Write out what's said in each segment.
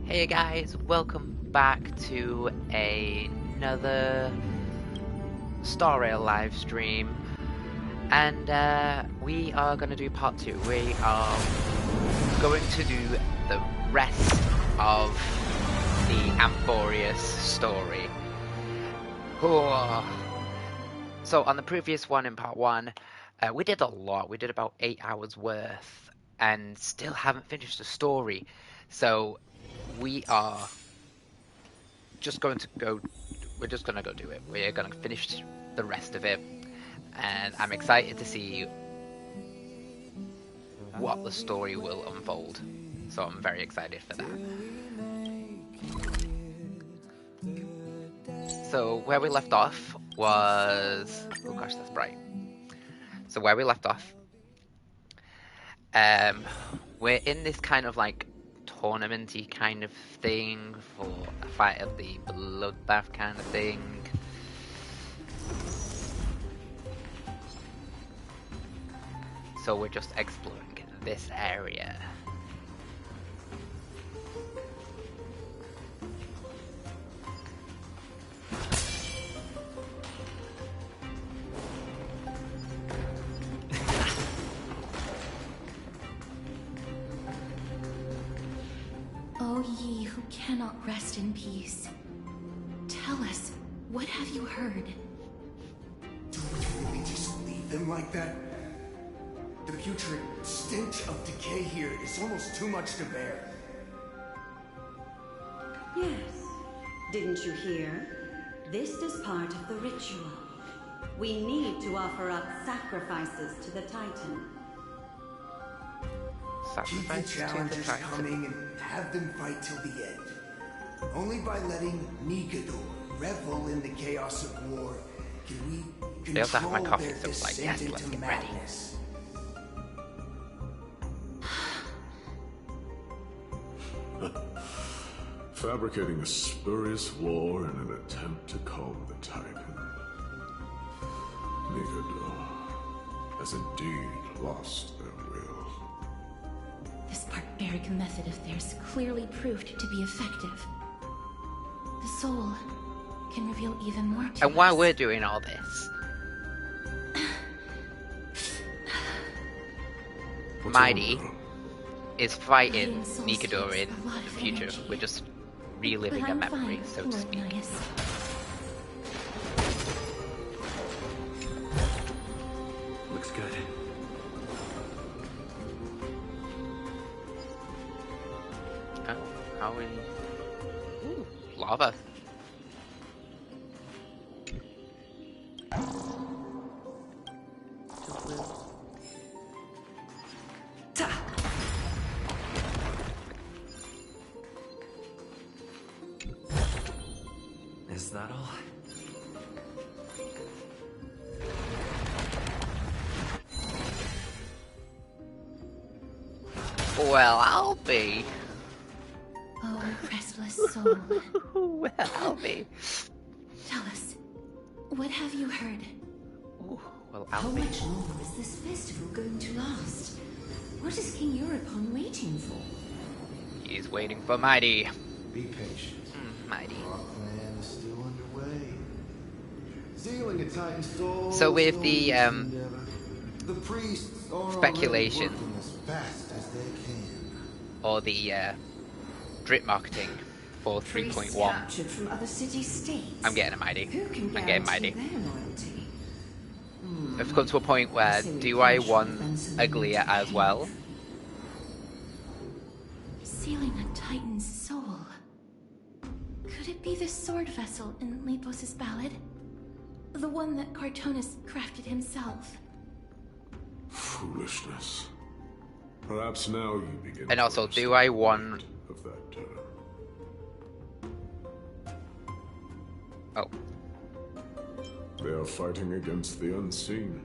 Hey guys, welcome back to another Star Rail live stream, and we are going to do part 2. We are going to do the rest of the Amphoreas story. So on the previous one, in part 1, we did a lot. We did about 8 hours worth and still haven't finished the story. So we are just going to go, we're just going to go do it. We're going to finish the rest of it, and I'm excited to see what the story will unfold. So I'm very excited for that. So where we left off was, oh gosh, that's bright. So where we left off, we're in this kind of like tournamenty kind of thing for a fight of the bloodbath kind of thing. So we're just exploring this area. O ye who cannot rest in peace, tell us, what have you heard? Do we really just leave them like that? The putrid stench of decay here is almost too much to bear. Yes. Didn't you hear? This is part of the ritual. We need to offer up sacrifices to the Titan. Keep the challengers coming and have them fight till the end. Only by letting Nigador revel in the chaos of war can we They also have my control coffee, their so it's like, descent yes, let's into get ready. madness. Fabricating a spurious war in an attempt to calm the Titan. Nigador has indeed lost their will. This barbaric method of theirs clearly proved to be effective. The soul can reveal even more to And while us. we're doing all this, Mighty is fighting Nigador in the future. We're just reliving a memory, so to speak. Looks good. Oh, how are we? Ooh, lava. Is that all? Well, I'll be. Oh, restless soul, Well, I'll be. tell us, what have you heard? Ooh, well, How I'll be. much longer is this festival going to last? What is King Europon waiting for? He's waiting for Mighty. Be patient. Mighty. Our plan is still underway. Sealing a Titan soul. So with the the priests are speculation. already working as fast as they can. Or the drip marketing for Priests 3.1. captured from other city-states. I'm getting a Mighty. Who can I'm getting guarantee Mighty. their loyalty? I've come to a point where, do I want Uglier as well? Sealing a Titan's soul. Could it be the sword vessel in Lepos' ballad? The one that Cartonus crafted himself? Foolishness. Perhaps now you begin. And to also, do understand I the want... weight of that term. Oh. They are fighting against the unseen.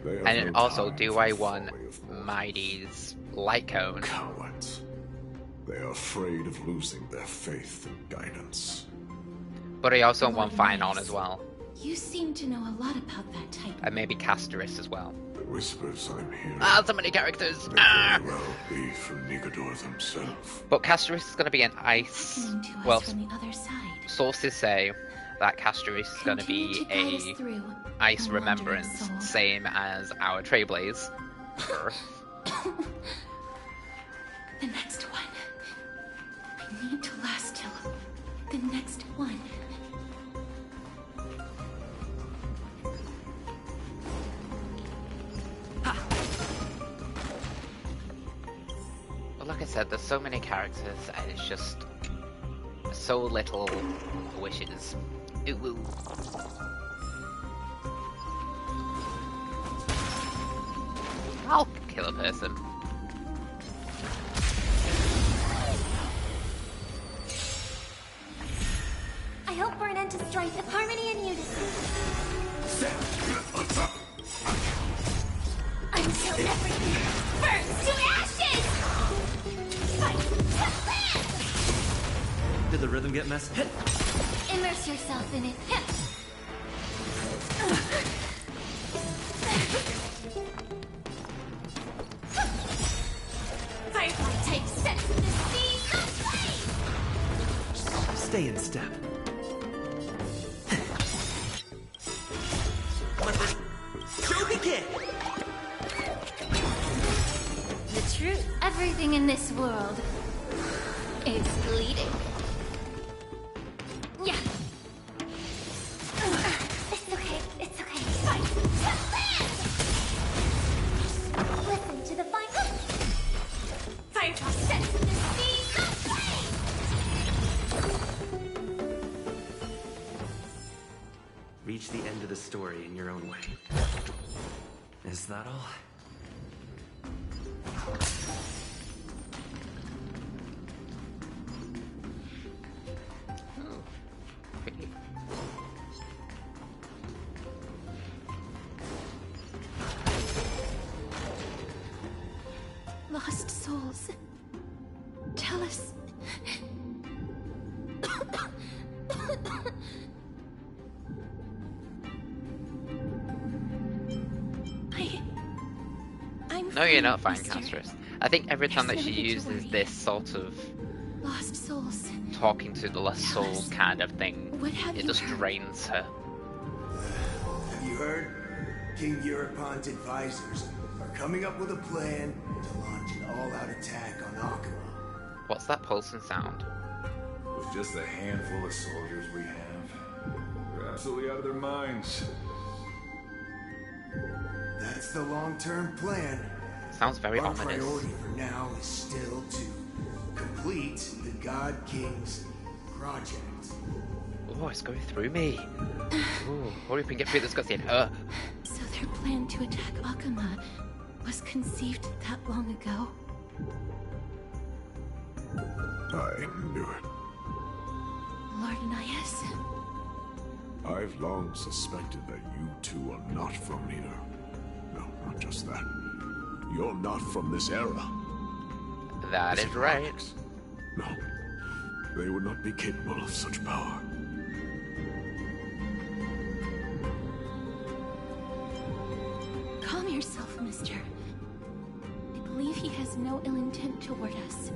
They have And no also, time do for I the want folly of mortals. Mighty's light cone? Cowards. They are afraid of losing their faith and guidance. But I also want Lord Finon Mice, as well. You seem to know a lot about that Titan. And maybe Casterus as well. The whispers I'm hearing Ah, so many characters! may Ah! very well be from Nigador themselves. But Castorus is going to be an ice. Beckoning to us Well, from the other side. sources say that Castorus is going to Continue be to guide us a through, ice my wandering remembrance, soul. same as our trailblazer. The next one. I need to last till the next one. Well, like I said, there's so many characters, and it's just so little wishes. Ooh. I'll kill a person. I hope for an end to strife of harmony and unity. Until everything burns to ashes! Fight the plan! Did the rhythm get messed? Immerse yourself in it. Firefly takes sense of the speed of flame! Stay in step. The truth. Everything in this world is bleeding. Yeah. It's okay. It's okay. Fight the plan! Listen to the final. Firefly sense the speed of flame! Reach the end of the story in your own way. Is that all? Pretty. Lost souls. Tell us. I'm No, you're not fine, mister. Castorus. I think every time that There's she no need to uses worry. this sort of Lost souls. talking to the lost Tell souls us, kind of thing, what have it you just heard? drains her. Have you heard? King Eurypon's advisors are coming up with a plan to launch an all-out attack on Akama. What's that pulsing sound? With just a handful of soldiers we have, they're absolutely out of their minds. That's the long-term plan. Sounds very Our ominous. priority for now is still to complete the God King's project. Oh, it's going through me. Ooh, hurry up and get through this cutscene. So their plan to attack Akama was conceived that long ago? I knew it. Lord Nias? I've long suspected that you two are not from here. No, not just that. You're not from this era. That This is right. Alex. No, they would not be capable of such power. Calm yourself, mister. I believe he has no ill intent toward us.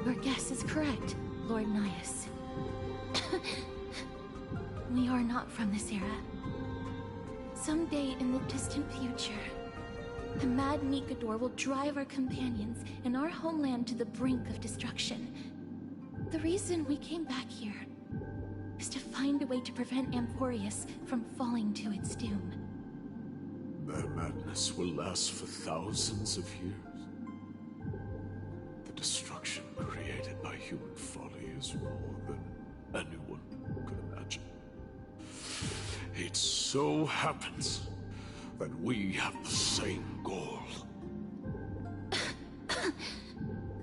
Your guess is correct, Lord Nias. We are not from this era. Someday in the distant future, the mad Nigador will drive our companions and our homeland to the brink of destruction. The reason we came back here is to find a way to prevent Amphoreus from falling to its doom. Their madness will last for thousands of years. The destruction created by human folly is more than anyone could imagine. It so happens that we have the same goal.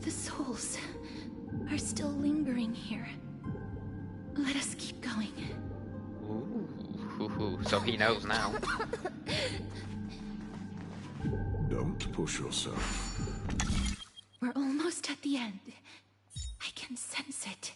The souls are still lingering here. Let us keep going. Ooh, so he knows now. Don't push yourself. We're almost at the end. I can sense it.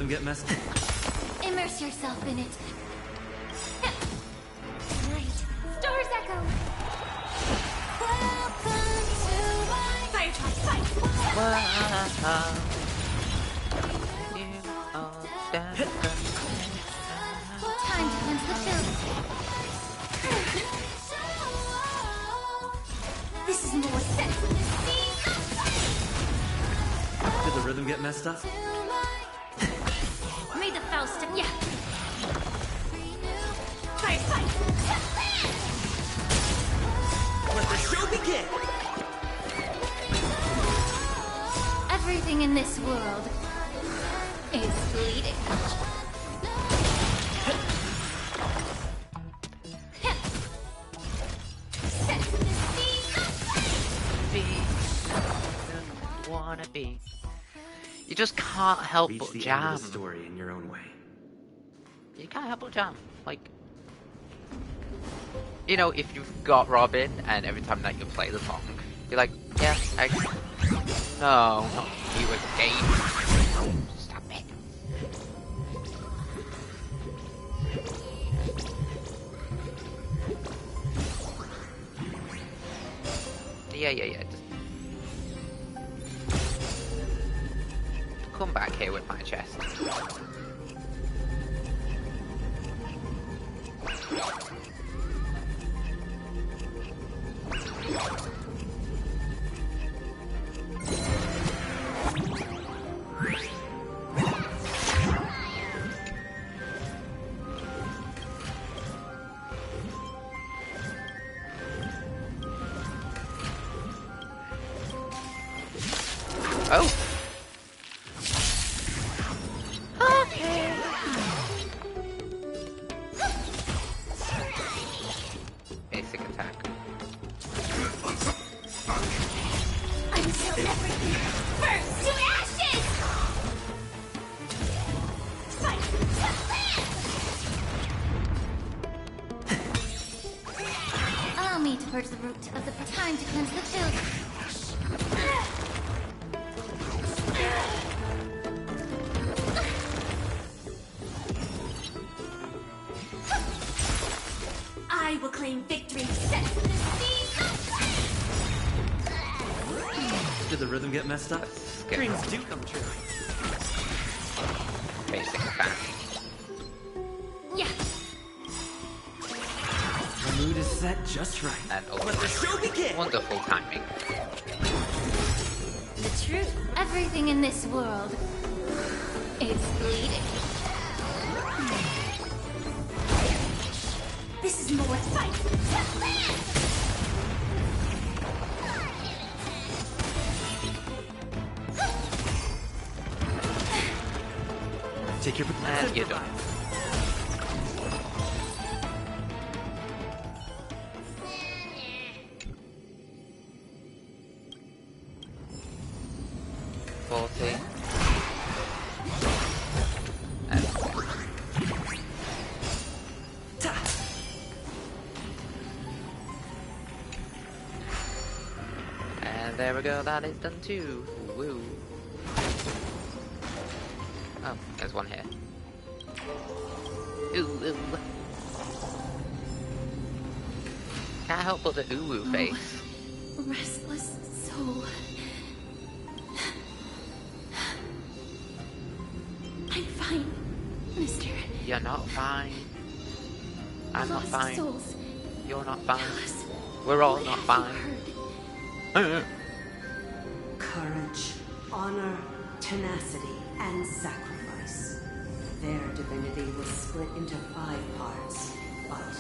rhythm get messed up? Immerse yourself in it. Right. Stars echo. Welcome to my fire truck. Fight. Time to cleanse the film. This is more sense. Did the rhythm get messed up? Made the foul step. Yeah. Fire. Fight. Let the show begin! Everything in this world is bleeding. Wanna be. You just can't help Reach but the jam. end of the story in your own way. You can't help but jam. Like, you know, if you've got Robin and every time that you play the song, you're like, yeah, no, not you again. Stop it. Yeah. Just come back here with my chest. Oh. Okay. Basic attack. Until everything burns to ashes! Fight! Allow me to purge the root of the time to cleanse the children. I will claim victory. Did the rhythm get messed up? Dreams do come true. Basic attack. Yeah. The mood is set just right. And Let the show begin! wonderful timing. The truth. Everything in this world is bleeding. This is more fight. Take your And you're done. And there we go, that is done too. Woo. Oh, there's one here. Ooh. Can't help but the ooh face. Restless soul. I'm fine, mister. You're not fine. I'm not Lost fine. souls. You're not fine. Tell us, We're all what not have fine. you heard? Courage, honor, tenacity, and sacrifice. Their divinity was split into 5 parts, but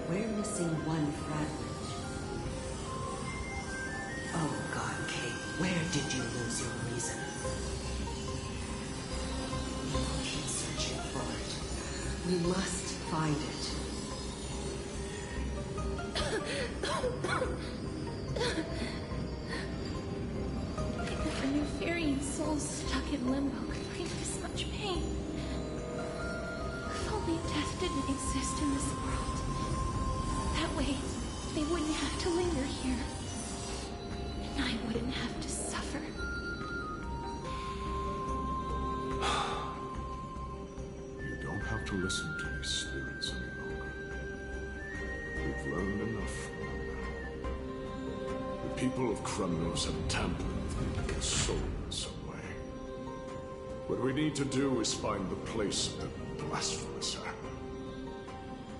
we're missing one fragment. Oh God, Kate, where did you lose your reason? We'll keep searching for it. We must find it. Never knew Fairy souls stuck in limbo could find this much pain. If only death didn't exist in this world. That way, they wouldn't have to linger here. And I wouldn't have to suffer. people of Kremnos have tampered with Nika's soul in some way. What we need to do is find the place of the blasphemous act.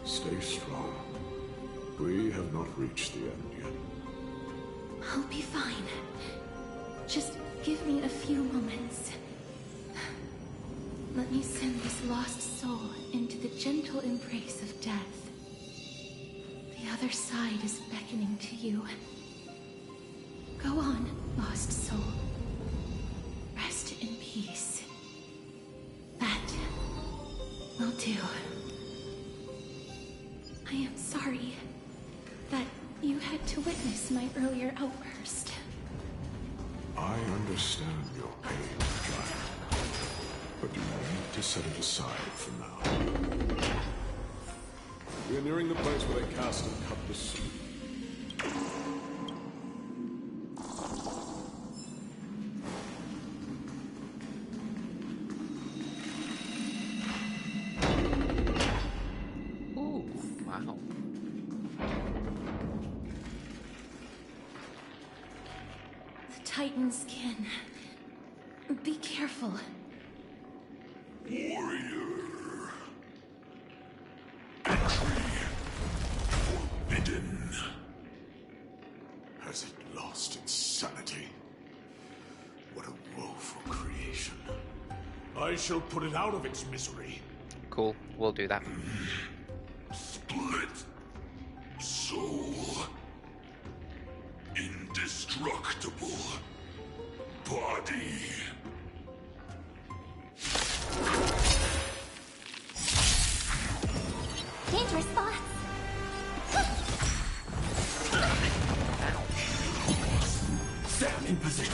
Stay strong. We have not reached the end yet. I'll be fine. Just give me a few moments. Let me send this lost soul into the gentle embrace of death. The other side is beckoning to you. Go on, lost soul. Rest in peace. That will do. I am sorry that you had to witness my earlier outburst. I understand your pain, child. But you need to set it aside for now. We are nearing the place where they cast and cut the sea. Ooh, wow. The Titan's kin. Be careful. Warrior. Entry forbidden. Has it lost its sanity? What a woeful creation. I shall put it out of its misery. Cool, we'll do that. Split soul. Indestructible body. Dangerous spots. Stand in position.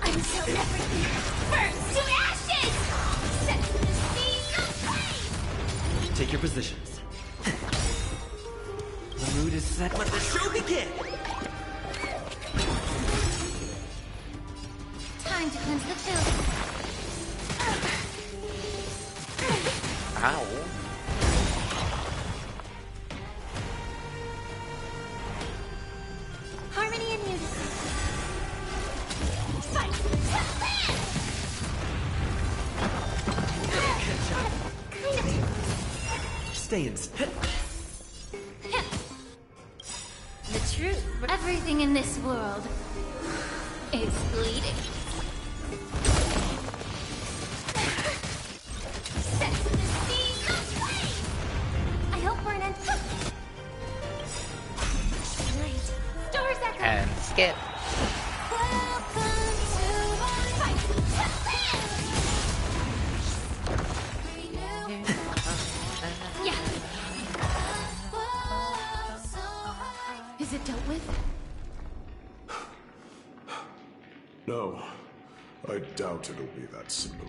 Until everything burns to ashes! Set the sea aflame! Take your positions. The mood is set. Let the show begin! Time to cleanse the filth. Ow. Harmony and unison. Fight to the land! Stay in. The truth. Everything in this world is bleeding. Set the sea aflame! I hope we're an end. Right. Stars echo. And skip. Welcome to my fight to the land! Yeah. Is it dealt with? No, I doubt it'll be that simple.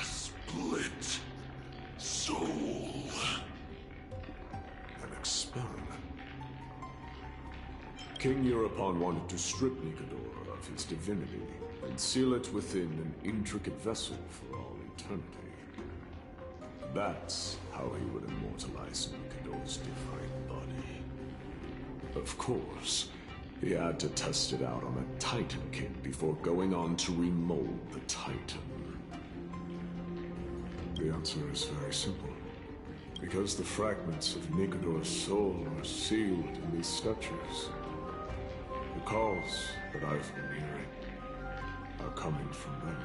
Split soul. An experiment. King Europon wanted to strip Nikador of his divinity and seal it within an intricate vessel for all eternity. That's how he would immortalize Nikador's divine body. Of course, he had to test it out on a Titan kid before going on to remold the Titan. The answer is very simple. Because the fragments of Nikador's soul are sealed in these statues. The calls that I've been hearing are coming from them.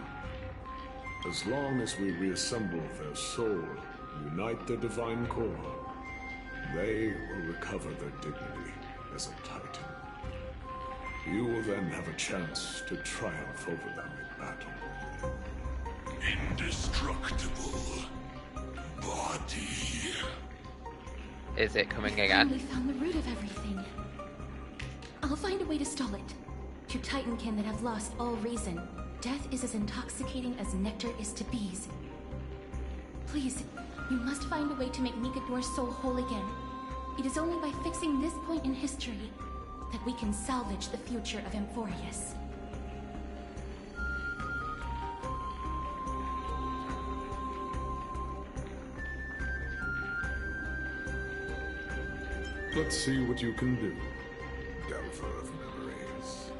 As long as we reassemble their soul and unite their divine core, they will recover their dignity as a Titan. You will then have a chance to triumph over them in battle. Indestructible body. Is it coming We again? found the root of everything. I'll find a way to stall it. To Titankin that have lost all reason, death is as intoxicating as nectar is to bees. Please, you must find a way to make Nikador's soul whole again. It is only by fixing this point in history that we can salvage the future of Amphoreas. Let's see what you can do, Delver of Memories.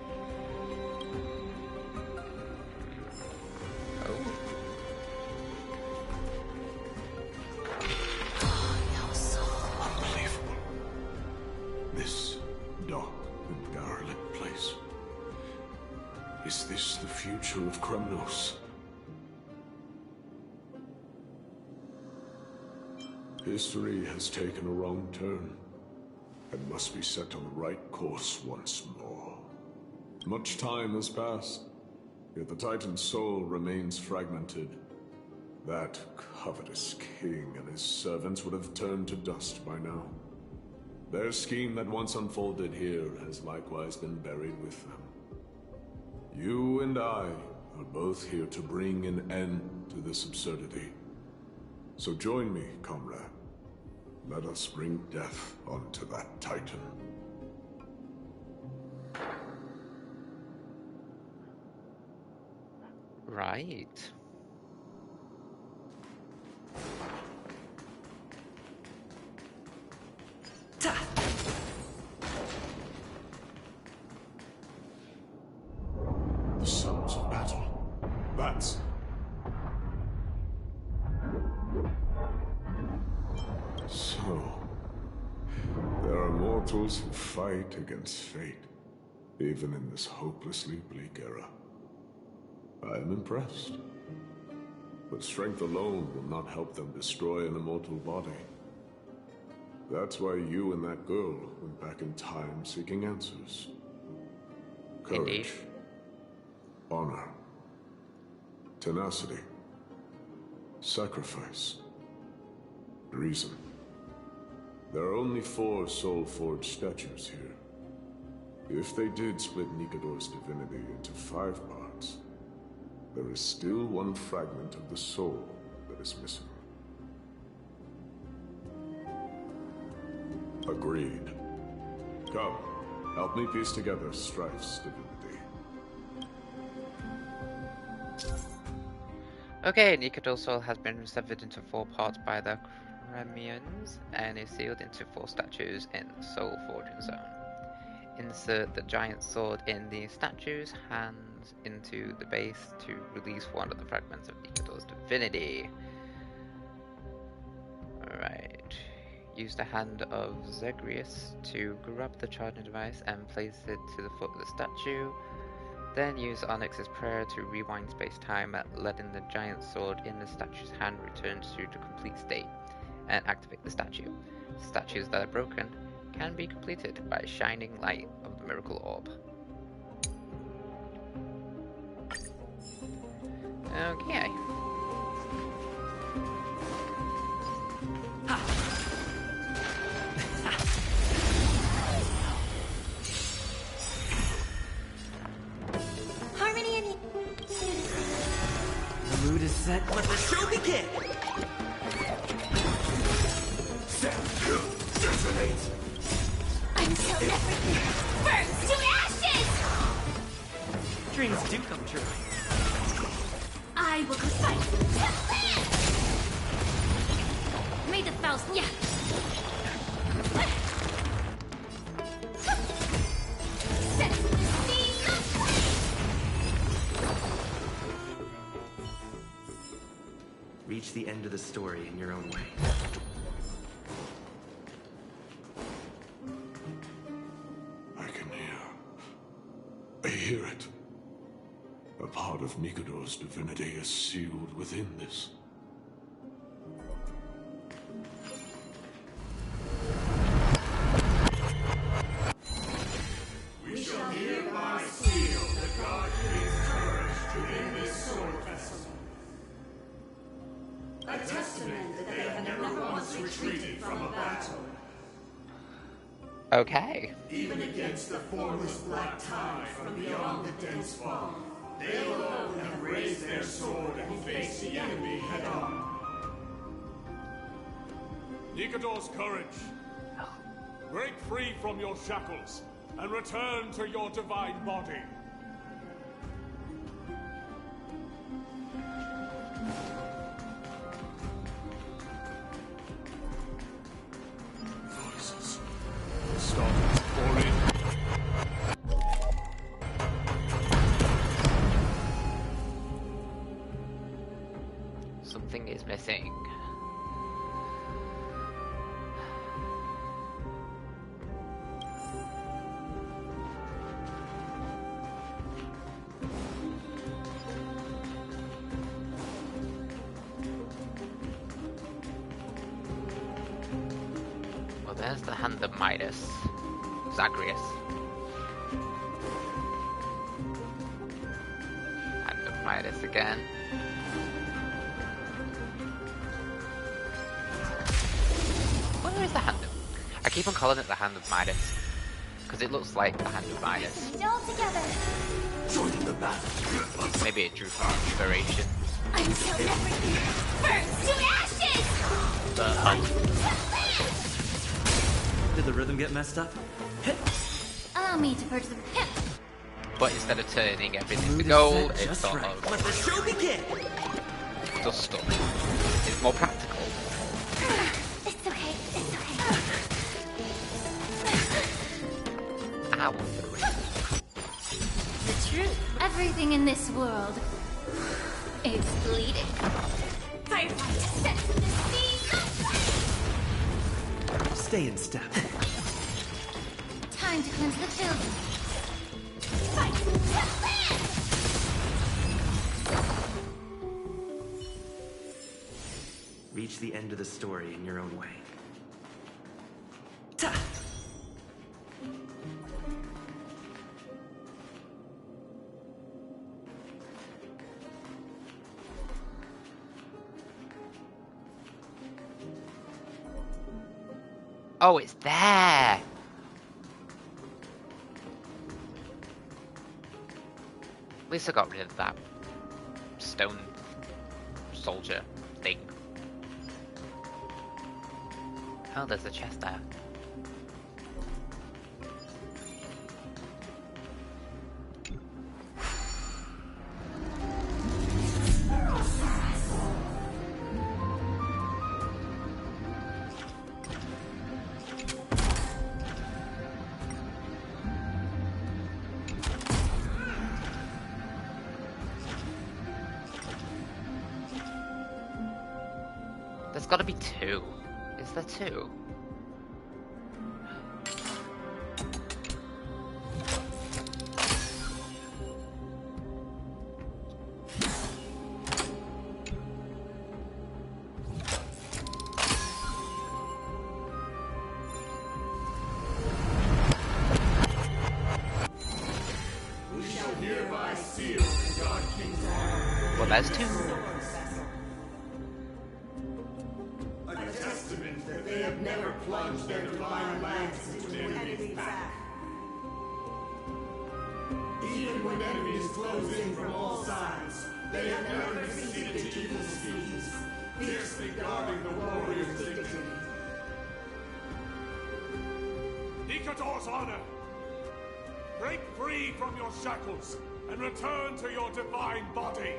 Unbelievable. This dark and derelict place. Is this the future of Kremnos? History has taken a wrong turn, and must be set on the right course once more. Much time has passed, yet the Titan's soul remains fragmented. That covetous king and his servants would have turned to dust by now. Their scheme that once unfolded here has likewise been buried with them. You and I are both here to bring an end to this absurdity. So join me, comrade. Let us bring death onto that Titan. Right. The sounds of battle. That's... So... there are mortals who fight against fate, even in this hopelessly bleak era. I am impressed. But strength alone will not help them destroy an immortal body. That's why you and that girl went back in time seeking answers. Courage. Indeed. Honor. Tenacity. Sacrifice. Reason. There are only 4 soul-forged statues here. If they did split Nikador's divinity into 5 parts, there is still one fragment of the soul that is missing. Agreed. Come, help me piece together Strife's divinity. Okay, Nikador's soul has been severed into 4 parts by the Kremians and is sealed into 4 statues in the Soul Forging Zone. Insert the giant sword in the statue's hands into the base to release one of the fragments of Nikador's divinity. Alright. Use the hand of Zagreus to grab the charging device and place it to the foot of the statue. Then use Onyx's prayer to rewind space-time, letting the giant sword in the statue's hand return to the complete state, and activate the statue. Statues that are broken can be completed by shining light of the miracle orb. Okay. Harmony and... The mood is set. Let the show begin! Detonate! Until everything burns to ashes! Dreams do come true. I will fight to live! May the Faust, yeah! Set me aflame! Reach the end of the story in your own way. I hear it. A part of Nikador's divinity is sealed within this. We shall hereby seal the God King's courage within this sword vessel. A testament that they have never once retreated from a battle. Okay. Even against the formless black tide from beyond the dense fog, they alone have raised their sword and faced the enemy head-on. Nikador's courage! Break free from your shackles and return to your divine body. Voices. Something is missing. Well, there's the hand of Midas. Zagreus. Hand of Midas again. Where is the hand of... I keep on calling it the hand of Midas. Because it looks like the hand of Midas. All together. Join the battle. Maybe it drew from inspiration. Until everything burns to ashes! The hunt. Did the rhythm get messed up? Allow me to purge the pimp. But instead of turning everything to Mood is gold, set it's just sort right. of Let the show begin! just stuff. It's more practical. It's okay, it's okay. Ow. The truth. Everything in this world is bleeding. Firefight, set the scene. Stay in step. Time to cleanse the building. Fight! Reach the end of the story in your own way. Ta! Oh, it's there! At least I got rid of that stone soldier thing. Oh, there's a chest there. There's gotta be two. Is there two? Well, there's two. Plunge their divine lance into an enemy's back. Even when enemies close in from all sides, they have never conceded to evil schemes, fiercely guarding the warrior's dignity. Nikador's honor! Break free from your shackles and return to your divine body!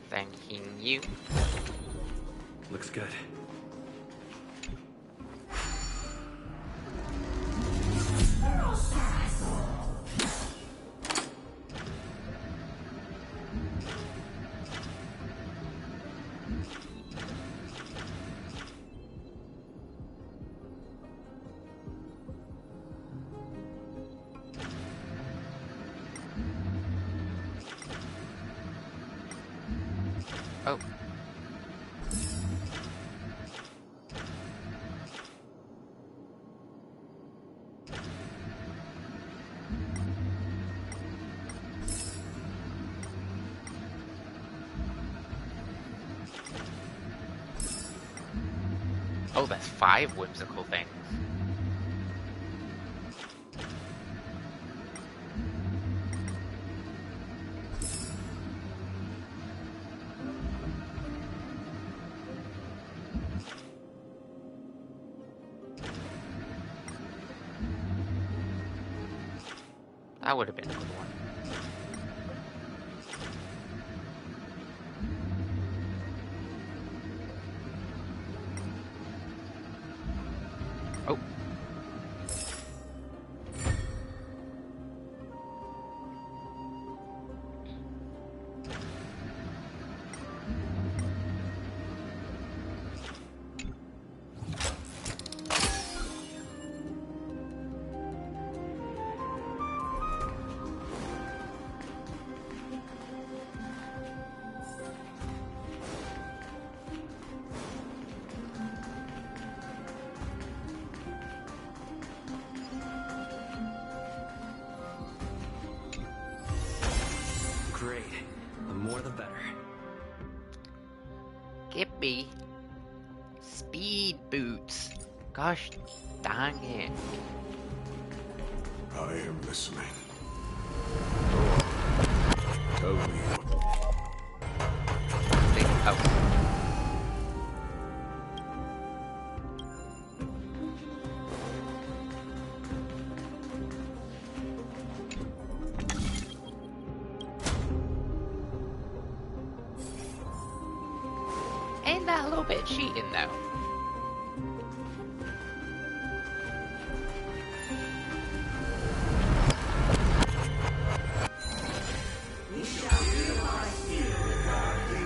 Thanking you. Looks good. Oh. Oh, there's 5 whimsical things. That would have been a good one. Oh. Great. The more the better. Give me speed boots. Gosh dang it. I am listening. Tell me what... Oh. Ain't that a little bit cheating though?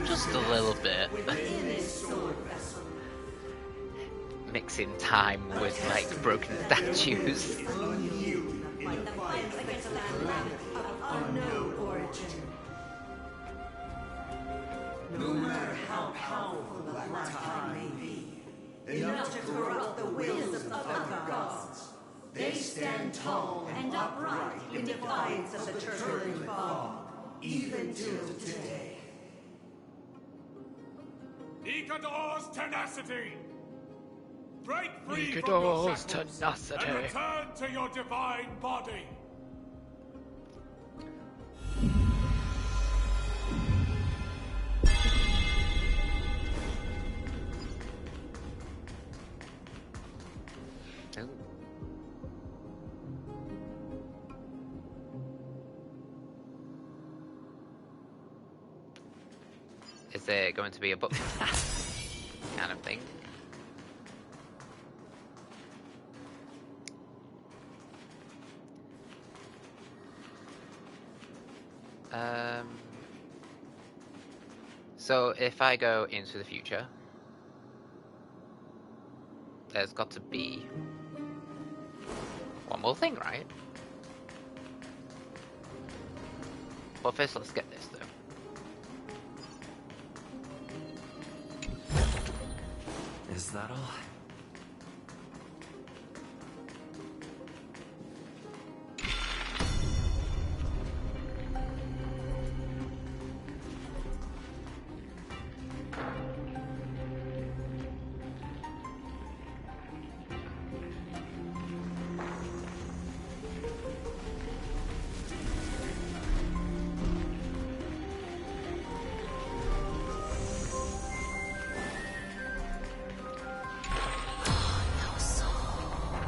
Just a little bit. Mixing time with like broken statues. No matter how powerful the black tide may be, enough to corrupt the wills of other gods, they stand tall and upright in defiance of the turbulent fog, even till today. Nikador's tenacity! Break free from your Nikador's shackles tenacity. and return to your divine body! Ooh. Is there going to be a book kind of thing? So if I go into the future, there's got to be one more thing, right? But first, let's get this though. Is that all?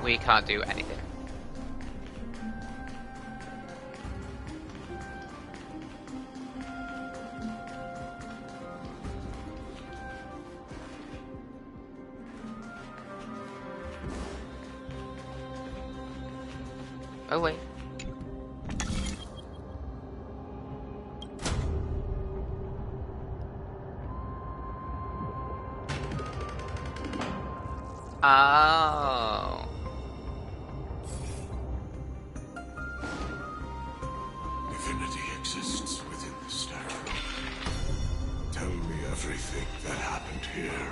We can't do anything. Oh wait. Oh. Divinity exists within the statue. Tell me everything that happened here.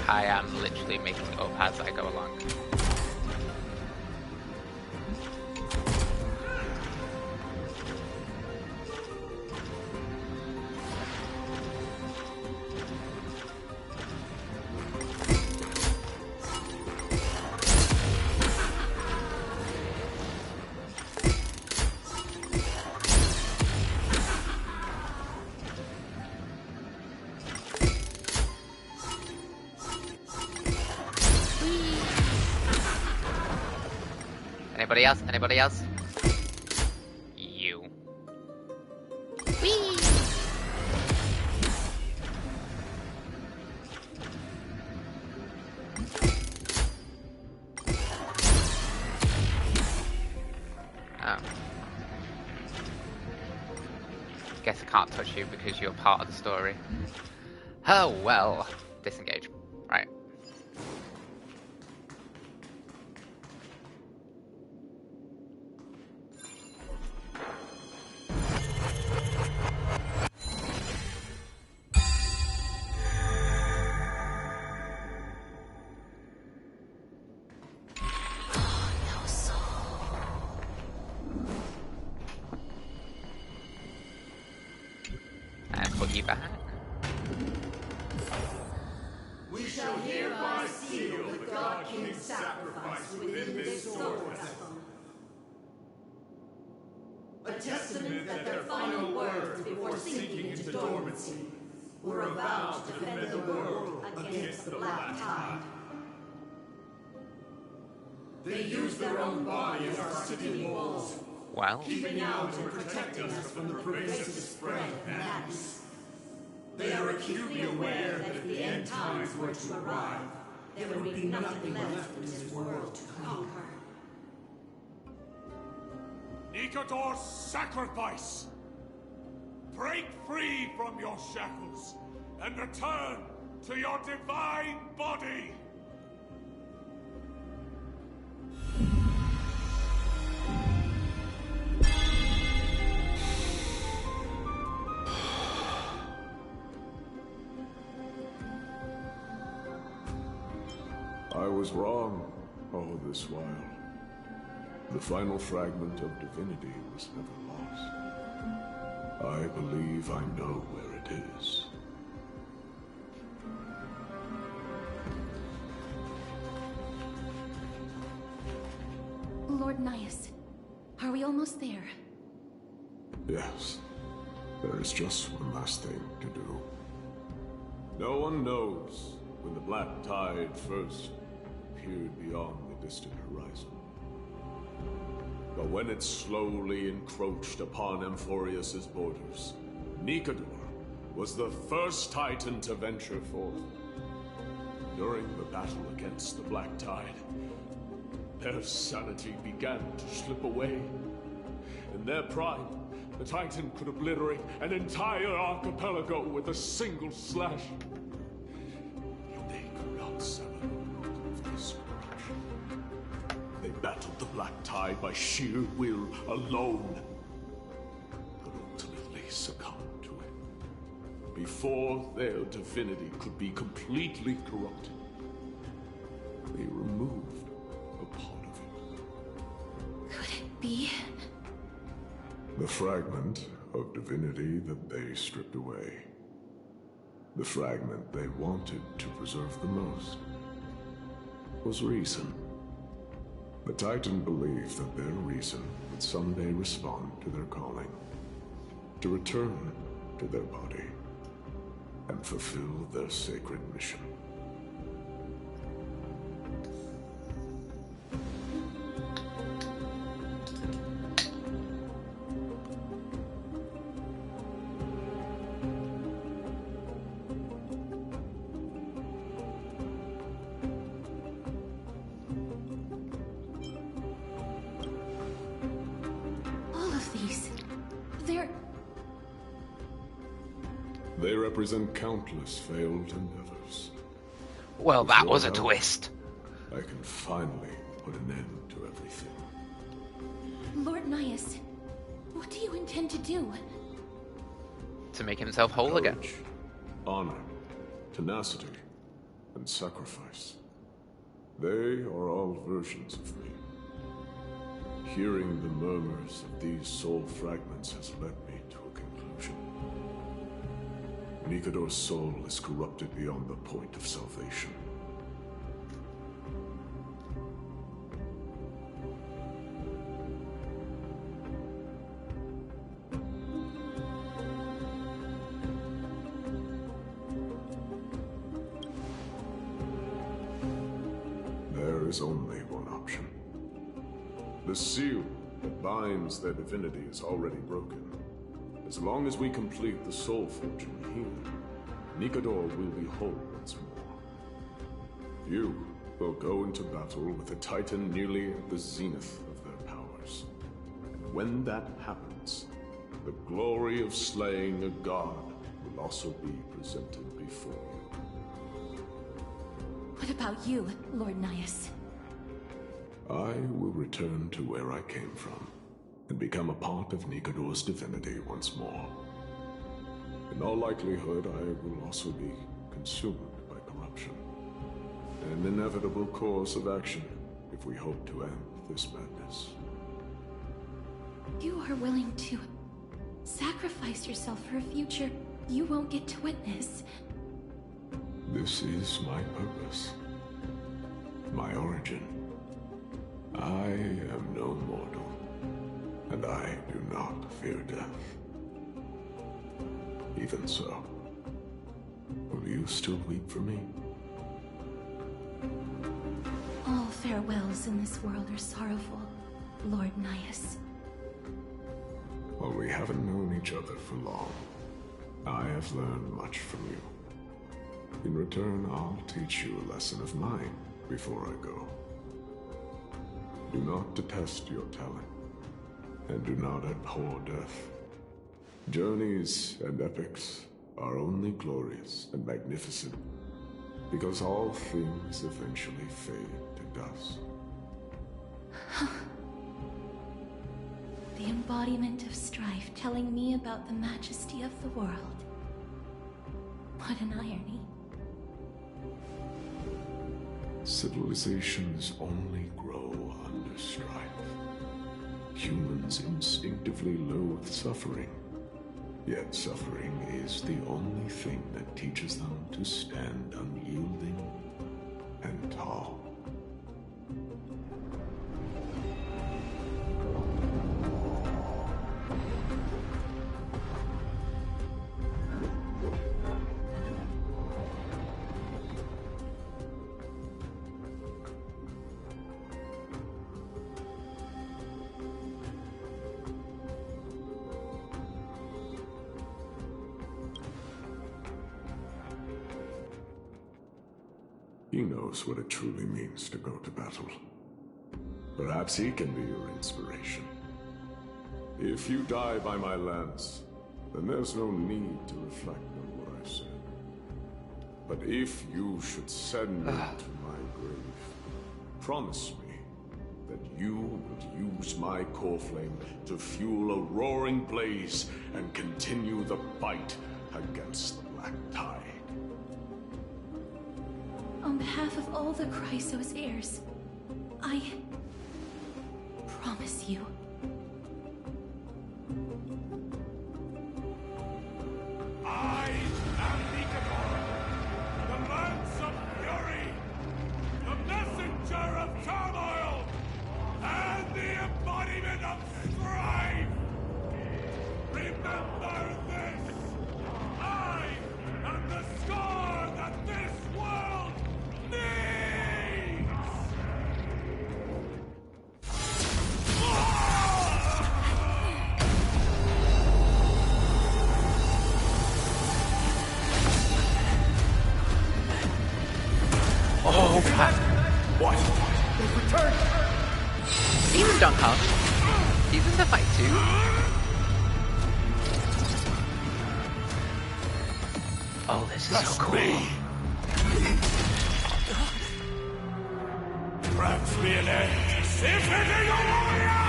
I am literally making it up as I go along. Anybody else? Anybody else? You. Whee! Oh. Guess I can't touch you because you're part of the story. Oh well. Disengage. Right. And put you back. We shall hereby seal the God King's sacrifice within this sword vessel. A testament that their final words before sinking into dormancy were a vow to defend the world against the Black Tide. They used their own body as our city walls, Well, keeping out and protecting us from the pervasive spread of madness. They are acutely aware that if the end times were to arrive, there would be nothing left in this world to conquer. Nikador's sacrifice! Break free from your shackles and return to your divine body! I was wrong all this while. The final fragment of divinity was never lost. I believe I know where it is. Lord Nias, are we almost there? Yes. There is just one last thing to do. No one knows when the Black Tide first appeared beyond the distant horizon. But when it slowly encroached upon Amphoreas' borders, Nikador was the first Titan to venture forth. During the battle against the Black Tide, their sanity began to slip away. In their prime, the Titan could obliterate an entire archipelago with a single slash. Yet they could not sever the root of this corruption. They battled the Black Tide by sheer will alone, but ultimately succumbed to it. Before their divinity could be completely corrupted, they removed a part of it. Could it be? The fragment of divinity that they stripped away. The fragment they wanted to preserve the most was reason. The Titan believed that their reason would someday respond to their calling, to return to their body, and fulfill their sacred mission. They represent countless failed endeavors. Well, that With was a your help, twist. I can finally put an end to everything. Lord Nias, what do you intend to do? To make himself whole again. Courage, honor, tenacity, and sacrifice. They are all versions of me. Hearing the murmurs of these soul fragments has led me to a conclusion. Nikador's soul is corrupted beyond the point of salvation. There is only one option. The seal that binds their divinity is already broken. As long as we complete the soul forging here, Nikador will be whole once more. You will go into battle with a titan nearly at the zenith of their powers. And when that happens, the glory of slaying a god will also be presented before you. What about you, Lord Nias? I will return to where I came from, and become a part of Nikador's divinity once more. In all likelihood, I will also be consumed by corruption. An inevitable course of action if we hope to end this madness. You are willing to sacrifice yourself for a future you won't get to witness. This is my purpose. My origin. I am no mortal, and I do not fear death. Even so, will you still weep for me? All farewells in this world are sorrowful, Lord Nias. While we haven't known each other for long, I have learned much from you. In return, I'll teach you a lesson of mine before I go. Do not detest your talent, and do not abhor death. Journeys and epics are only glorious and magnificent, because all things eventually fade to dust. The embodiment of strife telling me about the majesty of the world. What an irony. Civilizations only grow under strife. Humans instinctively loathe suffering. Yet suffering is the only thing that teaches them to stand unyielding and tall. He knows what it truly means to go to battle. Perhaps he can be your inspiration. If you die by my lance, then there's no need to reflect on what I said. But if you should send me to my grave, promise me that you would use my core flame to fuel a roaring blaze and continue the fight against the Black Tide. On behalf of all the Chrysos heirs, I promise you. I am Nikador, the lance of fury, the messenger of turmoil, and the embodiment of strife. Remember this! I am the scar that this world needs! Oh, Pat. What? They've returned! Even don't come. He's in the fight too. Oh, this is so cool. Perhaps be an end. If it is a warrior!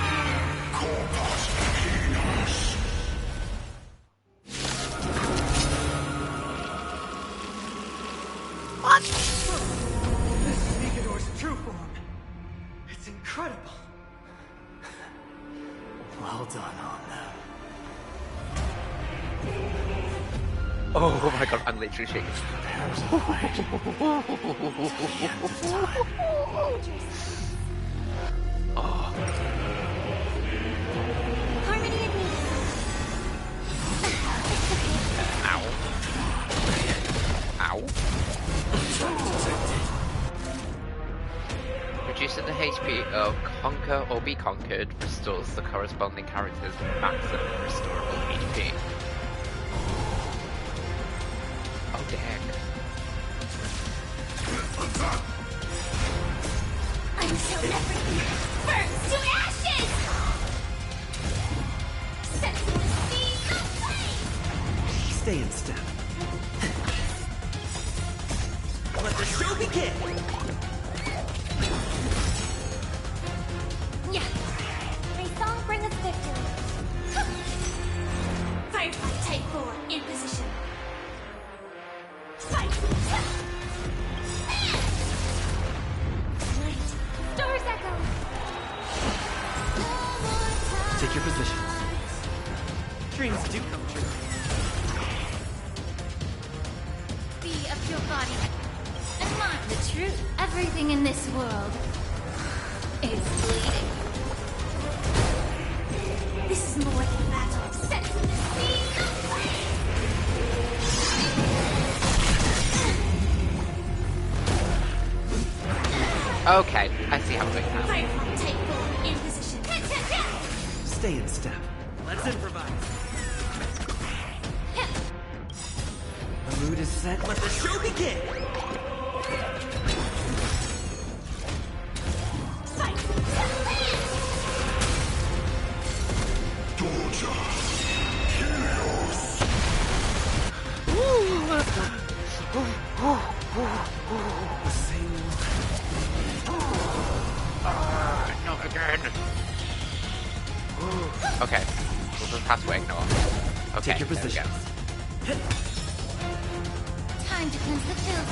Corpus Penis. What? This is Nikador's true form. It's incredible. Well done on them. Oh my god, I'm literally shaking. Oh. Harmony and me. Ow. Ow. Reducing the HP of Conquer or Be Conquered restores the corresponding character's maximum restorable HP. Oh dang. Until everything burns to ashes! Sensing the seeds of flame! Stay in step. Let the show begin! Yeah. May song bring us victory. Firefly Type 4 in position. Fight! Light. Stars echo. Take your positions. Dreams do come true. Be of your body. And mine. The truth. Everything in this world is bleeding. This is more than a battle. Set from the seas of flame. Okay, I see how it goes now. Firefly Type 4 in position. Stay in step. Let's improvise. The mood is set. Let the show begin! Fight! Torture. Chaos. The same. Not again. Okay, we'll just have to ignore. Okay, Take your there we go. positions. Time to cleanse the filth.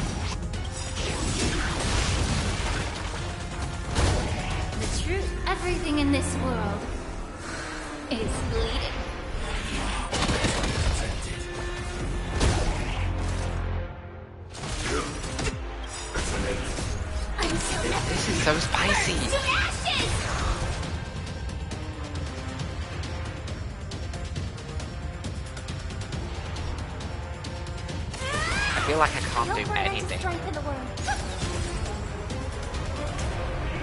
The truth. Everything in this world is bleeding. Until This is so spicy. to ashes! I feel like I can't Don't do burn out to anything. strength in the world.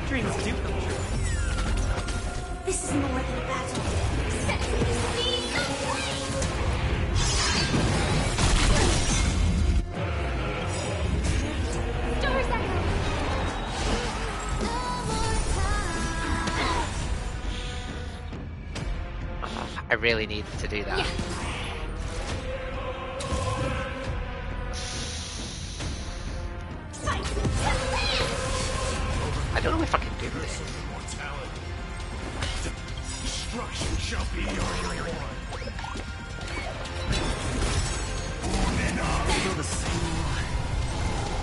Dreams do come true. This is more than a battle. Set from the seas of flame. Stars echo. No more time. I really needed to do that. Yeah. Fight. I don't know if I can do this. Mortality. Destruction shall be your reward. Feel the same.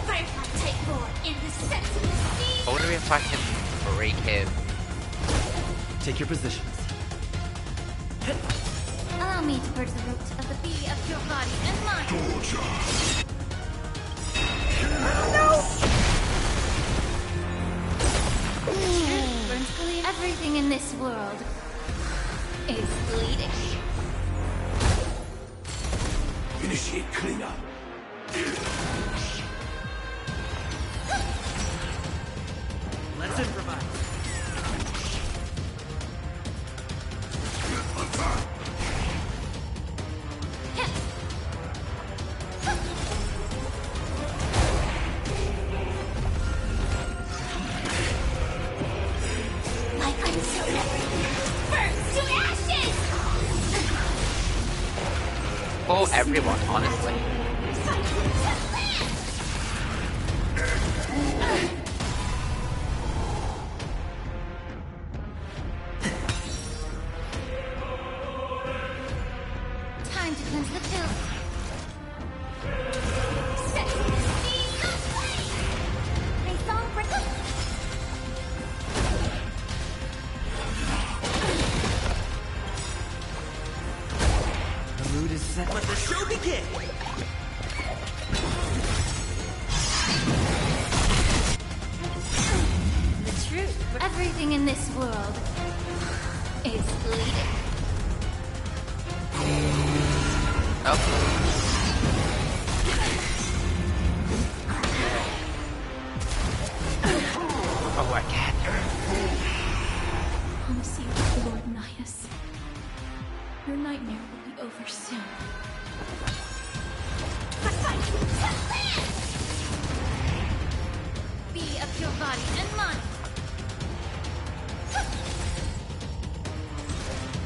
Firefly Type 4 in the set to the sea. I wonder if I can break him. Take your positions. Allow me to purge the root of the bee of your body and mind. Torture. Burns clean. Everything in this world is bleeding. Initiate cleanup. Let's improvise. Like until everything burns to ashes. For everyone, honestly. Time to cleanse the filth. Set to the seas of flame. May song bring The mood is set. Let the show begin! the truth. Everything in this world is bleeding. Oh. Oh, again. Naius. Your nightmare will be over soon. Be of your body and mind.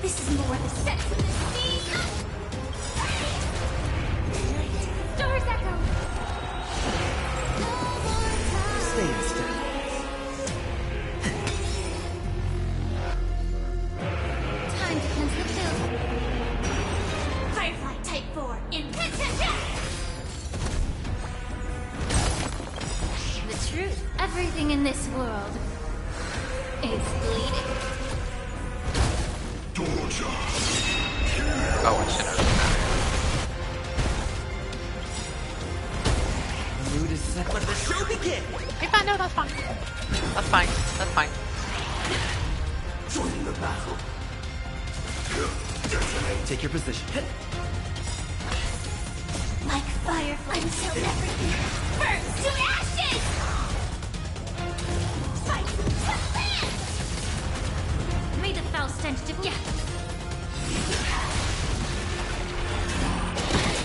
This is more the sense of the sea. Stars echo. Stay in step. Time to cleanse the field. Firefly Type 4 in the truth. Everything in this world is bleeding. Oh, I should have done Mood is set. Let the show begin. that. If I know, that's fine. That's fine. That's fine. Join the battle. Take your position. Like firefly until everything burns to ashes! Fight to live! May the foul stench death.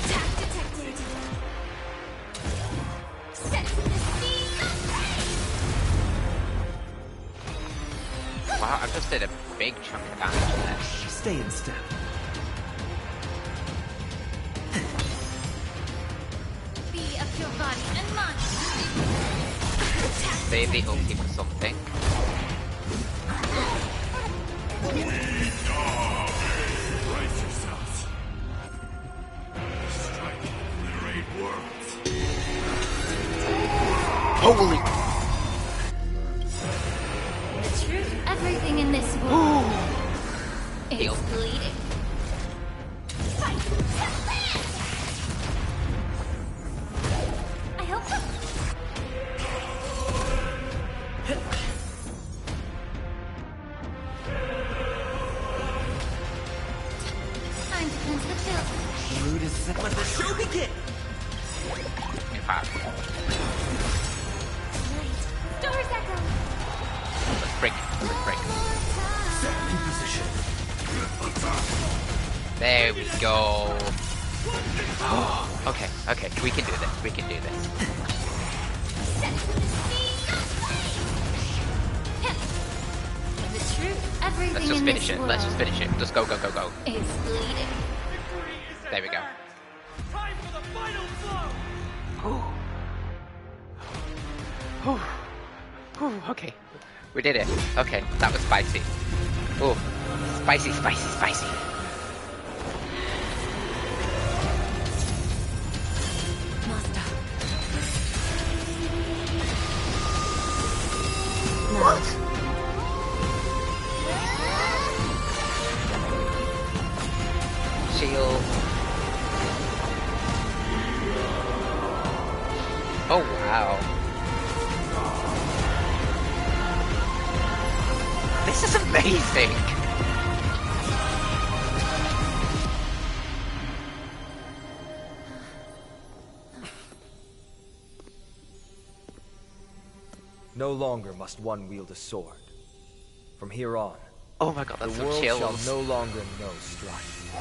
Attack detected. Sense the sea. Wow, I just did a big chunk of damage there. Stay in step. Be of your body and mind. Save the ulti for something. Brace yourselves. Strike and obliterate worlds. Holy! The truth. Everything in this world is Heal. bleeding. Fight to live! I hope so. Time to cleanse the field. Mood is set. Let the show begin. In fact, Stars echo. let's break. Let's break. Set in position. There we go. Oh, okay, okay. We can do this. We can do this. The truth. Everything Let's just in finish this it. world Let's just finish it. Just go, go, go, go. is bleeding. There we go. Time for the final blow! Whew. Whew, okay. We did it. Okay, that was spicy. Oh, spicy, spicy, spicy. Master. What? Shield. Oh wow. This is amazing. No longer must one wield a sword. From here on, Oh my god, the that's some world chills. shall no longer know strife.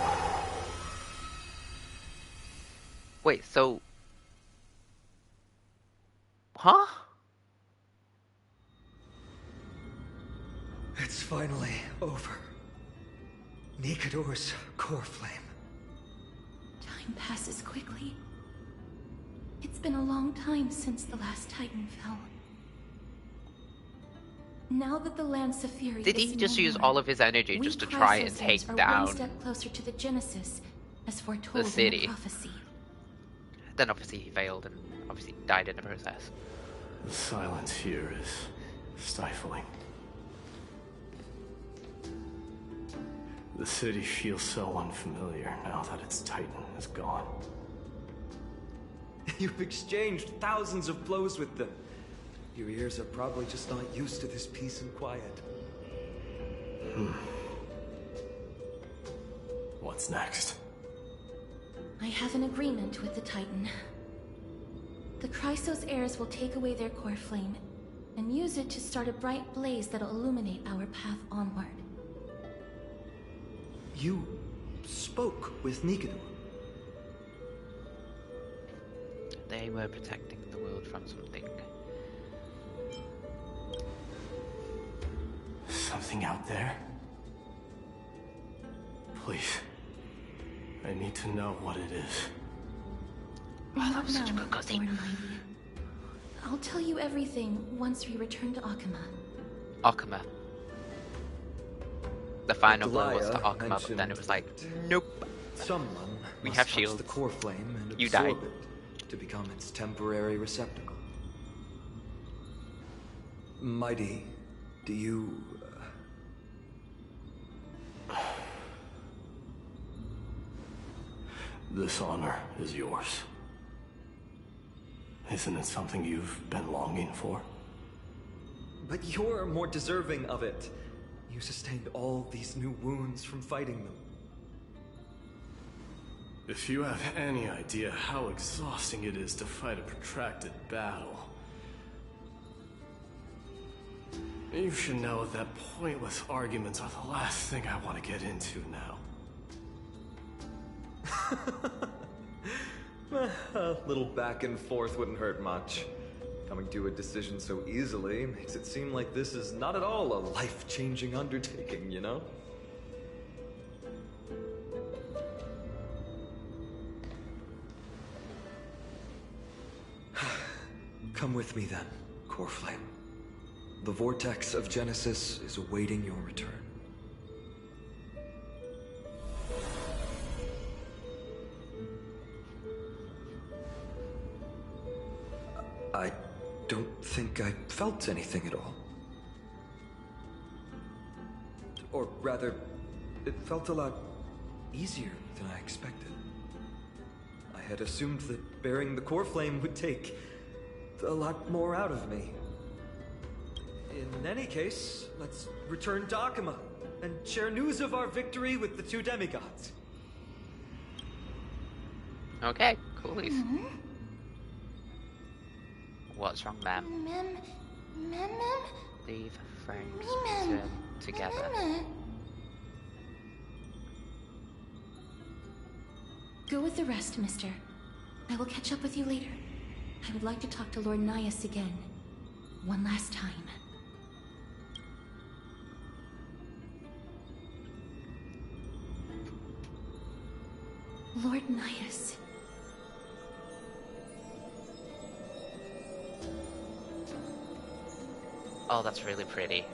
Wait, so... Huh? It's finally over. Nikador's core flame. Time passes quickly. It's been a long time since the last Titan fell. Now that the Lance of Fury Did is he just no use more, all of his energy we just to try and Chrysos take are down one step closer to the Genesis, as foretold the in city? the prophecy. Then obviously he failed and obviously died in the process. The silence here is stifling. The city feels so unfamiliar now that its Titan is gone. You've exchanged thousands of blows with them. Your ears are probably just not used to this peace and quiet. What's next? I have an agreement with the Titan. The Chrysos heirs will take away their core flame and use it to start a bright blaze that'll illuminate our path onward. You spoke with Nikanor. They were protecting the world from something. Something out there? Please. I need to know what it is. Oh, that was such a good cutscene. I'll tell you everything once we return to Akuma. Akuma. The final blow was to Akuma, but then it was like, nope. Someone We must have touch shields. the core flame and You absorb die. it to become its temporary receptacle. Mighty, do you... This honor is yours. Isn't it something you've been longing for? But you're more deserving of it. You sustained all these new wounds from fighting them. If you have any idea how exhausting it is to fight a protracted battle, you should know that pointless arguments are the last thing I want to get into now. A little back and forth wouldn't hurt much. Coming to a decision so easily makes it seem like this is not at all a life-changing undertaking, you know? Come with me then, Core Flame. The vortex of Genesis is awaiting your return. I don't think I felt anything at all. Or rather, it felt a lot easier than I expected. I had assumed that bearing the core flame would take a lot more out of me. In any case, let's return to Akuma and share news of our victory with the two demigods. Okay, coolies. What's wrong, ma'am? Leave friends return together. Go with the rest, mister. I will catch up with you later. I would like to talk to Lord Nias again. One last time. Lord Nias. Oh, that's really pretty.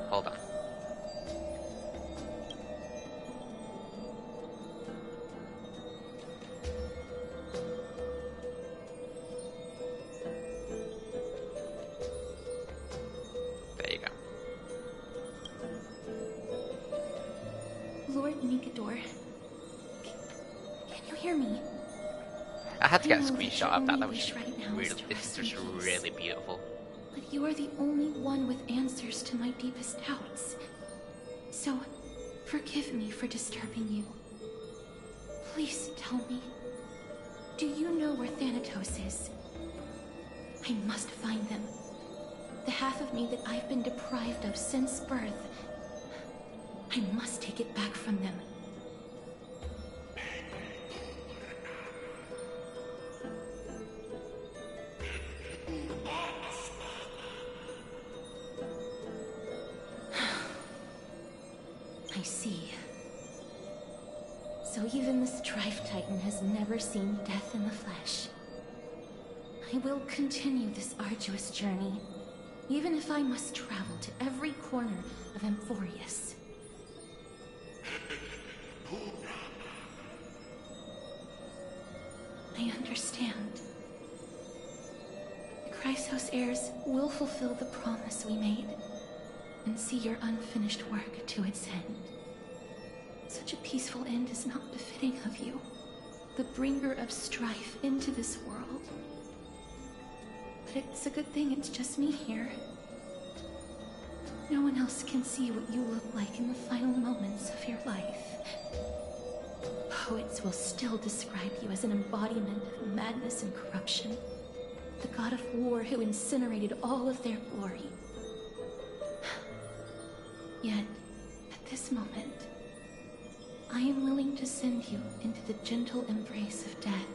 Hold on. There you go. Lord Nikador. Can you hear me? I had to get a I know that screenshot your of that. only That was wish right now really, is to this rest is just in peace. really beautiful. But you are the only one with answers to my deepest doubts. So, forgive me for disturbing you. Please tell me, do you know where Thanatos is? I must find them. The half of me that I've been deprived of since birth. I must take it back from them. I see. So even the Strife Titan has never seen death in the flesh. I will continue this arduous journey, even if I must travel to every corner of Amphoreas. I understand. The Chrysos heirs will fulfill the promise we made, and see your unfinished work to its end. Such a peaceful end is not befitting of you, the bringer of strife into this world. But it's a good thing it's just me here. No one else can see what you look like in the final moments of your life. Poets will still describe you as an embodiment of madness and corruption, the god of war who incinerated all of their glory. Yet, at this moment, I am willing to send you into the gentle embrace of death,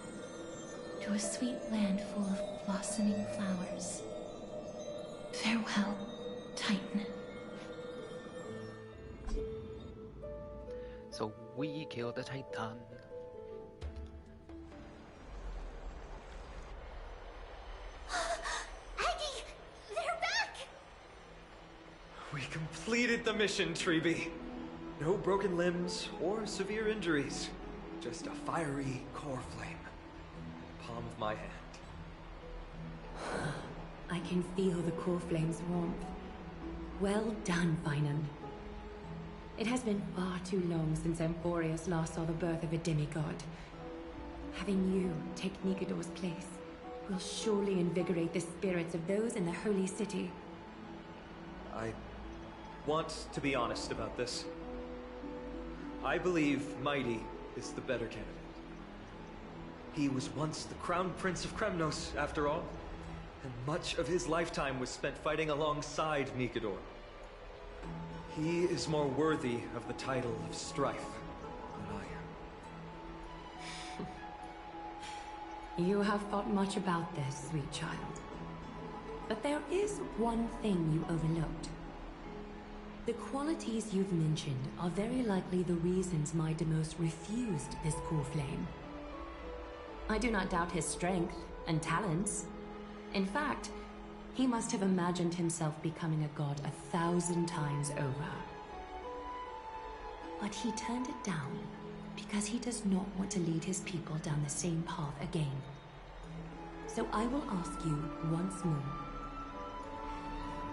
to a sweet land full of blossoming flowers. Farewell, Titan. So we killed the Titan. Aggie! They're back! We completed the mission, Treeby. No broken limbs or severe injuries. Just a fiery core flame. Palm of my hand. I can feel the core flame's warmth. Well done, Finan. It has been far too long since Amphoreas last saw the birth of a demigod. Having you take Nikador's place will surely invigorate the spirits of those in the holy city. I want to be honest about this. I believe Mighty is the better candidate. He was once the Crown Prince of Kremnos, after all, and much of his lifetime was spent fighting alongside Nikador. He is more worthy of the title of Strife than I am. You have thought much about this, sweet child. But there is one thing you overlooked. The qualities you've mentioned are very likely the reasons Mightimos refused this core flame. I do not doubt his strength and talents. In fact, he must have imagined himself becoming a god 1,000 times over. But he turned it down because he does not want to lead his people down the same path again. So I will ask you once more.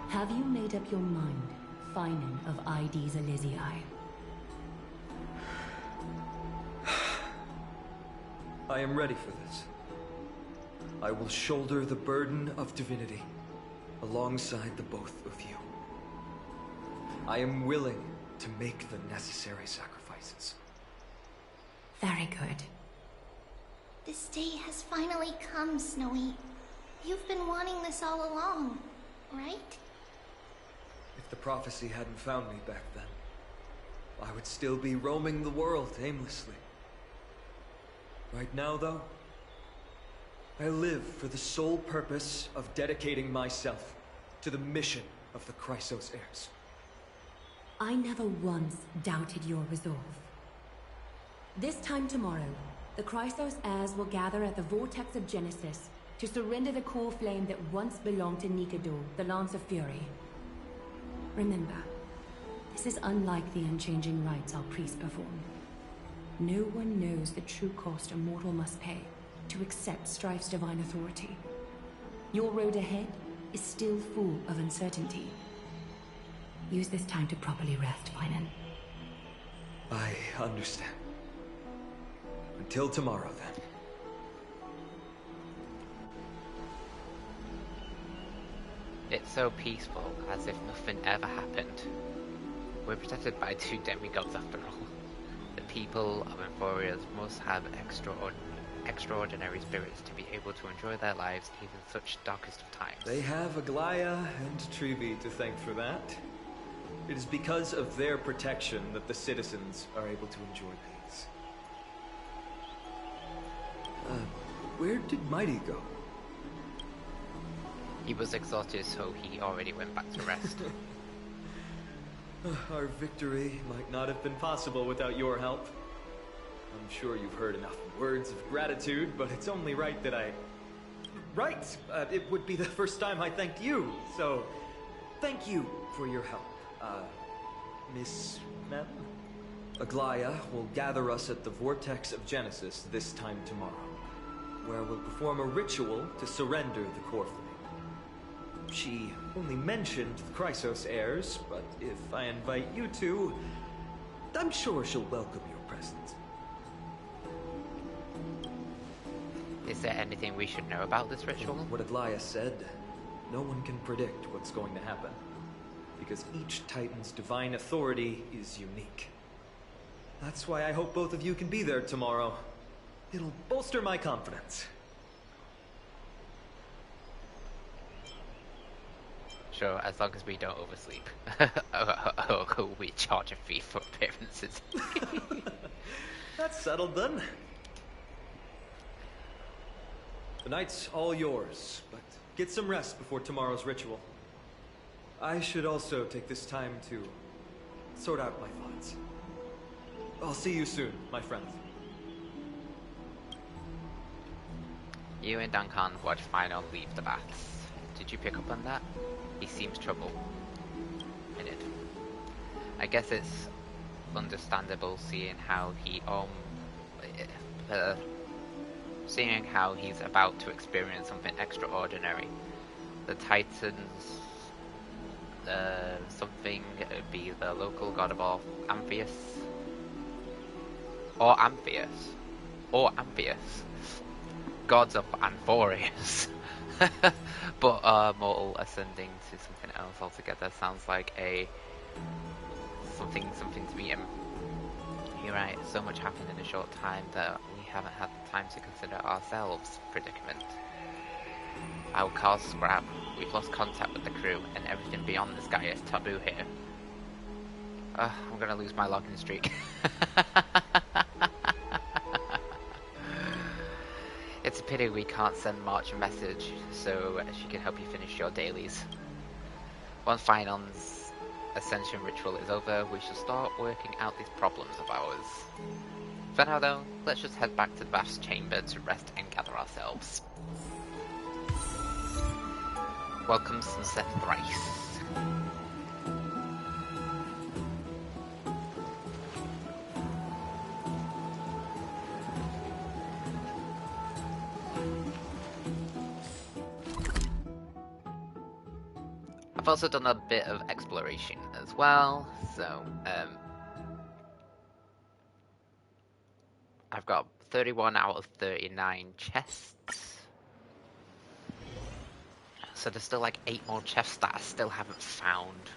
Have you made up your mind, Finan of Ides Elysiae? I am ready for this. I will shoulder the burden of divinity alongside the both of you. I am willing to make the necessary sacrifices. Very good. This day has finally come, Snowy. You've been wanting this all along, right? If the prophecy hadn't found me back then, I would still be roaming the world aimlessly. Right now, though, I live for the sole purpose of dedicating myself to the mission of the Chrysos heirs. I never once doubted your resolve. This time tomorrow, the Chrysos heirs will gather at the Vortex of Genesis to surrender the core flame that once belonged to Nikador, the Lance of Fury. Remember, this is unlike the unchanging rites our priests perform. No one knows the true cost a mortal must pay to accept Strife's divine authority. Your road ahead is still full of uncertainty. Use this time to properly rest, Finan. I understand. Until tomorrow, then. It's so peaceful, as if nothing ever happened. We're protected by 2 demigods after all. The people of Amphoreas must have extraordinary spirits to be able to enjoy their lives even such darkest of times. They have Aglaya and Treeby to thank for that. It is because of their protection that the citizens are able to enjoy peace. Where did Mighty go? He was exhausted, so he already went back to rest. Our victory might not have been possible without your help. I'm sure you've heard enough words of gratitude, but it's only right that I... Right! It would be the first time I thanked you, so... Thank you for your help, Miss... Ma'am? Aglaya will gather us at the Vortex of Genesis this time tomorrow, where we'll perform a ritual to surrender the core flame. She only mentioned the Chrysos heirs, but if I invite you to, I'm sure she'll welcome your presence. Is there anything we should know about this ritual? What Aglaya said, no one can predict what's going to happen, because each Titan's divine authority is unique. That's why I hope both of you can be there tomorrow. It'll bolster my confidence. Sure, as long as we don't oversleep. We charge a fee for appearances. That's settled then. The night's all yours, but get some rest before tomorrow's ritual. I should also take this time to sort out my thoughts. I'll see you soon, my friend. You and Duncan watch Final leave the baths. Did you pick up on that? He seems troubled. I did. I guess it's understandable seeing how seeing how he's about to experience something extraordinary. The Titans, something be the local god of all, Amphoreus, or Amphoreus, gods of Amphoreas. But mortal ascending to something else altogether sounds like a something to meet him. You're right, so much happened in a short time that we haven't had the time to consider ourselves' predicament. Our car's scrap, we've lost contact with the crew, and everything beyond the sky is taboo here. I'm gonna lose my logging streak. It's a pity we can't send March a message so she can help you finish your dailies. Once Finon's ascension ritual is over, we shall start working out these problems of ours. For now though, let's just head back to the bath's chamber to rest and gather ourselves. Welcome Sunset Thrice. I've also done a bit of exploration as well, so I've got 31 out of 39 chests. So there's still like 8 more chests that I still haven't found.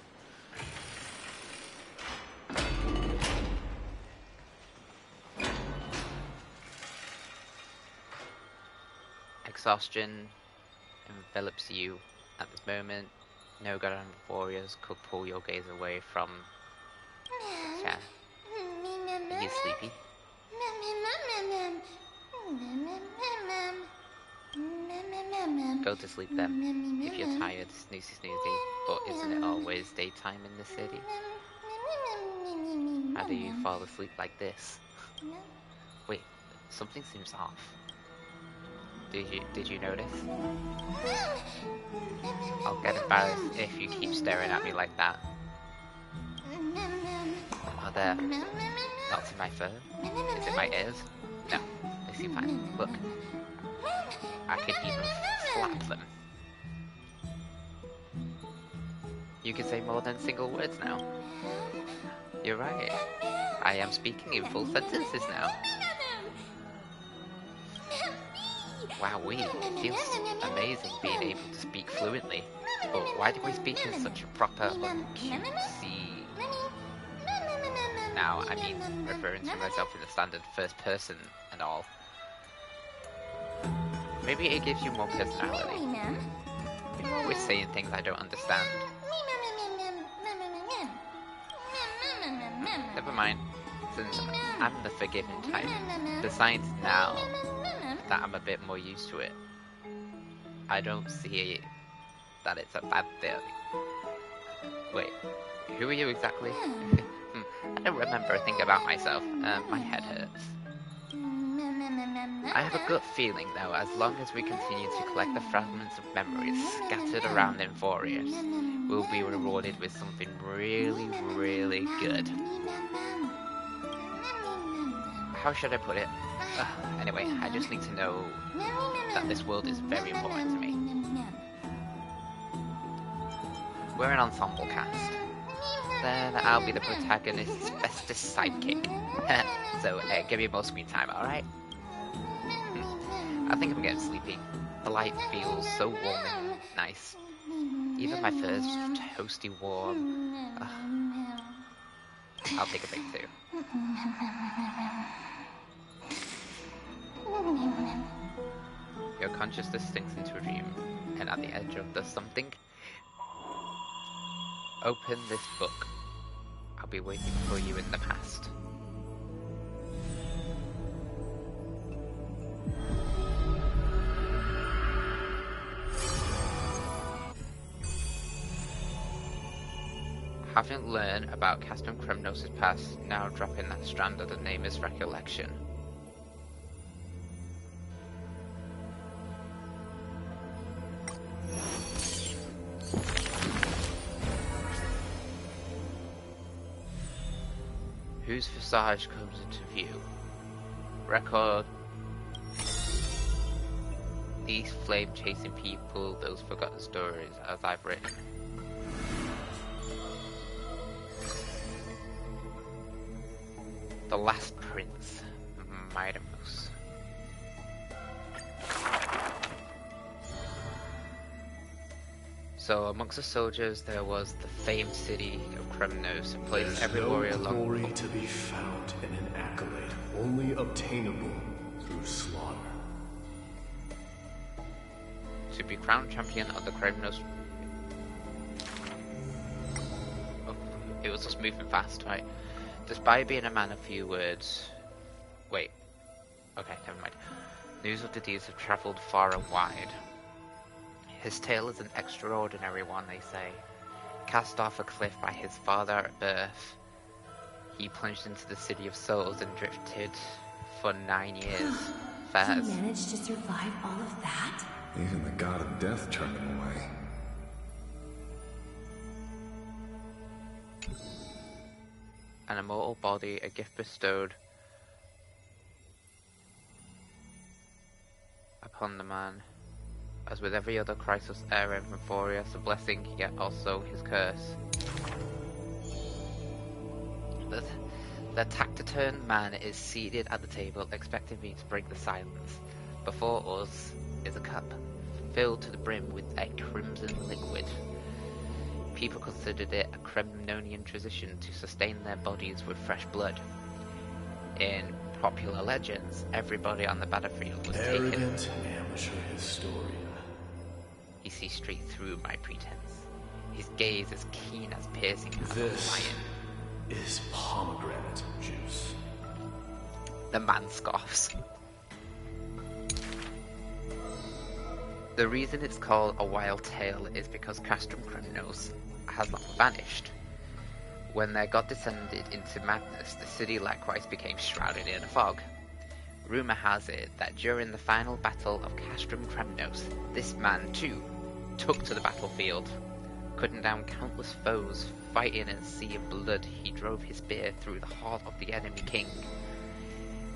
Exhaustion envelops you at this moment. No god Amphoreas could pull your gaze away from... Yeah. Are you sleepy? Go to sleep then. If you're tired, snoozy snoozy. But isn't it always daytime in the city? How do you fall asleep like this? Wait, something seems off. Did you notice? I'll get embarrassed if you keep staring at me like that. Oh there. Not in my fur? Is it my ears? No, they seem fine. Look. I could even flap them. You can say more than single words now. You're right. I am speaking in full sentences now. Wowee, it feels amazing being able to speak fluently. But why do I speak in such a proper, cutesy... Now, I mean, referring to myself in the standard first person and all. Maybe it gives you more personality. You're always saying things I don't understand. Never mind, since I'm the forgiving type. Besides now that I'm a bit more used to it, I don't see that it's a bad thing. Wait, who are you exactly? I don't remember a thing about myself. My head hurts. I have a gut feeling though, as long as we continue to collect the fragments of memories scattered around Amphoreas, we'll be rewarded with something really, really good. How should I put it? Anyway, I just need to know that this world is very important to me. We're an ensemble cast. Then I'll be the protagonist's bestest sidekick. So give me more screen time, alright? I think I'm getting sleepy. The light feels so warm and nice. Even my fur's toasty warm. I'll take a break too. Your consciousness sinks into a dream, and at the edge of the something, Open this book. I'll be waiting for you in the past. Having learned about Castrum Kremnos' past, now dropping that strand of the nameless recollection. Whose visage comes into view? Record these flame-chasing people, those forgotten stories, as I've written. The last prince, Midamus. So amongst the soldiers there was the famed city of Kremnos, a place There's every no warrior glory longed for. to be found in an accolade, only obtainable through slaughter. To be crowned champion of the Kremnos. Oh, it was just moving fast, right? Despite being a man of few words. Wait. Okay, never mind. News of the deeds have travelled far and wide. His tale is an extraordinary one, they say. Cast off a cliff by his father at birth, he plunged into the City of Souls and drifted for 9 years. Fairs. He managed to survive all of that? Even the god of death turned him away. An immortal body, a gift bestowed upon the man. As with every other Chrysos heir of Amphoreas, a blessing, yet also his curse. The taciturn man is seated at the table, expecting me to break the silence. Before us is a cup, filled to the brim with a crimson liquid. People considered it a Kremnonian tradition to sustain their bodies with fresh blood. In popular legends, everybody on the battlefield was taken. Arrogant amateur historian. He sees straight through my pretense. His gaze as keen as piercing as a This lion. is pomegranate juice. The man scoffs. The reason it's called a wild tale is because Castrum Kremnos has not vanished. When their god descended into madness, the city likewise became shrouded in a fog. Rumour has it that during the final battle of Castrum Kremnos, this man too took to the battlefield. Cutting down countless foes, fighting in a sea of blood, he drove his spear through the heart of the enemy king.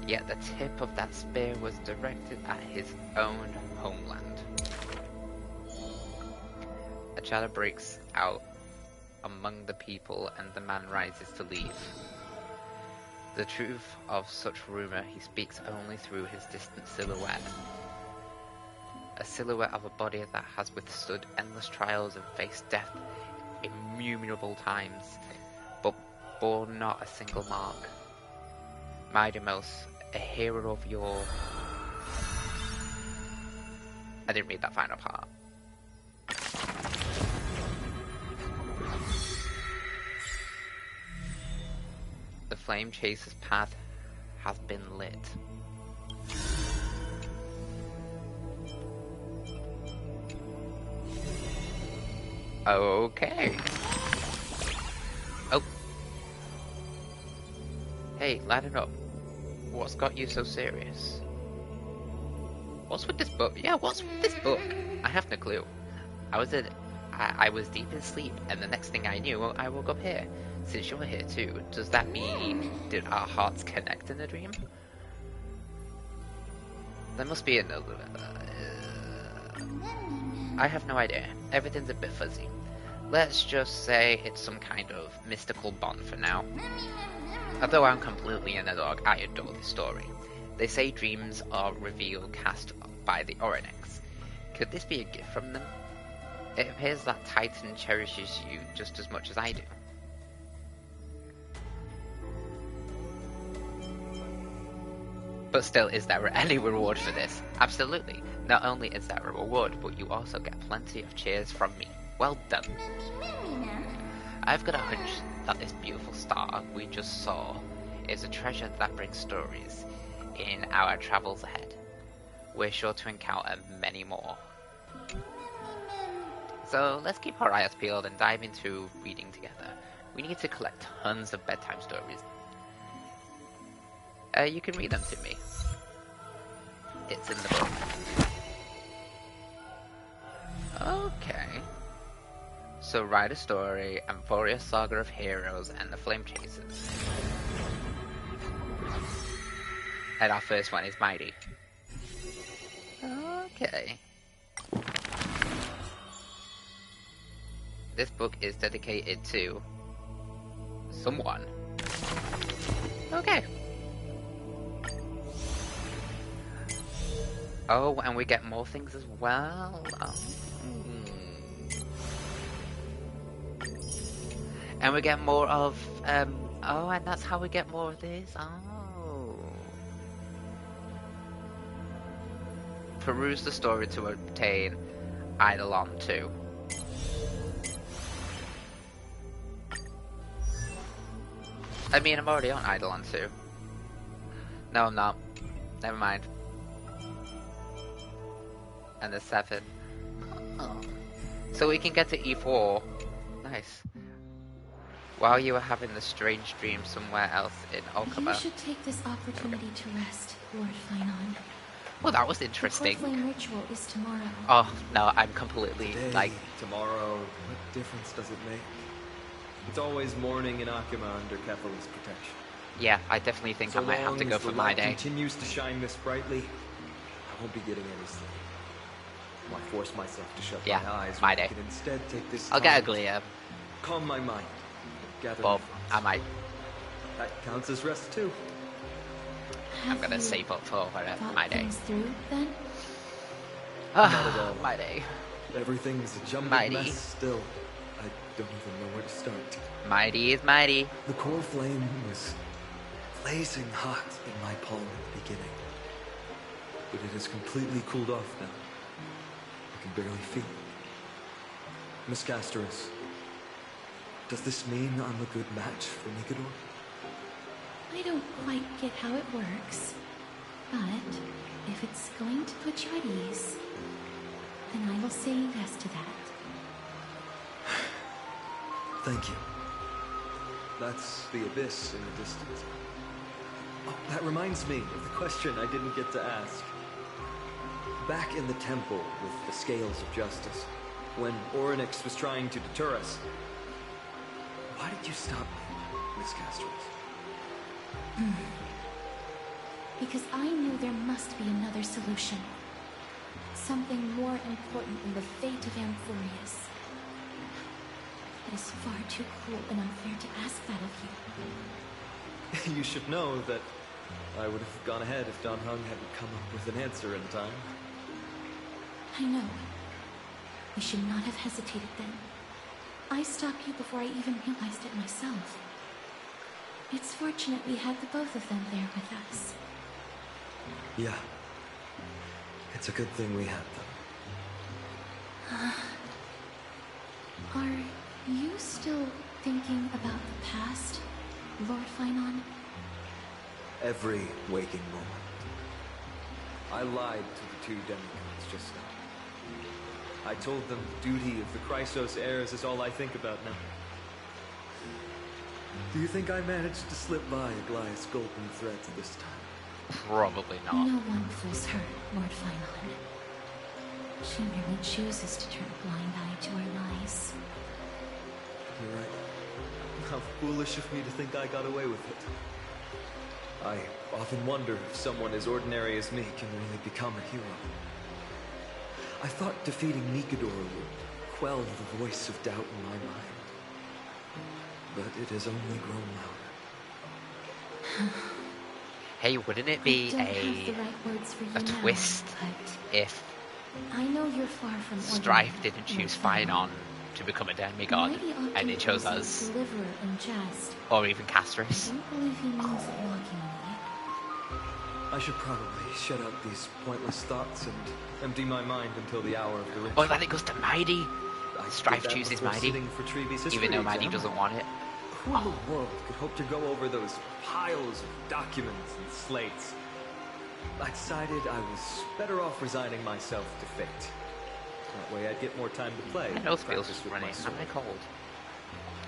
Yet the tip of that spear was directed at his own homeland. A chatter breaks out among the people and the man rises to leave. The truth of such rumour he speaks only through his distant silhouette. A silhouette of a body that has withstood endless trials and faced death innumerable times, but bore not a single mark. Midamus, a hero of yore. I didn't read that final part. The flame chaser's path has been lit. Okay. Oh. Hey, lighten up. What's got you so serious? What's with this book? Yeah, what's with this book? I have no clue. I was deep in sleep, and the next thing I knew, I woke up here. Since you're here too, does that mean did our hearts connect in a dream? There must be another. I have no idea. Everything's a bit fuzzy. Let's just say it's some kind of mystical bond for now. Although I'm completely in the dark, I adore this story. They say dreams are revealed cast by the Oronex. Could this be a gift from them? It appears that Titan cherishes you just as much as I do. But still, is there any reward for this? Absolutely. Not only is there a reward, but you also get plenty of cheers from me. Well done. I've got a hunch that this beautiful star we just saw is a treasure that brings stories in our travels ahead. We're sure to encounter many more. So let's keep our eyes peeled and dive into reading together. We need to collect tons of bedtime stories. You can read them to me. It's in the book. Okay. So write a story, Amphoreas Saga of Heroes and the Flame Chasers. And our first one is Mighty. Okay. This book is dedicated to someone. Okay. Oh, and we get more things as well. Oh. And we get more of, oh, and that's how we get more of this. Oh. Peruse the story to obtain Eidolon 2. I mean, I'm already on Eidolon 2. No, I'm not. Never mind. And the 7. Oh. So we can get to E4. Nice. While you were having the strange dream somewhere else in Okama. You should take this opportunity to rest, Lord Finon. Well, that was interesting. The flame ritual is tomorrow. Oh, no, I'm completely, Today, tomorrow, what difference does it make? It's always morning in Akima under Kefali's protection. Yeah, I definitely think I might have to go for my day. Continues to shine this brightly, I won't be getting any sleep. Why force myself to shut my eyes my when day. I can instead take this I'll time get a glare. calm my mind. Gather Bob, my I might. That counts as rest too. I'm gonna save up for my day. Through, then? Not at all. My day. Everything's a jumbled Mighty. mess still. I don't even know where to start. Mighty is mighty. The core flame was blazing hot in my palm at the beginning. But it has completely cooled off now. I can barely feel it. Miss Casterus, does this mean I'm a good match for Nikador? I don't quite get how it works, but if it's going to put you at ease, then I will say yes to that. Thank you. That's the abyss in the distance. Oh, that reminds me of the question I didn't get to ask. Back in the temple with the scales of justice, when Orynyx was trying to deter us, why did you stop me, Miss Casterus? Because I knew there must be another solution. Something more important than the fate of Amphoreas. It is far too cruel and unfair to ask that of you. You should know that I would have gone ahead if Don Hung hadn't come up with an answer in time. I know. You should not have hesitated then. I stopped you before I even realized it myself. It's fortunate we had the both of them there with us. Yeah. It's a good thing we had them. Are you still thinking about the past, Lord Finon? Every waking moment. I lied to the two demigods just now. I told them the duty of the Chrysos heirs is all I think about now. Do you think I managed to slip by Aglaïa's golden threads this time? Probably not. No one fools her, Lord Finon. She merely chooses to turn a blind eye to our lies. You're right. How foolish of me to think I got away with it. I often wonder if someone as ordinary as me can really become a hero. I thought defeating Nikador would quell the voice of doubt in my mind. But it has only grown louder. Hey, wouldn't it be a twist if I know you're far from Strife didn't choose Finon to become a demigod and it chose us? Deliverer in jest. Or even Casterus? I don't believe he means it mockingly. I should probably shut out these pointless thoughts and empty my mind until the hour of the ritual. Oh, then it goes to Mighty. Strife did that chooses before Maddie, sitting for Treeby's history even though Maddie exam. doesn't want it. Who in the world could hope to go over those piles of documents and slates? I decided I was better off resigning myself to fate. That way I'd get more time to play. My nose feels practice with running. my sword. Am I cold?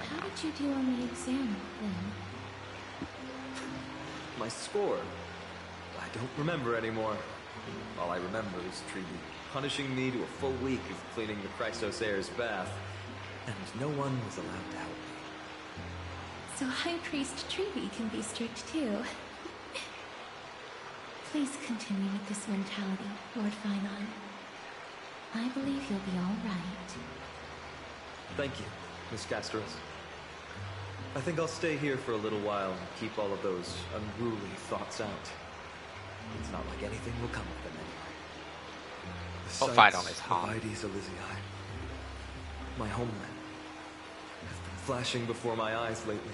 How did you do on the exam, then? My score? I don't remember anymore. All I remember is Treeby punishing me to a full week of cleaning the Chrysos heir's bath, and no one was allowed to help me. So High Priest Treeby can be strict too. Please continue with this mentality, Lord Phynon. I believe you'll be all right. Thank you, Miss Castros. I think I'll stay here for a little while and keep all of those unruly thoughts out. It's not like anything will come of them anyway. The I'll fight sights on his of heart. Ides Elysiae, my homeland, have been flashing before my eyes lately.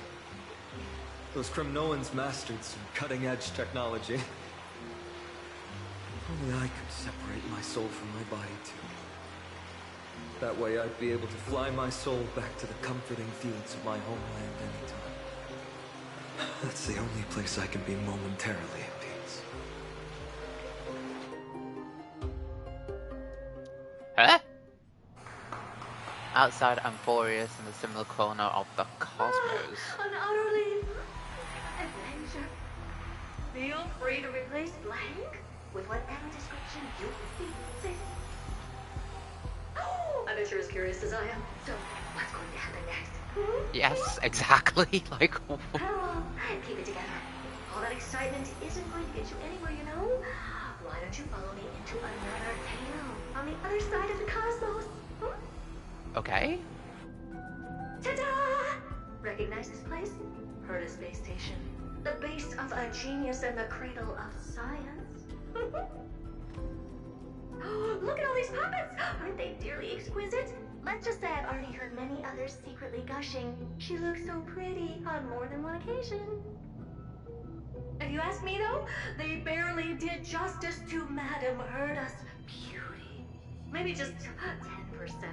Those Kremnoans mastered some cutting-edge technology. If only I could separate my soul from my body too. That way I'd be able to fly my soul back to the comforting fields of my homeland anytime. That's the only place I can be momentarily at peace. Huh? Outside Amphoreas in the similar corner of the cosmos. An utterly adventure. Feel free to replace blank with whatever description you see fit. I bet you're as curious as I am. So, what's going to happen next? Yes, exactly. Like, Hello, keep it together. All that excitement isn't going to get you anywhere, you know? Why don't you follow me into another tale on the other side of the cosmos? okay. Ta-da! Recognize this place? Herta Space Station. The base of a genius and the cradle of science. Look at all these puppets! Aren't they dearly exquisite? Let's just say I've already heard many others secretly gushing. She looks so pretty on more than one occasion. If you ask me though, they barely did justice to Madame Herta's beauty. Maybe just 10%.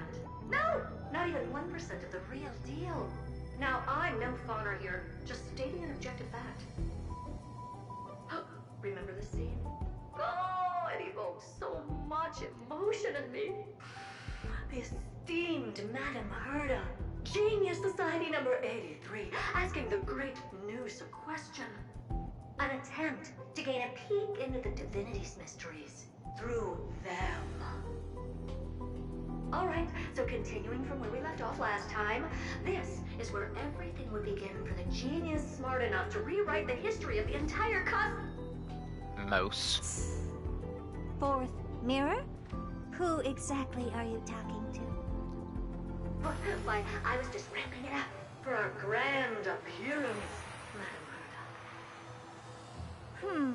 No, not even 1% of the real deal. Now, I'm no fawner here, just stating an objective fact. Remember the scene? Oh, it evokes so much emotion in me. The esteemed Madame Herta, Genius Society number 83, asking the great Noose a question. An attempt to gain a peek into the divinity's mysteries through them. Alright, so continuing from where we left off last time, this is where everything would begin for the genius smart enough to rewrite the history of the entire Most. Fourth mirror? Who exactly are you talking to? Why, I was just ramping it up for our grand appearance, Madame Herta.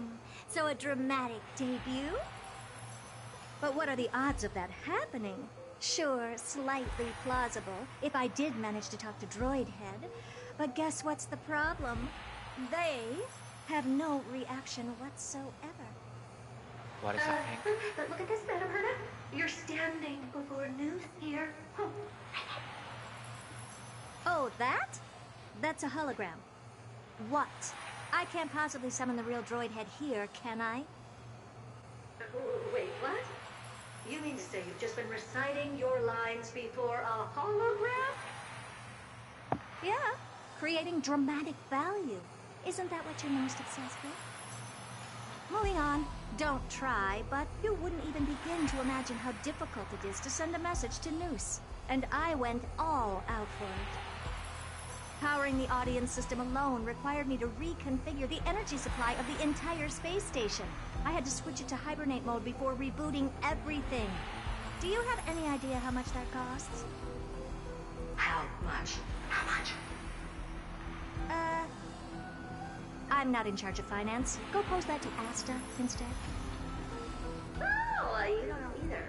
So a dramatic debut? But what are the odds of that happening? Sure, slightly plausible, if I did manage to talk to Droid Head. But guess what's the problem? They have no reaction whatsoever. What is happening? But look at this, Madame Herta. You're standing before Noose here. Oh, that? That's a hologram. What? I can't possibly summon the real Droid Head here, can I? Wait, what? You mean to say you've just been reciting your lines before a hologram? Yeah, creating dramatic value. Isn't that what you're most obsessed with? Moving on. Don't try, but you wouldn't even begin to imagine how difficult it is to send a message to Noose. And I went all out for it. Powering the audience system alone required me to reconfigure the energy supply of the entire space station. I had to switch it to hibernate mode before rebooting everything. Do you have any idea how much that costs? How much? How much? I'm not in charge of finance. Go pose that to Asta instead. Oh, you don't know either.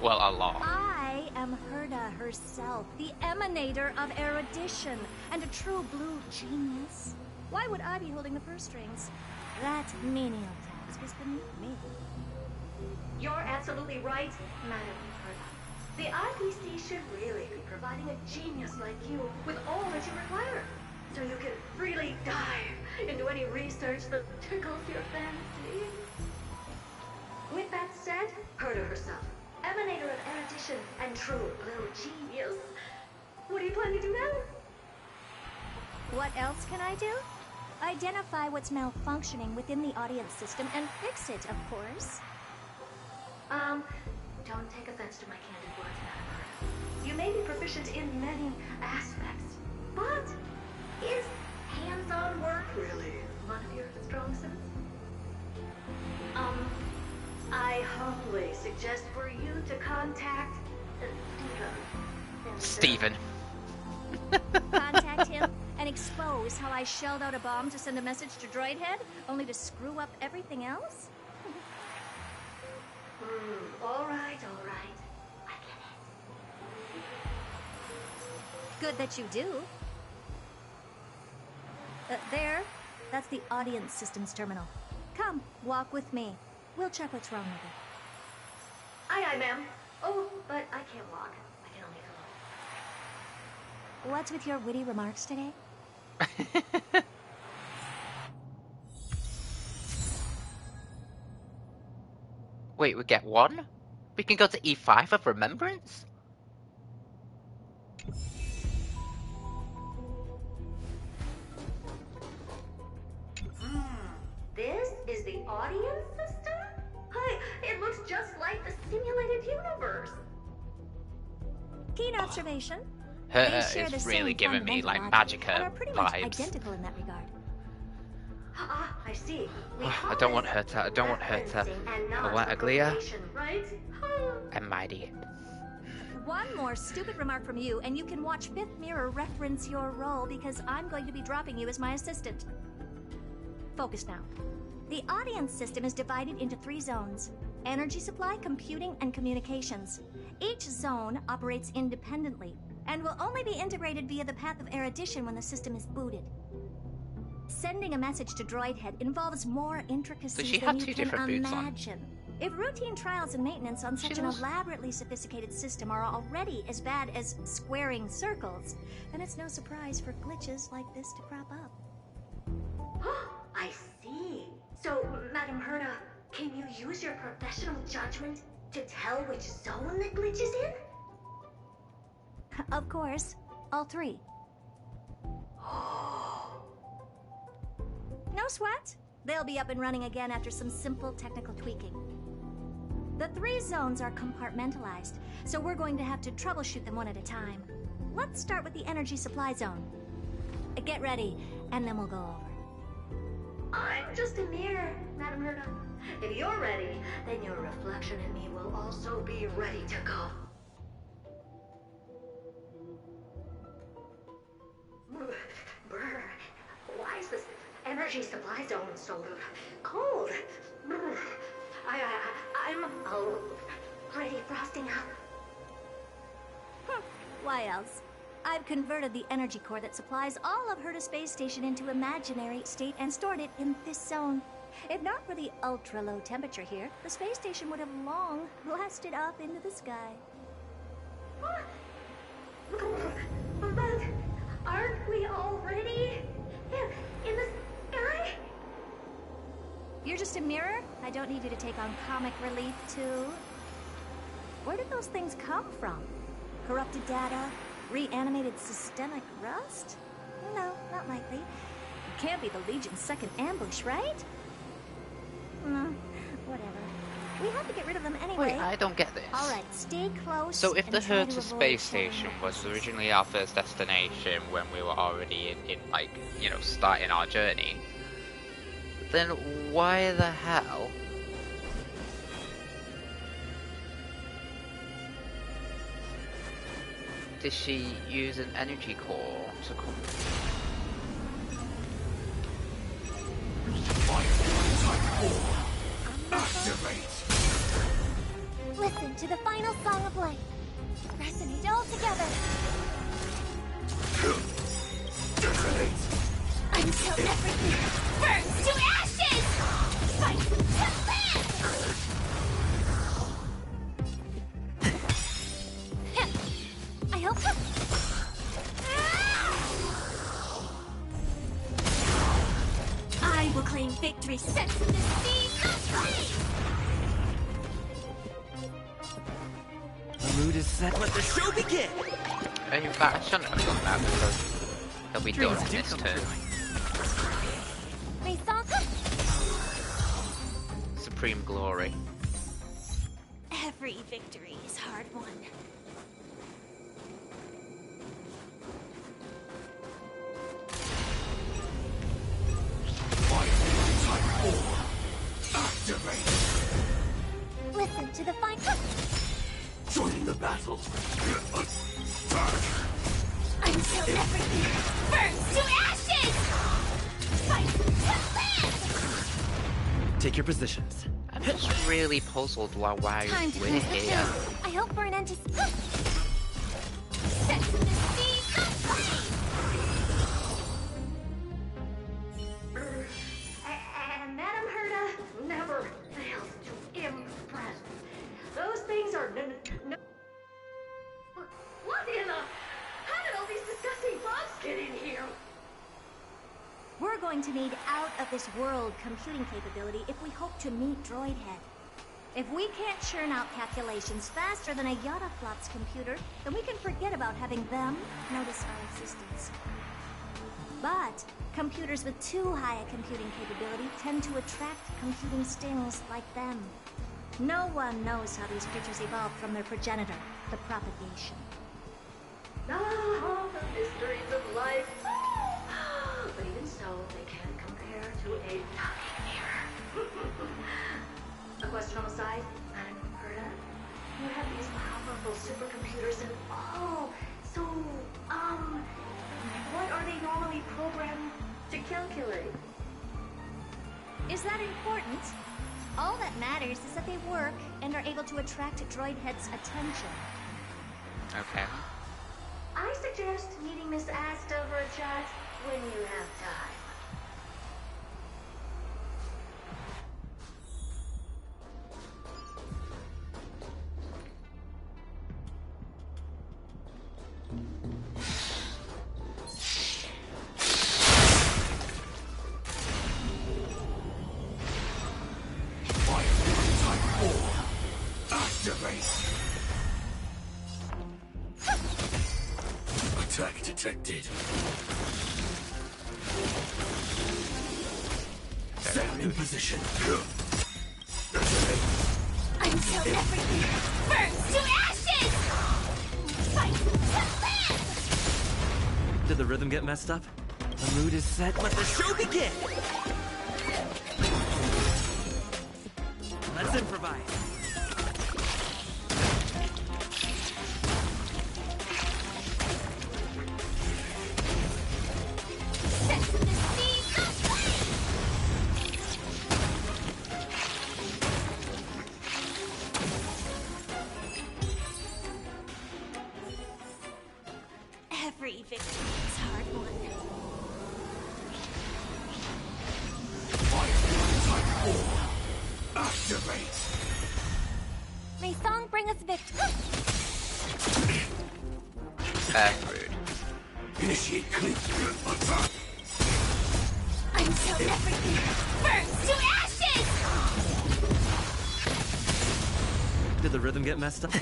Well, a lot. I am Herta herself, the emanator of erudition, and a true blue genius. Why would I be holding the purse strings? That menial task is beneath me. You're absolutely right, Madame Herta. The IPC should really be providing a genius like you with all that you require, so you can freely dive into any research that tickles your fancy. With that said, Herta herself, emanator of erudition and true blue genius. What do you plan to do now? What else can I do? Identify what's malfunctioning within the audience system and fix it, of course. Don't take offense to my candid words, Madam Herta. You may be proficient in many aspects, but is hands-on work really one of your strong suits? I humbly suggest for you to contact Stephen. Contact him and expose how I shelled out a bomb to send a message to Droidhead, only to screw up everything else? All right. I get it. Good that you do. There, that's the audience systems terminal. Come, walk with me. We'll check what's wrong with it. Aye, ma'am. Oh, but I can't walk. I can only float. What's with your witty remarks today? Wait, we get one? We can go to E5 of Remembrance? This is the audience system? Hi, it looks just like the simulated universe. Keen observation. Herta is really giving me like Magicka vibes. Identical in that regard. Ah, I see. I don't want Herta. I don't want Herta. I want Aglia right? and Mighty. One more stupid remark from you, and you can watch Fifth Mirror reference your role because I'm going to be dropping you as my assistant. Focus now. The audience system is divided into 3 zones: energy supply, computing, and communications. Each zone operates independently and will only be integrated via the path of erudition when the system is booted. Sending a message to Droidhead involves more intricacies than you can imagine. If routine trials and maintenance on such an elaborately sophisticated system are already as bad as squaring circles, then it's no surprise for glitches like this to crop up. I see. So, Madam Herta, can you use your professional judgment to tell which zone the glitch is in? Of course. All 3. No sweat. They'll be up and running again after some simple technical tweaking. The 3 zones are compartmentalized, so we're going to have to troubleshoot them one at a time. Let's start with the energy supply zone. Get ready, and then we'll go over. I'm just a mirror, Madam Herta. If you're ready, then your reflection in me will also be ready to go. Brr, why is this energy supply zone so cold? Brr, I'm already frosting up. Why else? I've converted the energy core that supplies all of Herta Space Station into imaginary state and stored it in this zone. If not for the ultra-low temperature here, the space station would have long blasted up into the sky. But aren't we already in the sky? You're just a mirror? I don't need you to take on comic relief, too. Where did those things come from? Corrupted data? Reanimated systemic rust? No, not likely. It can't be the Legion's second ambush, right? Whatever. We have to get rid of them anyway. Wait, I don't get this. Alright, stay close. So if the Herta Space Station was originally our first destination when we were already in like, you know, starting our journey, then why the hell did she use an energy core to come? Activate! Listen to the final song of life. Resonate all together. Detonate! Until everything burns to ashes! Fight to live! claim victory. Sense the speed of flame! The mood is set. Let the show begin! In fact, I shouldn't have done that because he'll be done in this turn. Supreme glory. Every victory is hard won. Activate! Listen to the fine... Join the battle! Until everything burns to ashes! Fight to live! Take your positions. I'm just really puzzled why we're here. I hope for an end to... Set the speed of flame! And Madame Herta never fails to impress. Those things are no... What in the... How did all these disgusting bugs get in here? We're going to need out-of-this-world computing capability if we hope to meet Droidhead. If we can't churn out calculations faster than a Yottaflop's computer, then we can forget about having them notice our existence. But computers with too high a computing capability tend to attract computing stings like them. No one knows how these creatures evolved from their progenitor, the propagation. Ah, the mysteries of life. But even so, they can't compare to a talking mirror. A question on the side, Madame Herta. You have these powerful supercomputers and what are they normally programmed to calculate? Is that important? All that matters is that they work and are able to attract Droidhead's attention. Okay. I suggest meeting Miss Asta for a chat when you have time. Attack detected. Set in position. Until everything burns to ashes! Fight to live! Did the rhythm get messed up? The mood is set. Let the show begin! Let's improvise. Every victory is hard won. Activate. May song bring us victory. Rude. Initiate clean. Attack. Until everything burns to ashes! Did the rhythm get messed up?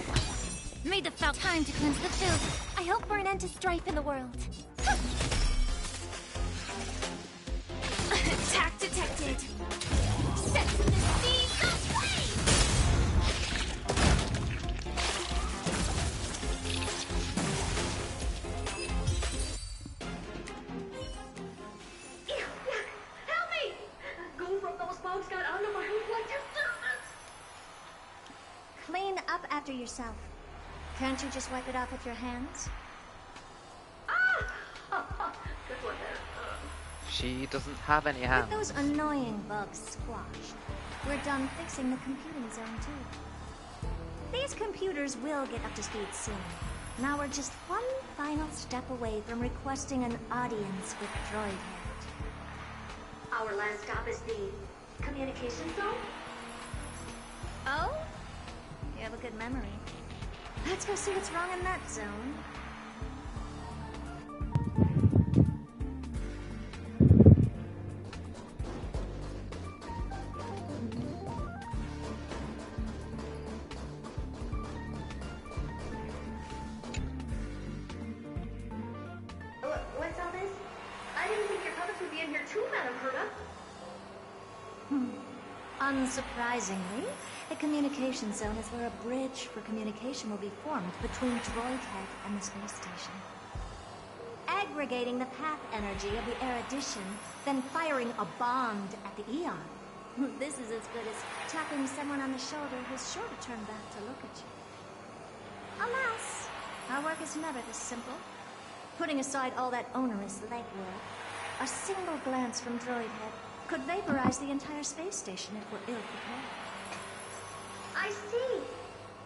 Made the felt time to cleanse the filth. I hope for an end to strife in the world. Attack detected. Set the speed of flame! Help me! Go from those bugs got under my reflective surface. Clean up after yourself. Can't you just wipe it off with your hands? Good one there. She doesn't have any hands. With those annoying bugs squashed, we're done fixing the computing zone too. These computers will get up to speed soon. Now we're just one final step away from requesting an audience with Droidhead. Our last stop is the communication zone. Oh? You have a good memory. Let's go see what's wrong in that zone. Herda? Unsurprisingly, the communication zone is where a bridge for communication will be formed between Droidhead and the space station. Aggregating the path energy of the erudition, then firing a bond at the Eon. This is as good as tapping someone on the shoulder who's sure to turn back to look at you. Alas, our work is never this simple. Putting aside all that onerous legwork, a single glance from Droidhead could vaporize the entire space station if we're ill-prepared. I see.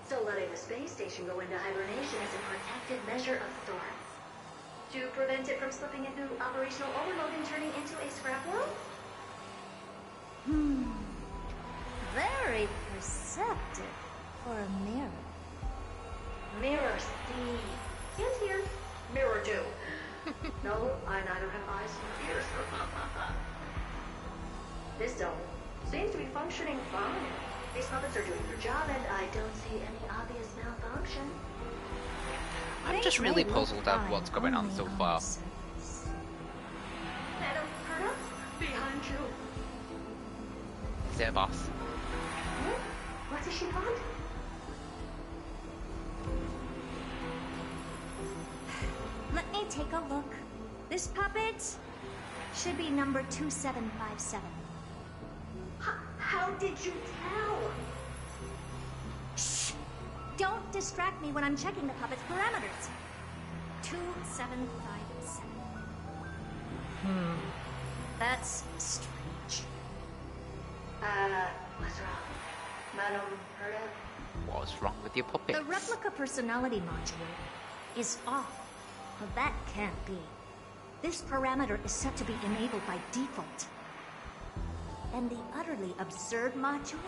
So letting the space station go into hibernation is a protective measure of sorts. To prevent it from slipping into operational overload and turning into a scrap world? Very perceptive for a mirror. Mirror see. And here. Mirror do. No, I neither have eyes nor ears. This zone seems to be functioning fine. These puppets are doing their job, and I don't see any obvious malfunction. I'm just really puzzled at what's going on so far. Madam Herda, behind you. Is it a boss? What does she want? Let me take a look. This puppet should be number 2757. How did you tell? Shh! Don't distract me when I'm checking the puppet's parameters. 2757. That's strange. What's wrong? Madam Herda? What's wrong with your puppets? The replica personality module is off. Well, that can't be. This parameter is set to be enabled by default. And the utterly absurd module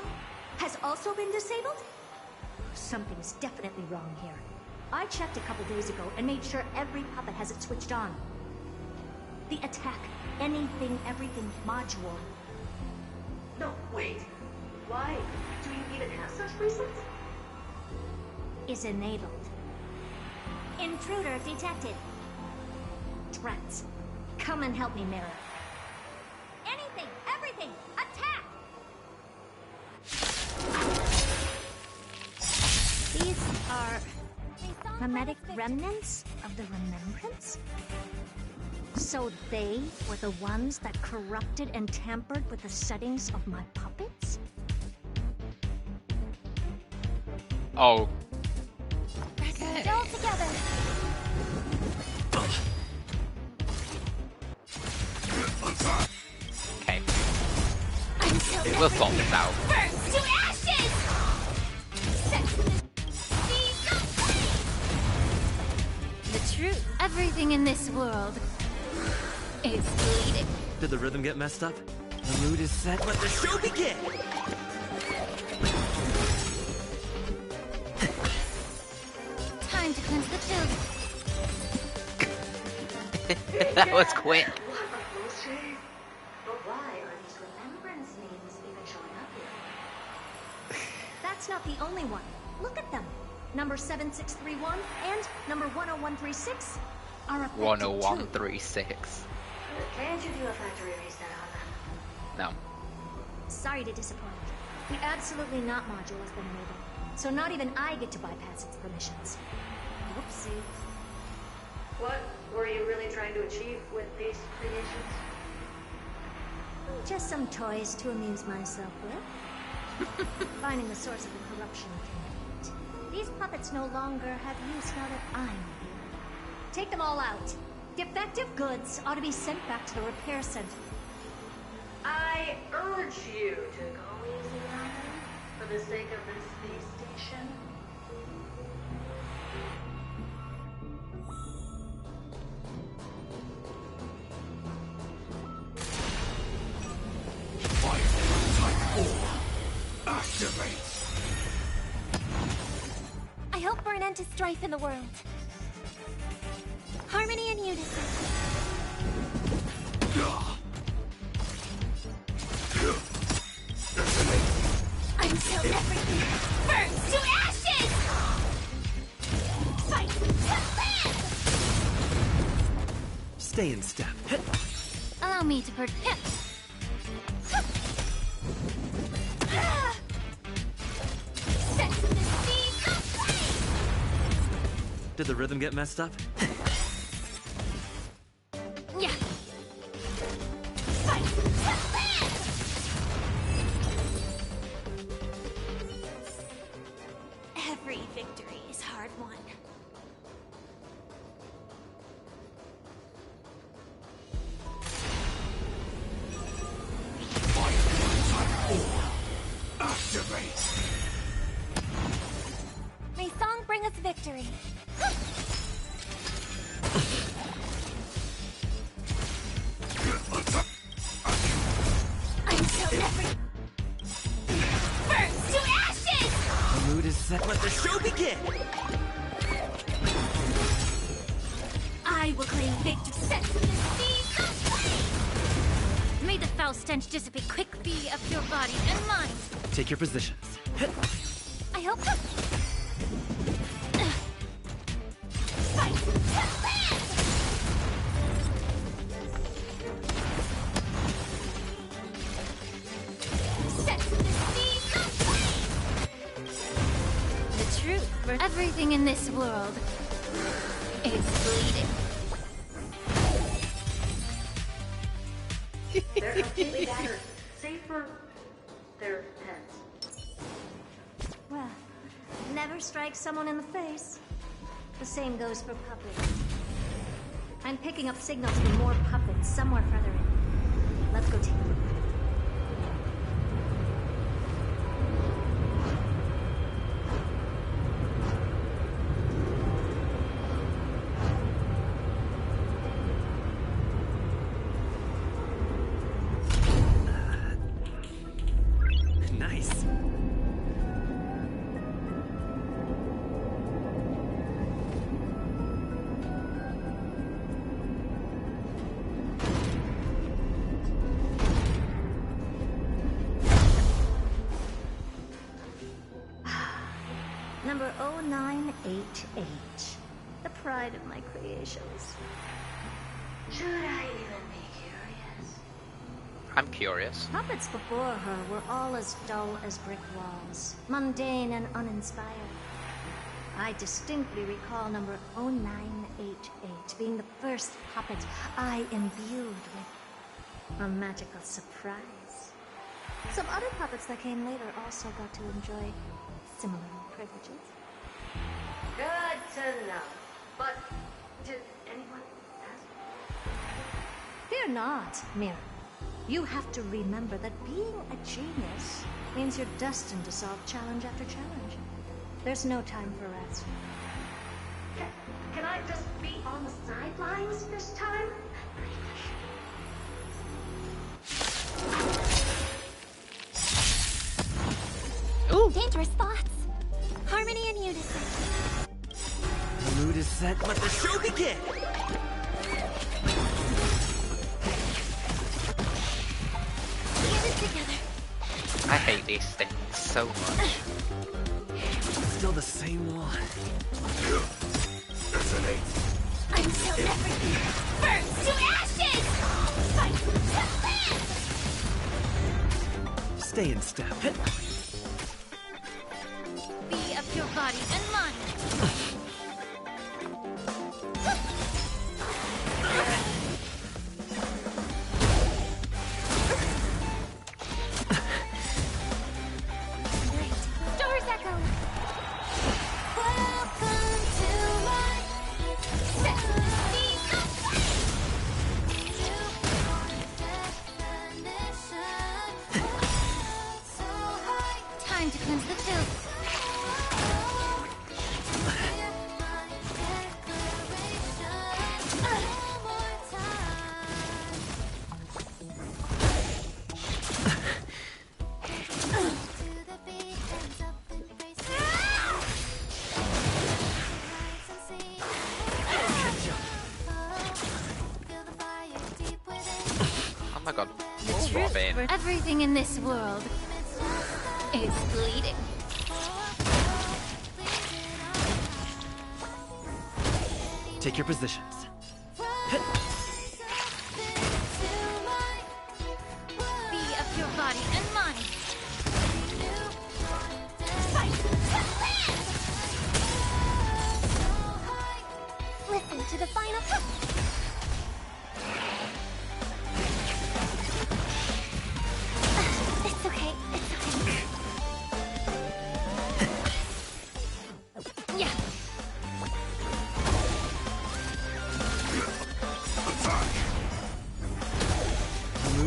has also been disabled? Something's definitely wrong here. I checked a couple days ago and made sure every puppet has it switched on. The attack, anything, everything module. No, wait. Why? Do you even have such presets? Is enabled. Intruder detected. Drats. Come and help me, Mirror. Anything, everything, attack! These are mimetic remnants of the Remembrance? So they were the ones that corrupted and tampered with the settings of my puppets? Oh. Let's do it all together. Okay. Until We'll sort this out. burns to ashes! The truth. Everything in this world is bleeding. Did the rhythm get messed up? The mood is set. Let the show begin! Time to cleanse the children. That was quick. What a close shave. But why are these remembrance names even showing up here? That's not the only one. Look at them. Number 7631 and number 10136 are affected 10136. Can't you do a factory reset on them? No. Sorry to disappoint. The absolutely not module has been enabled, so not even I get to bypass its permissions. Whoopsie. What were you really trying to achieve with these creations? Just some toys to amuse myself with. Finding the source of the corruption can wait. These puppets no longer have use now that I'm here. Take them all out. Defective goods ought to be sent back to the repair center. I urge you to go easy on them for the sake of the space station. Activate! I hope for an end to strife in the world. Harmony and unison. Until everything burns to ashes! Fight to live! Stay in step. Allow me to protect. Did the rhythm get messed up? Yeah. Every victory is hard won. Activate! May song bring us victory. I'm so never... Burns to ashes! The mood is set. Let the show begin! I will claim victory. Set to the speed of flame! May the foul stench dissipate quickly. Be of your body and mind. Take your positions. I hope so. Fight to live! Set to the speed of flame! The truth for everything in this world is bleeding. They're completely battered, save for their heads. Well, never strike someone in the face. The same goes for puppets. I'm picking up signals from more puppets somewhere further in. Let's go take a look. Nice. Number 0988. The pride of my creations. Should I even be curious? I'm curious. Puppets before her were all as dull as brick walls, mundane and uninspired. I distinctly recall number 0988 being the first puppet I imbued with a magical surprise. Some other puppets that came later also got to enjoy similar privileges. Good to know. But did anyone ask? Fear not, Mira. You have to remember that being a genius means you're destined to solve challenge after challenge. There's no time for rest. Can I just be on the sidelines this time? Ooh. Dangerous thoughts. Harmony and unison. The mood is set. Let the show begin! Get it together. I hate these things so much. Still the same one. I'm so everything. Burns to ashes! Fight to live! Stay in step. Be of your body and mind. Great. Doors echo. Welcome to my time to cleanse the filth. Oh my god. The Oh, truth Robin. for everything in this world is bleeding. Take your positions. Be of your body and mind. Fight to live!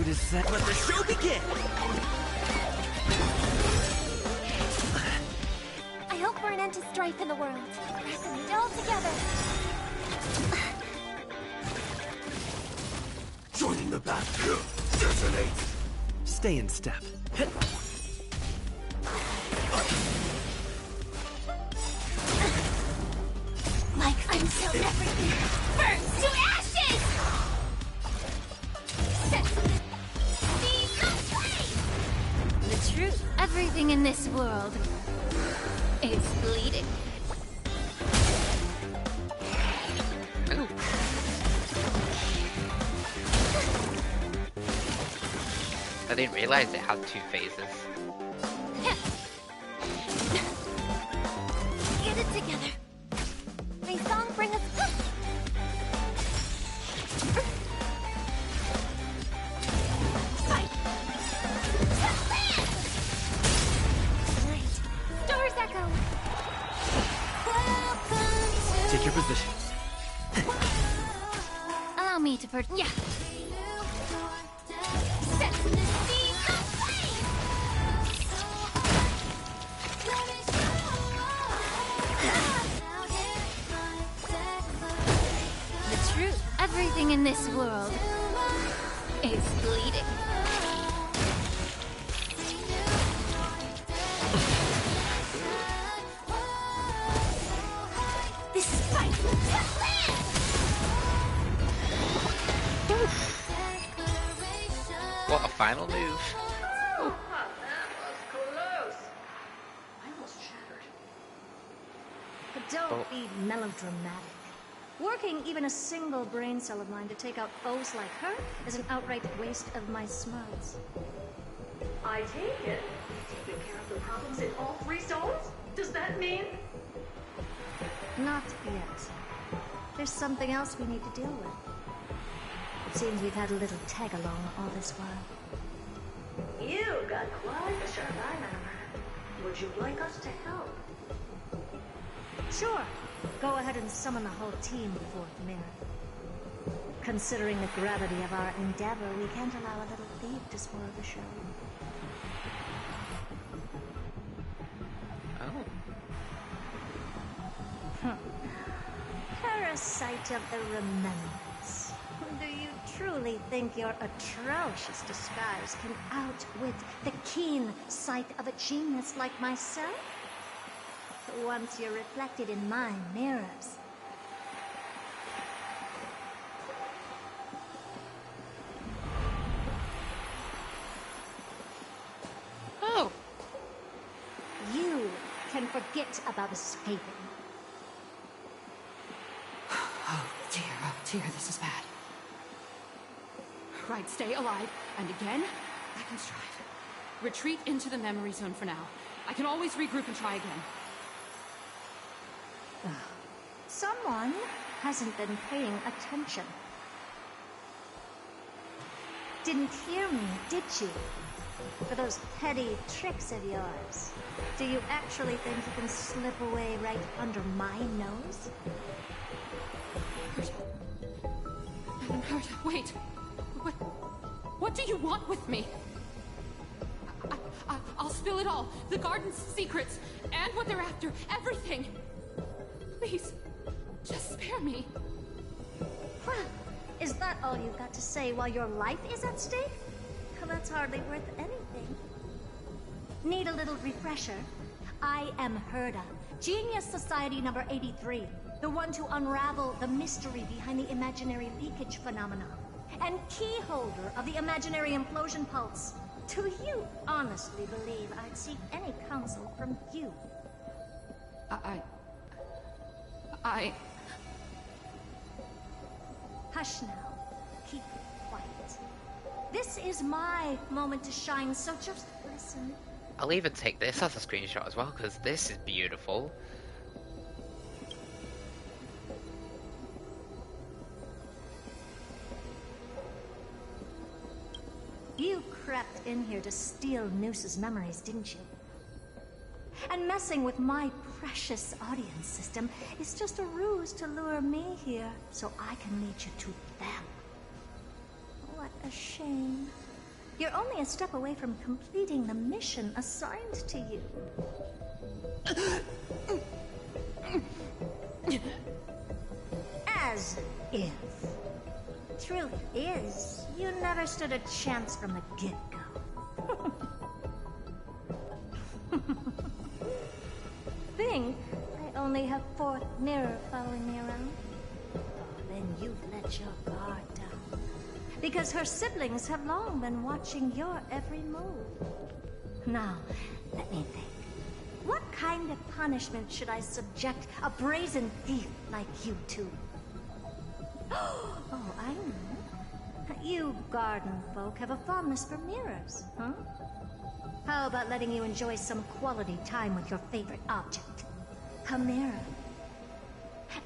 mood is set. Let the show begin! I hope for an end to strife in the world. Pressing it all together. Joining the battle. Detonate. Stay in step. Like until everything burns to ashes! The truth, everything in this world is bleeding. Ooh. I didn't realize it had 2 phases. Get it together. May song bring us... Fight! Great. Doors echo. Take your position. Allow me to yeah. Set the truth, everything in this world is bleeding. This is fight! What a final move. Oh, that was close. I almost shattered. But don't be melodramatic. Working even a single brain cell of mine to take out foes like her is an outright waste of my smarts. I take it. Taking care of the problems in all 3 zones? Does that mean? Not yet. There's something else we need to deal with. It seems we've had a little tag-along all this while. You got quite a sharp eye, Madam. Would you like us to help? Sure. Go ahead and summon the whole team before the mirror. Considering the gravity of our endeavor, we can't allow a little thief to spoil the show. Oh. Parasite of the remembrance. Do you truly think your atrocious disguise can outwit the keen sight of a genius like myself? Once you're reflected in my mirrors. Oh. You can forget about escaping. Oh dear, this is bad. Right, stay alive, and again, I can strive. Retreat into the memory zone for now. I can always regroup and try again. Someone hasn't been paying attention. Didn't hear me, did you? For those petty tricks of yours. Do you actually think you can slip away right under my nose? Herta, wait. What do you want with me? I'll spill it all. The garden's secrets, and what they're after. Everything. Please, just spare me. Is that all you've got to say while your life is at stake? That's hardly worth anything. Need a little refresher? I am Herta, Genius Society number 83, the one to unravel the mystery behind the imaginary leakage phenomenon, and key holder of the imaginary implosion pulse. Do you honestly believe I'd seek any counsel from you? Hush now. Keep quiet. This is my moment to shine, so just listen. I'll even take this as a screenshot as well, because this is beautiful. You crept in here to steal Noose's memories, didn't you? And messing with my precious audience system is just a ruse to lure me here so I can lead you to them. What a shame. You're only a step away from completing the mission assigned to you. As if. Truth is, you never stood a chance from the get-go. Think I only have 4th mirror following me around? Oh, then you've let your guard down. Because her siblings have long been watching your every move. Now, let me think. What kind of punishment should I subject a brazen thief like you to? Oh, I know. You garden folk have a fondness for mirrors, huh? How about letting you enjoy some quality time with your favorite object? A mirror.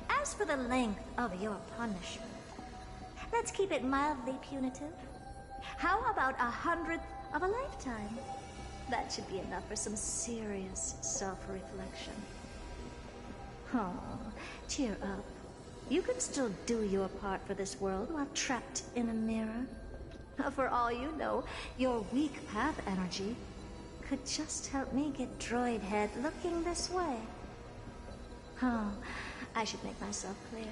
As for the length of your punishment, let's keep it mildly punitive. How about 100th of a lifetime? That should be enough for some serious self-reflection. Oh, cheer up. You can still do your part for this world while trapped in a mirror. For all you know, your weak path energy could just help me get Droid Head looking this way. Oh, I should make myself clear.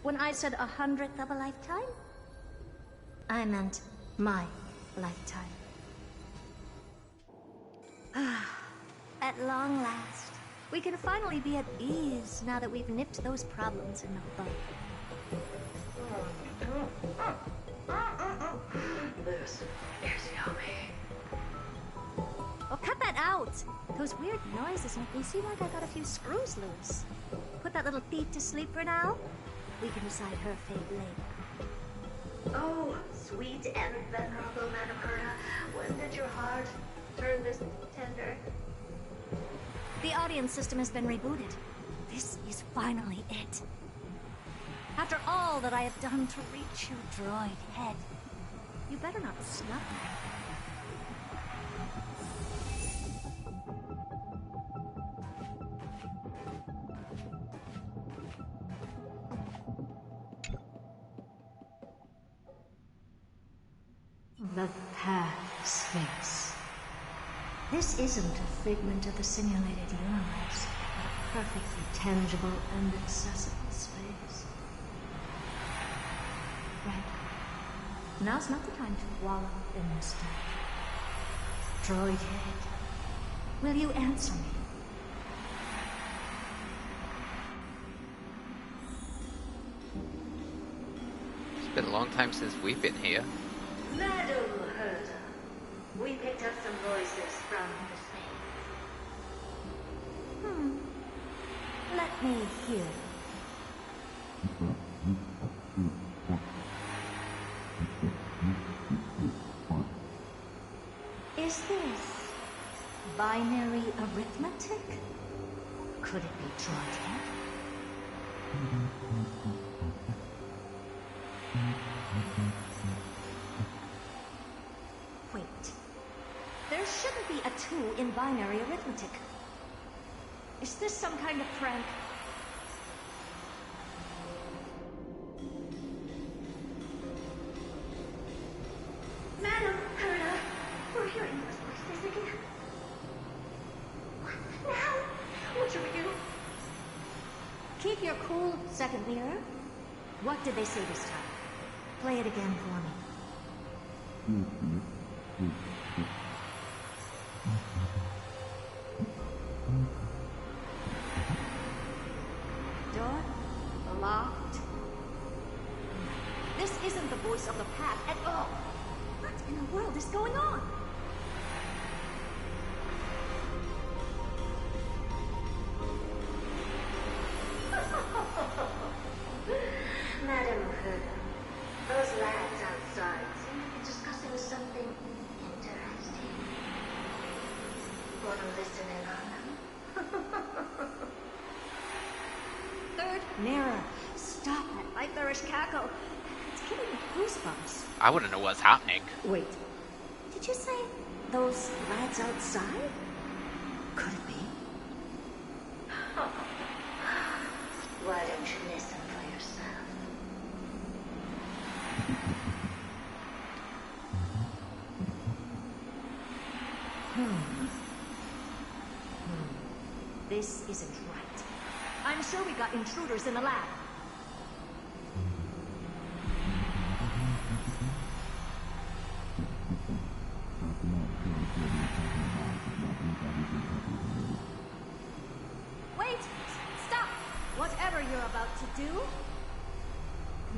When I said 100th of a lifetime, I meant my lifetime. At long last, we can finally be at ease now that we've nipped those problems in the bud. This is yummy. Oh, cut that out! Those weird noises make me seem like I got a few screws loose. Put that little thief to sleep for now. We can decide her fate later. Oh, sweet and venerable Madam Herta, when did your heart turn this tender? The audience system has been rebooted. This is finally it. After all that I have done to reach you, Droid Head, you better not snub me. The path space. This isn't a figment of the simulated universe, but a perfectly tangible and accessible space. Right. Now's not the time to wallow in this stuff. Droid Head, will you answer me? It's been a long time since we've been here. Madam Herta, we picked up some voices from the space. Let me hear. Is this binary arithmetic? Could it be Droid Head? Wait. There shouldn't be a 2 in binary arithmetic. Is this some kind of prank? Madam Herta, we're hearing those voices again. What now? What should we do? Keep your cool, second mirror. What did they say this time? Play it again for me. Door locked. This isn't the voice of the path at all. What in the world is going on? Madam Herta, those lads outside seem to be discussing something interesting. Want to listen in on them? Third mirror. Stop that viperish cackle. It's giving me goosebumps. I wouldn't know what's happening. Wait. Did you say those lads outside? Could it be? Why don't you listen for yourself? This isn't right. I'm sure we got intruders in the lab. Wait! Stop! Whatever you're about to do...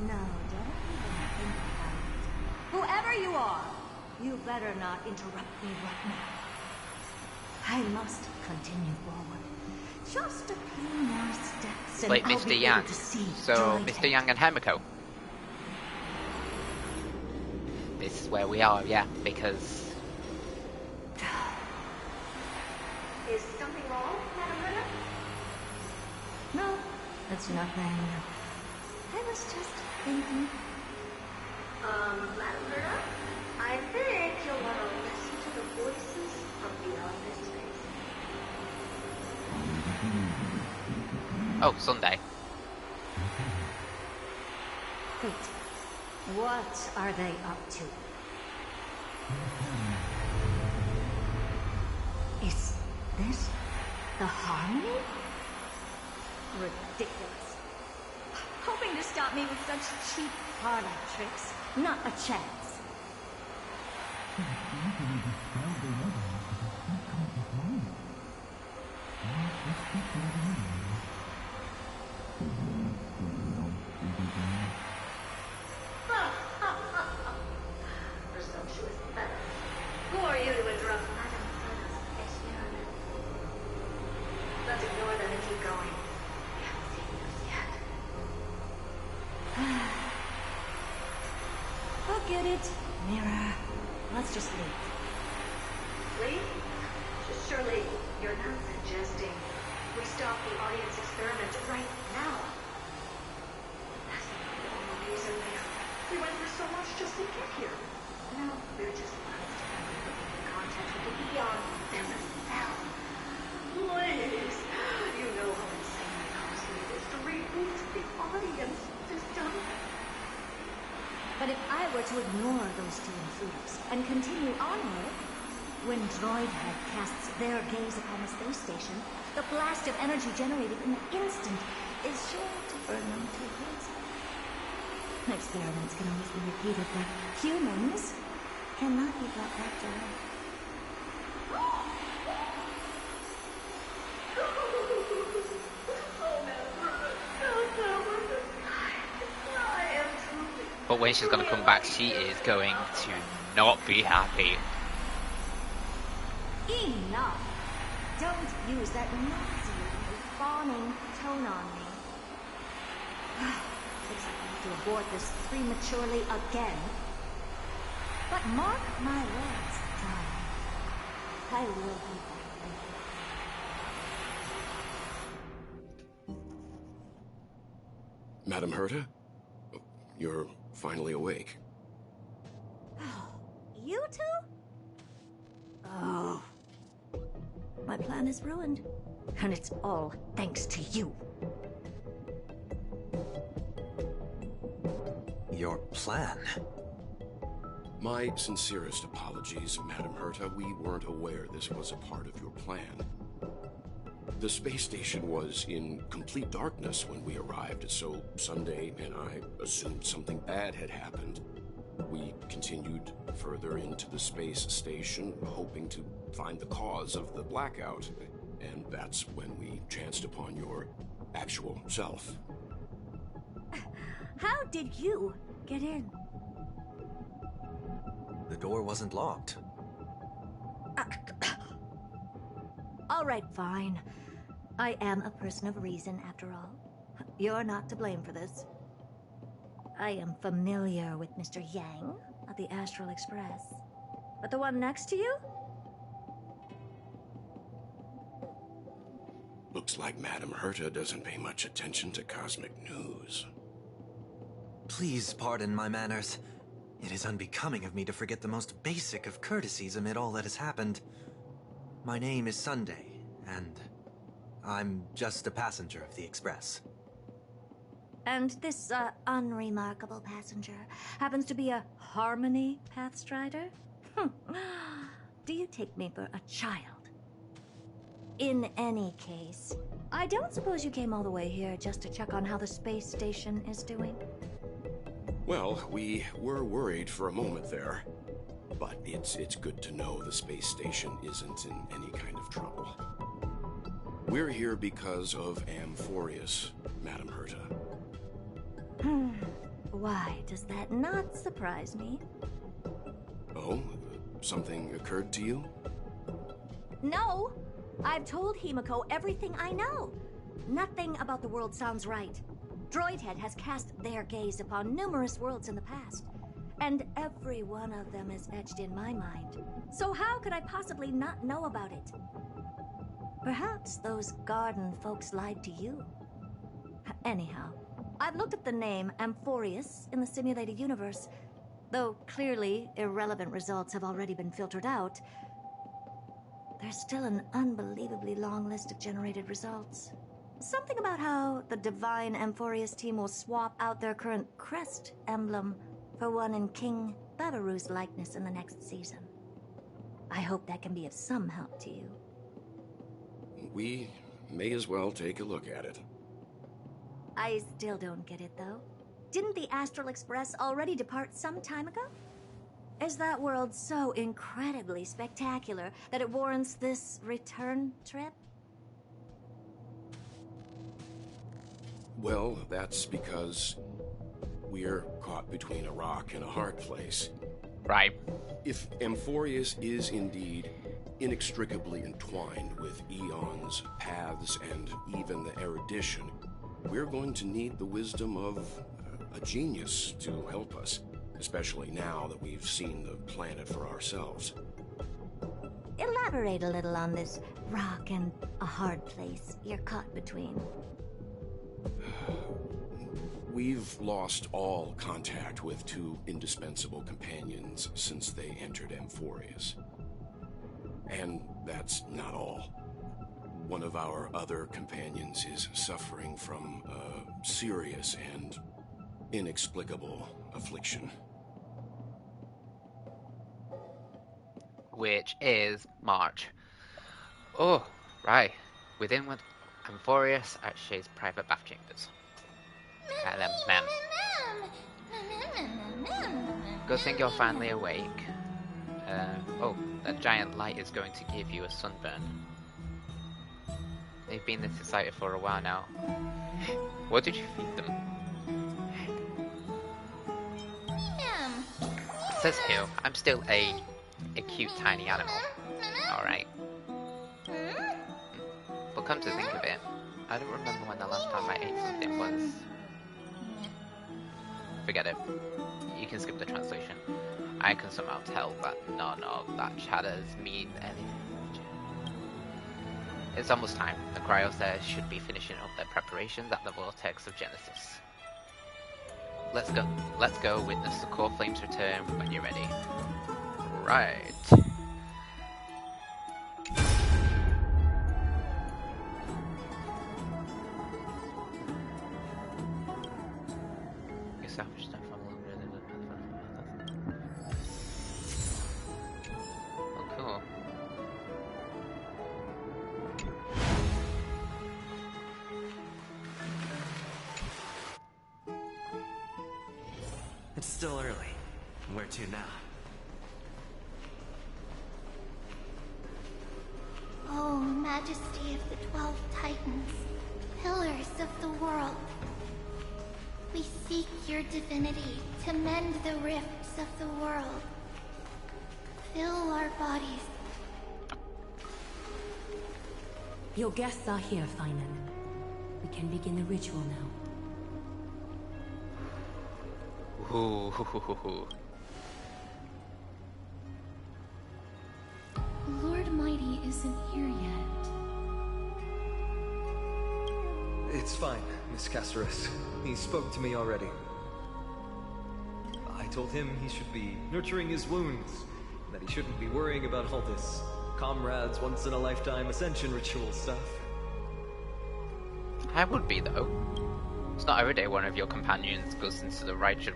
No, don't even think about it. Whoever you are, you better not interrupt me right now. I must continue forward. Just a few more steps and Like I'll Mr. be Yang. able to see So, Droid Mr. Head. Yang and Hemiko. This is where we are, yeah, because... Is something wrong, Madam Herta? No, that's nothing. I was just thinking. Madam Herta? I think you'll want to listen to the voices from beyond this space. Oh, Sunday. Wait, what are they up to? Is this the Harmony? Ridiculous. Hoping to stop me with such cheap parlor tricks. Not a chance. Presumptuous feathers. Who are you to interrupt Madam Herta's experiment? Let's ignore them and keep going. We haven't seen this yet. Forget it, Mirror. Let's just leave. Leave? Surely you're not suggesting we stop the audience experiment right now. That's not the only reason we went through so much just to get here. No, we're just constantly looking in contact with the beyond themselves. Please, you know how insanely costly it is to reboot the audience system. But if I were to ignore those two intruders and continue onward, when Droid Head casts their gaze upon the space station, the blast of energy generated in an instant is sure to burn them to crisp. Experiments can always be repeated, but humans cannot be brought back to life. But when she's gonna come back, she is going to not be happy. Enough! Don't use that nasty, fawning tone on me. Looks like I have to abort this prematurely again. But mark my words, darling. I will be back. Madam Herta? You're finally awake. You two? Oh. My plan is ruined. And it's all thanks to you. Your plan? My sincerest apologies, Madam Herta. We weren't aware this was a part of your plan. The space station was in complete darkness when we arrived, so Sunday and I assumed something bad had happened. We continued further into the space station, hoping to find the cause of the blackout. And that's when we chanced upon your actual self. How did you get in? The door wasn't locked. All right, fine. I am a person of reason, after all. You're not to blame for this. I am familiar with Mr. Yang of the Astral Express. But the one next to you? Looks like Madam Herta doesn't pay much attention to cosmic news. Please pardon my manners. It is unbecoming of me to forget the most basic of courtesies amid all that has happened. My name is Sunday, and I'm just a passenger of the Express. And this, unremarkable passenger happens to be a Harmony Pathstrider? do you take me for a child? In any case, I don't suppose you came all the way here just to check on how the space station is doing? Well, we were worried for a moment there. But it's good to know the space station isn't in any kind of trouble. We're here because of Amphoreas, Madam Herta. Why does that not surprise me? Oh? Something occurred to you? No! I've told Himiko everything I know. Nothing about the world sounds right. Droidhead has cast their gaze upon numerous worlds in the past, and every one of them is etched in my mind. So how could I possibly not know about it? Perhaps those garden folks lied to you. Anyhow, I've looked at the name Amphoreas in the simulated universe. Though clearly irrelevant results have already been filtered out, there's still an unbelievably long list of generated results. Something about how the divine Amphoreas team will swap out their current crest emblem for one in King Babaru's likeness in the next season. I hope that can be of some help to you. We may as well take a look at it. I still don't get it, though. Didn't the Astral Express already depart some time ago? Is that world so incredibly spectacular that it warrants this return trip? Well, that's because we're caught between a rock and a hard place. Right. If Amphoreas is indeed inextricably entwined with eons, paths, and even the erudition, we're going to need the wisdom of a genius to help us, especially now that we've seen the planet for ourselves. Elaborate a little on this rock and a hard place you're caught between. We've lost all contact with two indispensable companions since they entered Amphoreas. And that's not all. One of our other companions is suffering from a serious and inexplicable affliction. Which is March. Oh, right. Within with Amphoreas at Shay's private bath chambers. Ma'am. Good thing you're finally awake. Oh, that giant light is going to give you a sunburn. They've been this excited for a while now. What did you feed them? Says who? I'm still a cute tiny animal. Alright. But come to think of it, I don't remember when the last time I ate something was. Forget it. You can skip the translation. I can somehow tell that none of that chatters mean anything. It's almost time. The Cryos should be finishing up their preparations at the Vortex of Genesis. Let's go. Let's go witness the core flames return when you're ready. Right. It's still early. Where to now? Oh, Majesty of the 12 Titans, pillars of the world. We seek your divinity to mend the rifts of the world. Fill our bodies. Your guests are here, Finan. We can begin the ritual now. Ooh. Lord Mighty isn't here yet. It's fine, Miss Caceres. He spoke to me already. I told him he should be nurturing his wounds, that he shouldn't be worrying about all this comrades once-in-a-lifetime ascension ritual stuff. I would be, though. It's not every day one of your companions goes into the right of,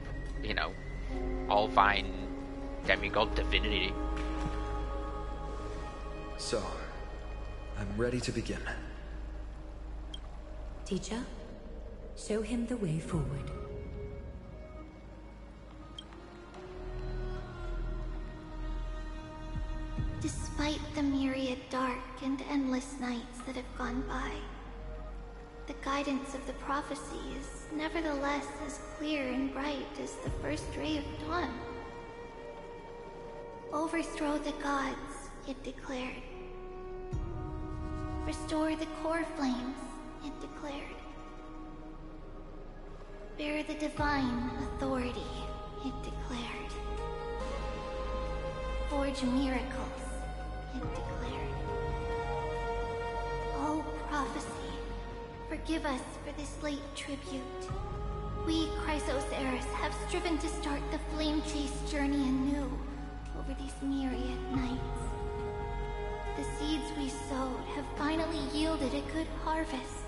all-vine demigod divinity. So, I'm ready to begin. Teacher, show him the way forward. Despite the myriad dark and endless nights that have gone by, the guidance of the prophecy is nevertheless as clear and bright as the first ray of dawn. Overthrow the gods, it declared. Restore the core flames, it declared. Bear the divine authority, it declared. Forge miracles, it declared. Oh, prophecy, forgive us for this late tribute. We, Chrysos have striven to start the flame chase journey anew over these myriad nights. The seeds we sowed have finally yielded a good harvest.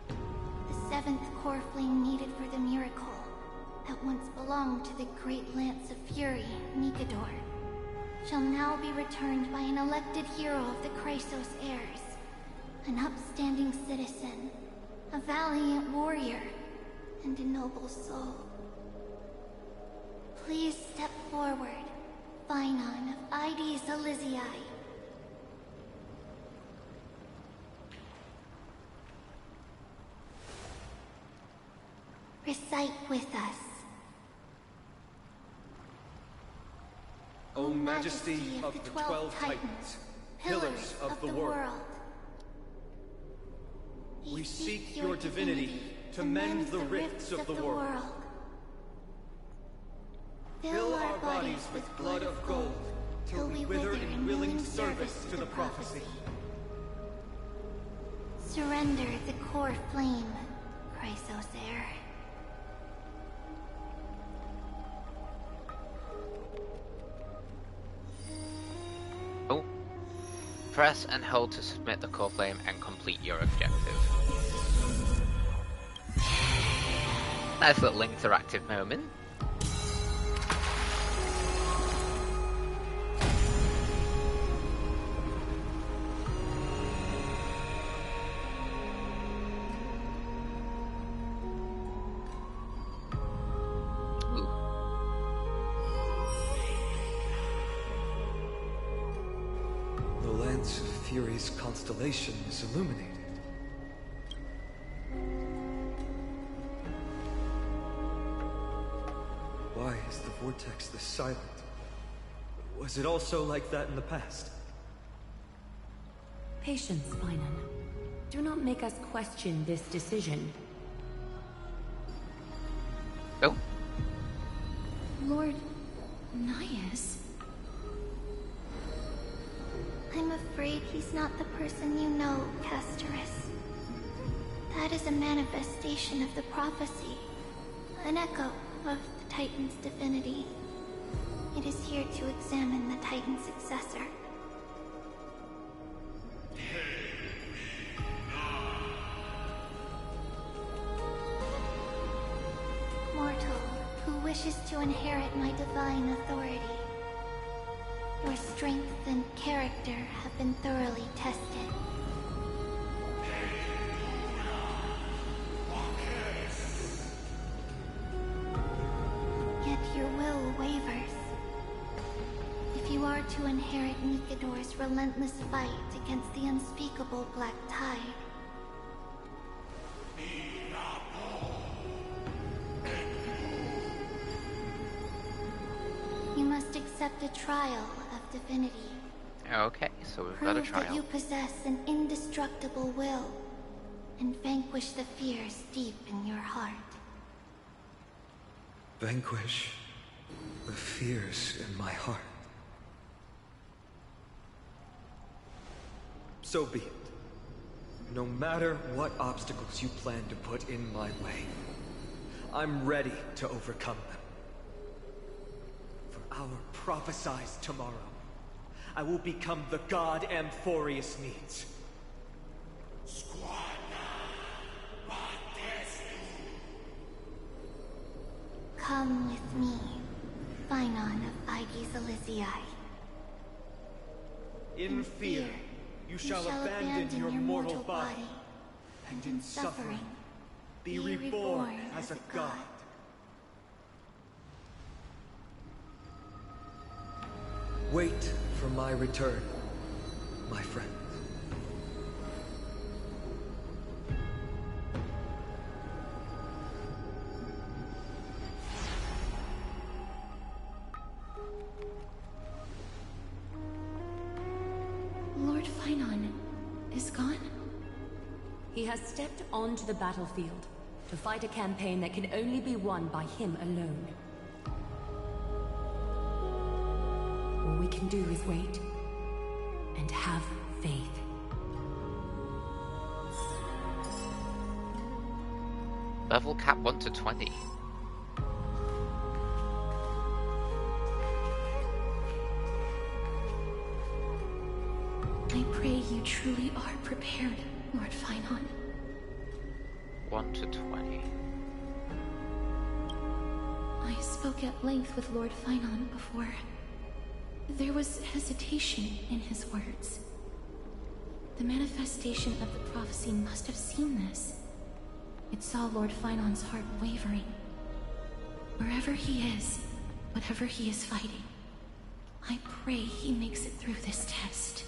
The seventh core flame needed for the miracle that once belonged to the great Lance of Fury, Nikador, shall now be returned by an elected hero of the Chrysos heirs, an upstanding citizen, a valiant warrior, and a noble soul. Please step forward, Phainon of Ides Elysiae. Recite with us. O Majesty of the 12 Titans, pillars of the world, we seek your divinity to mend the rifts of the world. Fill our bodies with blood of gold, till we wither in willing service to the prophecy. Surrender the core flame, Chrysos heir. Oh. Press and hold to submit the core flame and complete your objective. Nice little interactive moment. The Lance of Fury's constellation is illuminated. Why is the vortex this silent? Was it also like that in the past? Patience, Phainon. Do not make us question this decision. Oh. Lord Naias? I'm afraid he's not the person you know, Castorus. That is a manifestation of the prophecy, an echo of the Titan's divinity. It is here to examine the Titan's successor. Mortal, who wishes to inherit my divine authority. Your strength and character have been thoroughly tested. Yet your will wavers. If you are to inherit Nikador's relentless fight against the unspeakable Black Tide, you must accept a trial of divinity. Okay, so we've got a Prove that trial. you possess an indestructible will, and vanquish the fears deep in your heart. Vanquish the fears in my heart. So be it. No matter what obstacles you plan to put in my way, I'm ready to overcome them. For our prophesized tomorrow, I will become the god Amphoreus needs. Come with me, Phainon of Ides Elysiae. In fear, you shall abandon your mortal body, and in suffering, be reborn as a god. Wait for my return, my friend. Lord Finon is gone? He has stepped onto the battlefield to fight a campaign that can only be won by him alone. All we can do is wait and have faith. Level cap 1 to 20. I pray you truly are prepared, Lord Finon. 1 to 20. I spoke at length with Lord Finon before. There was hesitation in his words. The manifestation of the prophecy must have seen this. It saw Lord Finon's heart wavering. Wherever he is, whatever he is fighting, I pray he makes it through this test.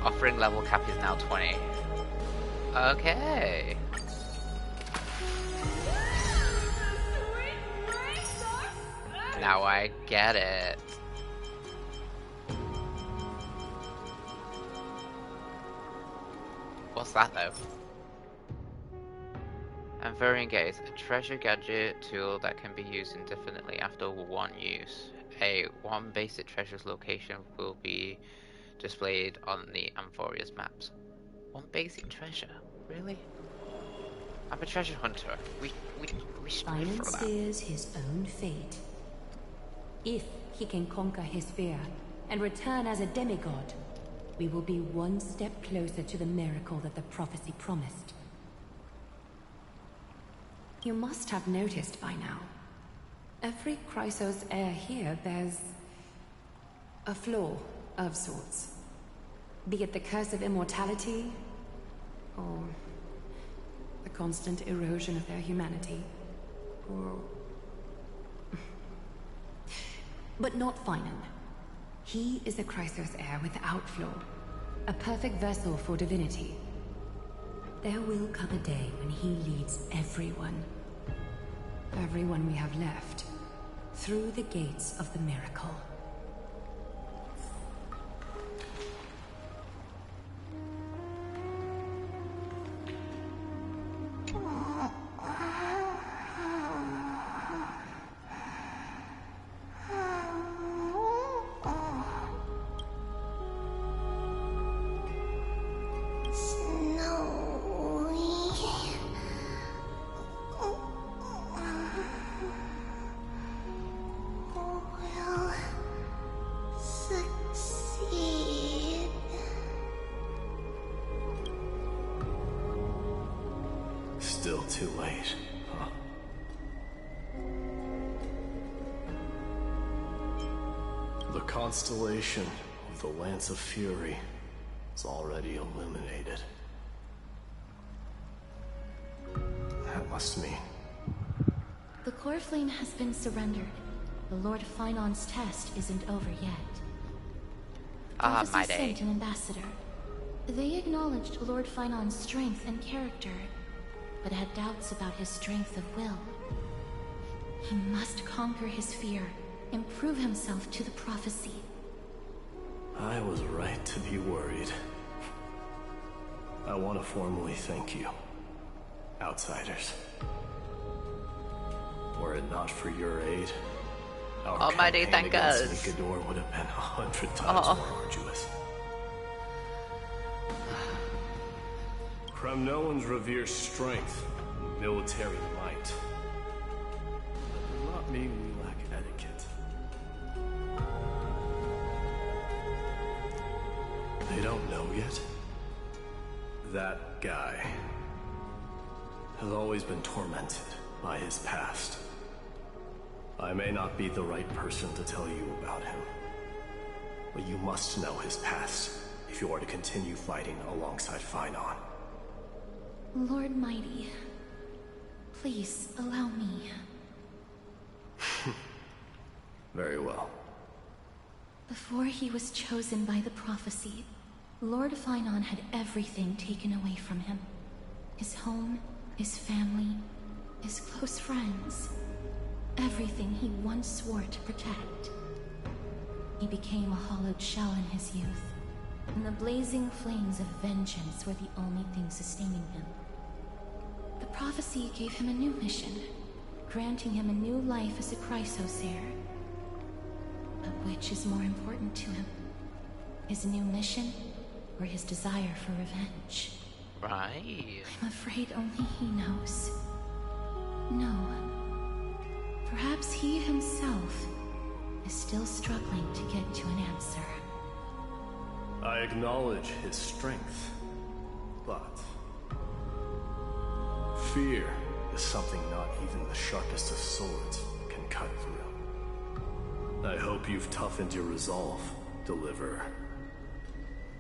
Offering level cap is now 20. Okay. Now I get it. What's that though? Amphorean Gaze, a treasure gadget tool that can be used indefinitely after one use. One basic treasure's location will be displayed on the Amphoreas maps. One basic treasure? Really? I'm a treasure hunter. We Finon for that. sears his own fate. If he can conquer his fear and return as a demigod, we will be one step closer to the miracle that the prophecy promised. You must have noticed by now. Every Chrysos heir here bears a flaw of sorts. Be it the curse of immortality, or the constant erosion of their humanity, or... But not Finon. He is a Chrysos heir without flaw, a perfect vessel for divinity. There will come a day when he leads everyone we have left, through the gates of the miracle. Still too late, huh? The constellation of the Lance of Fury is already illuminated. That must mean... The core flame has been surrendered. The Lord Finon's test isn't over yet. Ah, my day. Sent an ambassador. They acknowledged Lord Finon's strength and character, but had doubts about his strength of will. He must conquer his fear and prove himself to the prophecy. I was right to be worried. I want to formally thank you, outsiders. Were it not for your aid, Almighty, thank us. Mikador would have been 100 times more arduous. Kremnoans revere strength and military might. That does not mean we lack etiquette. They don't know yet. That guy has always been tormented by his past. I may not be the right person to tell you about him, but you must know his past if you are to continue fighting alongside Phainon. Lord Mighty, please allow me. Very well. Before he was chosen by the prophecy, Lord Phainon had everything taken away from him. His home, his family, his close friends. Everything he once swore to protect. He became a hollowed shell in his youth, and the blazing flames of vengeance were the only thing sustaining him. The prophecy gave him a new mission, granting him a new life as a Chrysos heir. But which is more important to him? His new mission, or his desire for revenge? Right. I'm afraid only he knows. No. Perhaps he himself is still struggling to get to an answer. I acknowledge his strength, but fear is something not even the sharpest of swords can cut through. I hope you've toughened your resolve, Deliverer.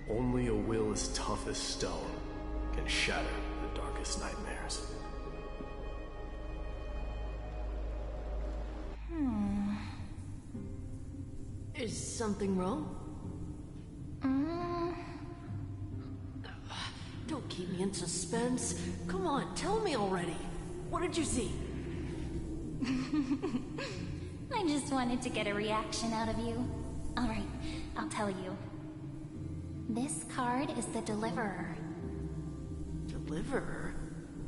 Only a will as tough as stone can shatter the darkest nightmares. Is something wrong? Don't keep me in suspense. Come on, tell me already. What did you see? I just wanted to get a reaction out of you. Alright, I'll tell you. This card is the Deliverer. Deliverer?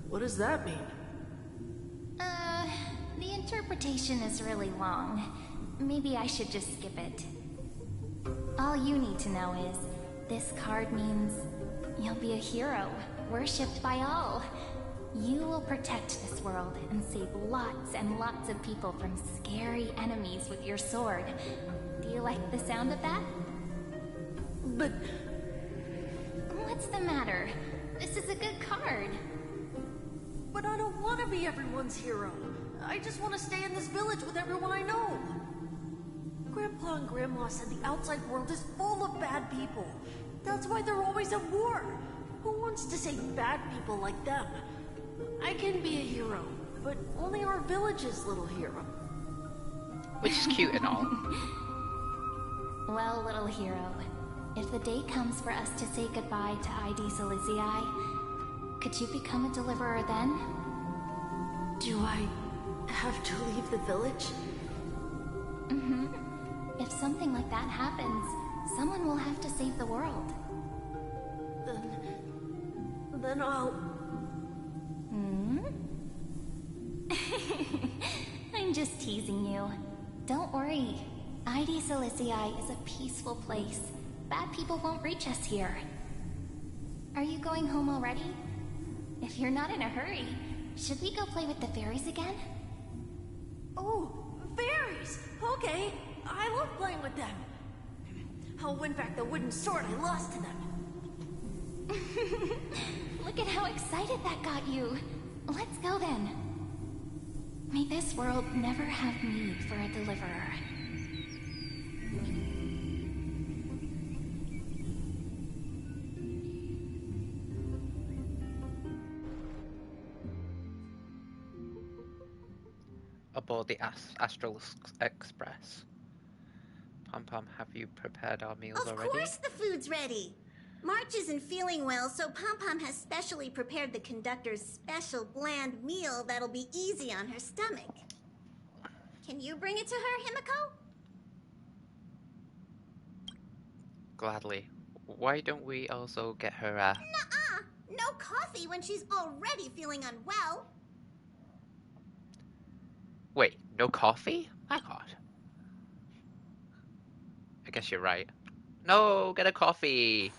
What does that mean? The interpretation is really long. Maybe I should just skip it. All you need to know is, this card means you'll be a hero, worshipped by all. You will protect this world and save lots and lots of people from scary enemies with your sword. Do you like the sound of that? But... What's the matter? This is a good card. But I don't want to be everyone's hero. I just want to stay in this village with everyone I know. Grandpa and Grandma said the outside world is full of bad people. That's why they're always at war. Who wants to save bad people like them? I can be a hero, but only our village's little hero. Which is cute and all. Well, little hero, if the day comes for us to say goodbye to ID Silizii, could you become a deliverer then? Do I have to leave the village? Mm-hmm. If something like that happens, someone will have to save the world. Then I'll... I'm just teasing you. Don't worry. ID Silizii is a peaceful place. Bad people won't reach us here. Are you going home already? If you're not in a hurry, should we go play with the fairies again? Oh, fairies! Okay, I love playing with them. I'll win back the wooden sword I lost to them. Look at how excited that got you. Let's go then. May this world never have need for a deliverer. Aboard the Astral Express. Pom-Pom, have you prepared our meals already? Of course the food's ready! March isn't feeling well, so Pom-Pom has specially prepared the conductor's special bland meal that'll be easy on her stomach. Can you bring it to her, Himiko? Gladly. Why don't we also get her Nuh-uh! No coffee when she's already feeling unwell. Wait, no coffee? My god. I guess you're right. No, get a coffee!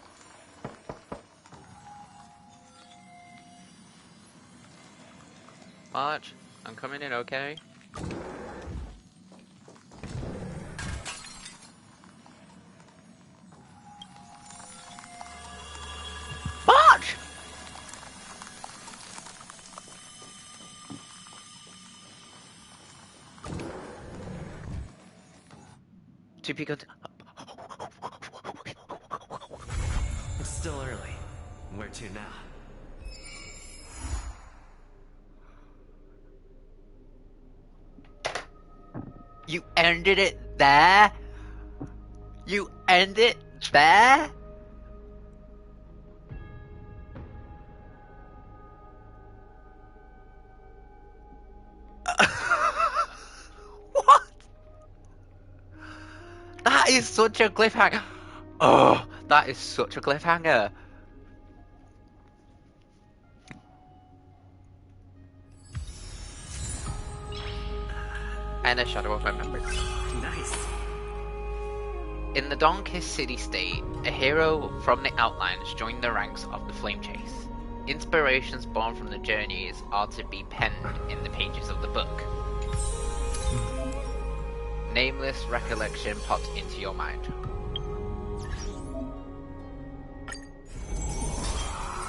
March, I'm coming in, okay? March! To be good. It's still early. Where to now? You ended it there? You end it there? What? That is such a cliffhanger. Oh, that is such a cliffhanger. And a shadow of my memories. Nice. In the Dawn-Kissed city-state, a hero from the Outlines joined the ranks of the Flame Chase. Inspirations born from the journeys are to be penned in the pages of the book. Nameless recollection popped into your mind.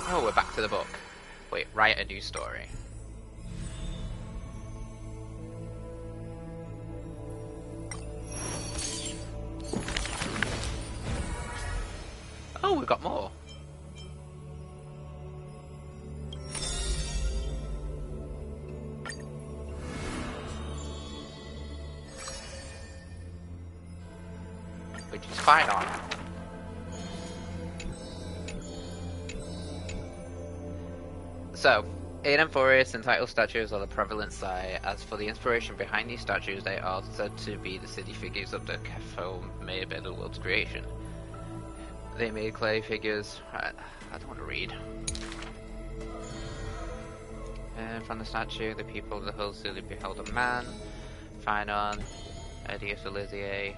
Oh, we're back to the book. Wait, write a new story. Oh, we've got more. Which is fine on. So, in Amphoreas, entitled statues are the prevalent sight. As for the inspiration behind these statues, they are said to be the city figures of the Kefo made by the world's creation. They made clay figures. I don't want to read. And from the statue, the people of the whole city beheld a man, Phynon, Adius Elysiae.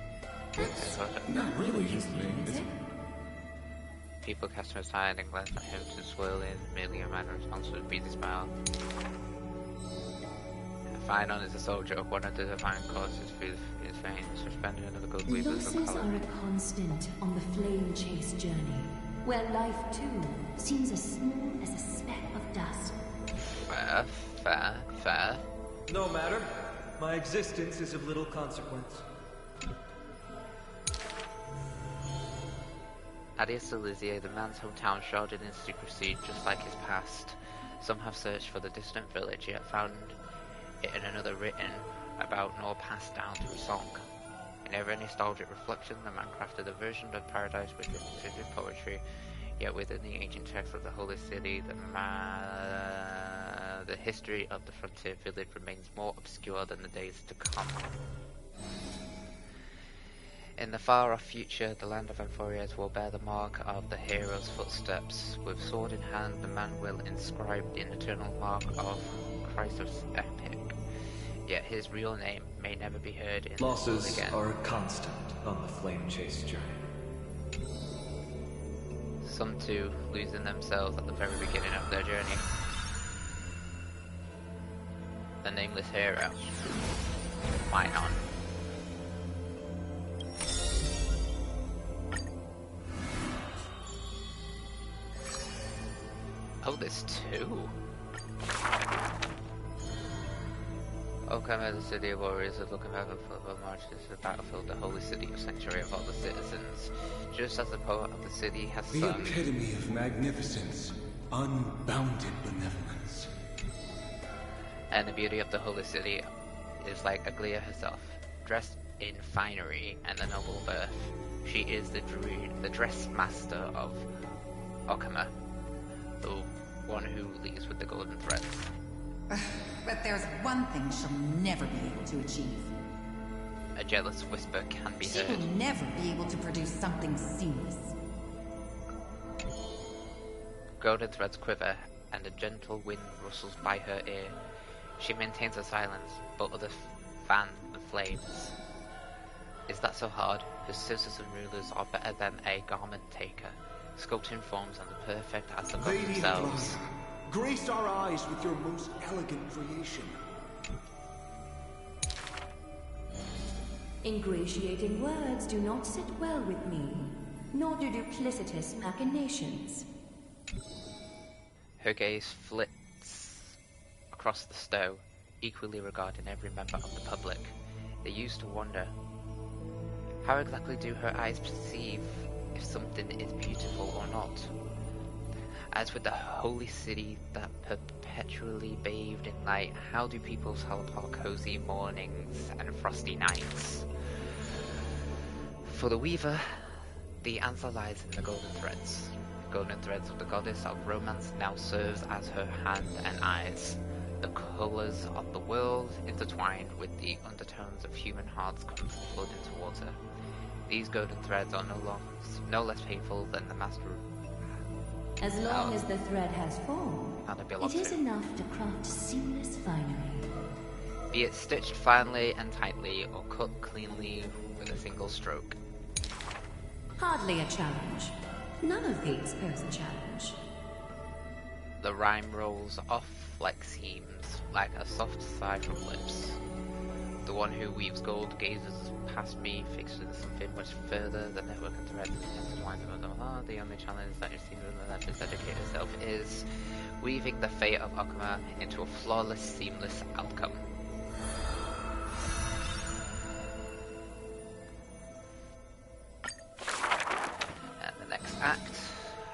Not really his name, is it? People cast him aside and glanced at him to swirl in merely a manner response to a breezy smile. Phynon is a soldier, one of the divine courses through his veins, suspended under the gold weavers of Losses color. are a constant on the flame chase journey, where life too seems as small as a speck of dust. Fair. No matter. My existence is of little consequence. Adius Elysiae, the man's hometown, shrouded in secrecy, just like his past. Some have searched for the distant village, yet found it in another written about nor passed down to a song. In every nostalgic reflection, the man crafted a version of paradise with vivid poetry, yet within the ancient text of the holy city, the history of the frontier village remains more obscure than the days to come. In the far-off future, the land of Amphoreas will bear the mark of the hero's footsteps. With sword in hand, the man will inscribe the eternal mark of Chrysos epic. Yet his real name may never be heard in Losses this world again. are a constant on the flame chase journey. Some too losing themselves at the very beginning of their journey. The nameless hero. Phynon. Oh, there's two. Okama, the city of warriors, is looking back for marches to the battlefield, the holy city of sanctuary of all the citizens. Just as the poet of the city has The sung, epitome of magnificence, unbounded benevolence. and the beauty of the holy city is like Aglia herself, dressed in finery and a noble birth. She is the dress master of Okama, the one who leads with the golden threads. But there's one thing she'll never be able to achieve. A jealous whisper can be She heard. will never be able to produce something seamless. Golden threads quiver, and a gentle wind rustles by her ear. She maintains her silence, but others fan the flames. Is that so hard? Her scissors and rulers are better than a garment taker, sculpting forms as perfect as the gods Lady themselves. Atlanta, grace our eyes with your most elegant creation. Ingratiating words do not sit well with me, nor do duplicitous machinations. Her gaze flits across the stowe, equally regarding every member of the public. They used to wonder, how exactly do her eyes perceive if something is beautiful or not? As with the holy city that perpetually bathed in light, how do people tell apart cozy mornings and frosty nights? For the weaver, the answer lies in the golden threads. The golden threads of the goddess of romance now serves as her hand and eyes. The colours of the world intertwined with the undertones of human hearts come flooding towards her. These golden threads are no less painful than the master. As long as the thread has form, it is to. enough to craft seamless finery. Be it stitched finely and tightly, or cut cleanly with a single stroke. Hardly a challenge. None of these pose a challenge. The rhyme rolls off like seams, like a soft sigh from lips. The one who weaves gold gazes past me, fixing something much further than network and thread intertwines above them. The only challenge that your seems to dedicate herself is weaving the fate of Akuma into a flawless, seamless outcome. And the next act.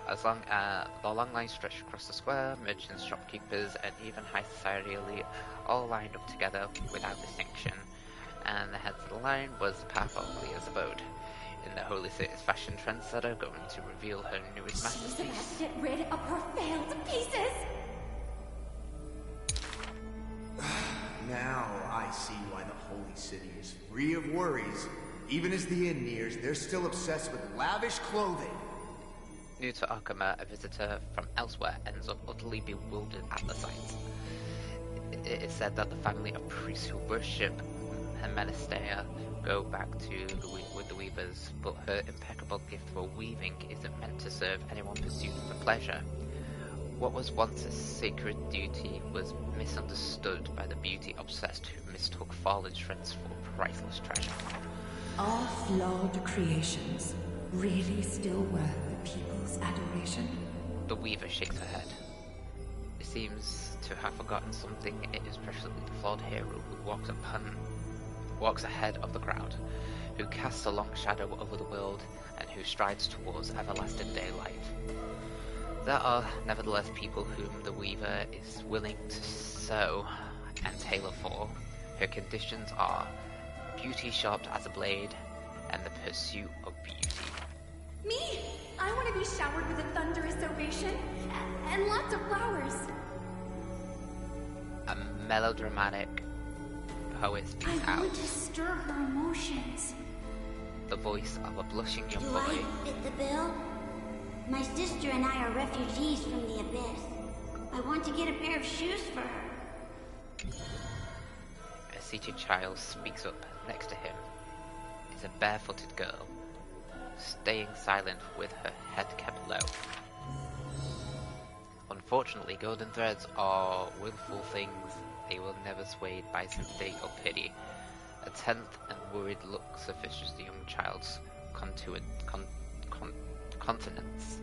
As long as the long line stretched across the square, merchants, shopkeepers, and even high society elite all lined up together without distinction, and the head of the line was the path of Leah's abode. In the Holy City's fashion trendsetter going to reveal her newest masterpiece. She's about to get rid of her failed pieces! Now I see why the Holy City is free of worries. Even as the end nears, they're still obsessed with lavish clothing. New to Akuma, a visitor from elsewhere ends up utterly bewildered at the sight. It is said that the family of priests who worship Hermenestea go back with the weavers, but her impeccable gift for weaving isn't meant to serve anyone pursuing for pleasure. What was once a sacred duty was misunderstood by the beauty-obsessed who mistook fallen shreds for priceless treasure. Are flawed creations really still worth the people's adoration? The weaver shakes her head. It seems to have forgotten something. It is precisely the flawed hero who walks ahead of the crowd, who casts a long shadow over the world, and who strides towards everlasting daylight. There are nevertheless people whom the weaver is willing to sew and tailor for. Her conditions are beauty sharp as a blade, and the pursuit of beauty. Me! I want to be showered with a thunderous ovation, and lots of flowers. A melodramatic poet speaks I out. want to stir her emotions. The voice of a blushing young Do boy. I fit the bill? My sister and I are refugees from the Abyss. I want to get a pair of shoes for her. A seated child speaks up. Next to him is a barefooted girl, staying silent with her head kept low. Unfortunately, golden threads are willful things. They will never swayed by sympathy or pity. A tense and worried look suffices the young child's countenance.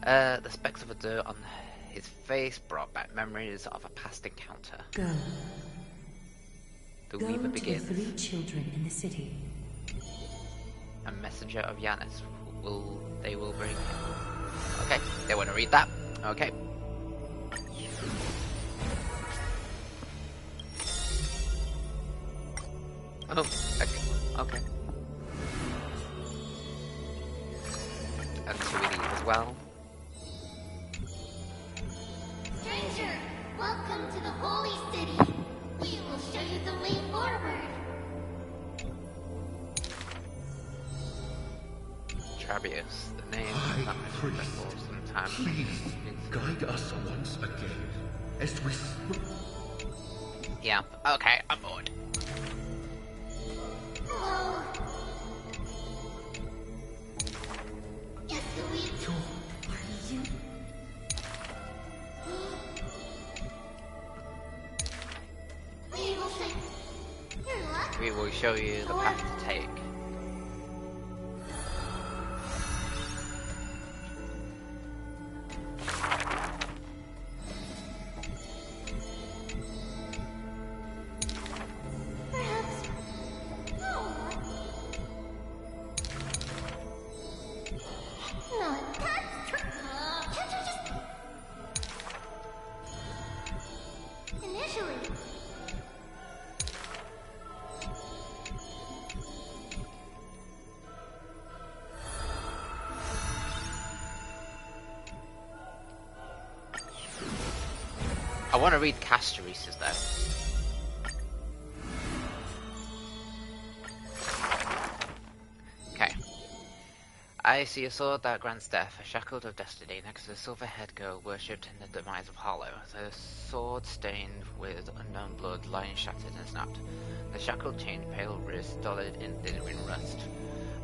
The specks of a dirt on his face brought back memories of a past encounter. Go. The Go weaver to begins. the 3 children in the city. A messenger of Yanis they will bring him. Okay, they want to read that. Okay. Oh, okay. And 2 of these as well. Stranger, welcome to the Holy City. We will show you the way forward. Trabius, the name is not for some time. Please guide us once again as we. Yeah, okay, I'm bored. Hello, show you the path to take. I want to read Castoresis though. Okay. I see a sword that grants death, a shackled of destiny, next to the silver-haired girl worshipped in the demise of Hollow. The sword stained with unknown blood, lying shattered and snapped. The shackled chain, pale wrist, stolid in rust.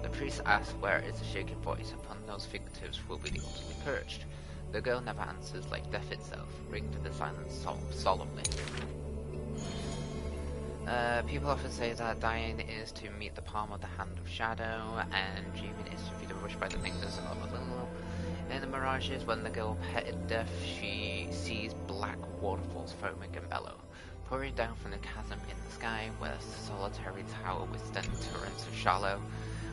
The priest asks where is the shaking voice. Upon those fingertips will be the ultimate purged. The girl never answers, like death itself, ringed the silence solemnly. People often say that dying is to meet the palm of the hand of shadow, and dreaming is to be rushed by the fingers of a little. In the mirages, when the girl petted death, she sees black waterfalls foaming and bellow, pouring down from the chasm in the sky, where a solitary tower withstands torrents of shallow.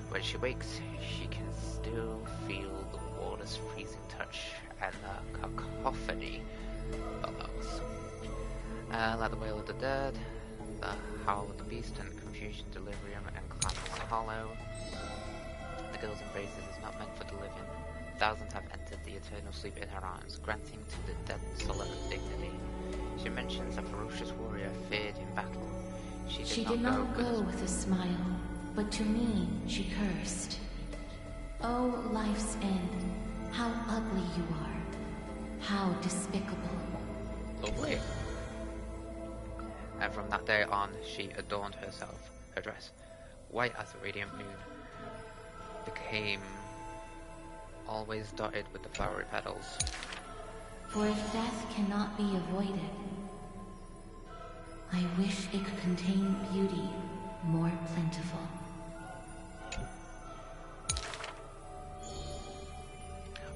When she wakes, she can still feel the water's freezing touch and the cacophony bellows. Like the wail of the dead, the howl of the beast, and confusion, delirium, and clamorous hollow. The girl's embraces is not meant for the living. Thousands have entered the eternal sleep in her arms, granting to the dead solemn dignity. She mentions a ferocious warrior feared in battle. She did not go with a smile, but to me she cursed. Oh, life's end, how ugly you are, how despicable. Lovely. And from that day on, she adorned herself. Her dress, white as a radiant moon, became always dotted with the flowery petals. For if death cannot be avoided, I wish it could contain beauty more plentiful.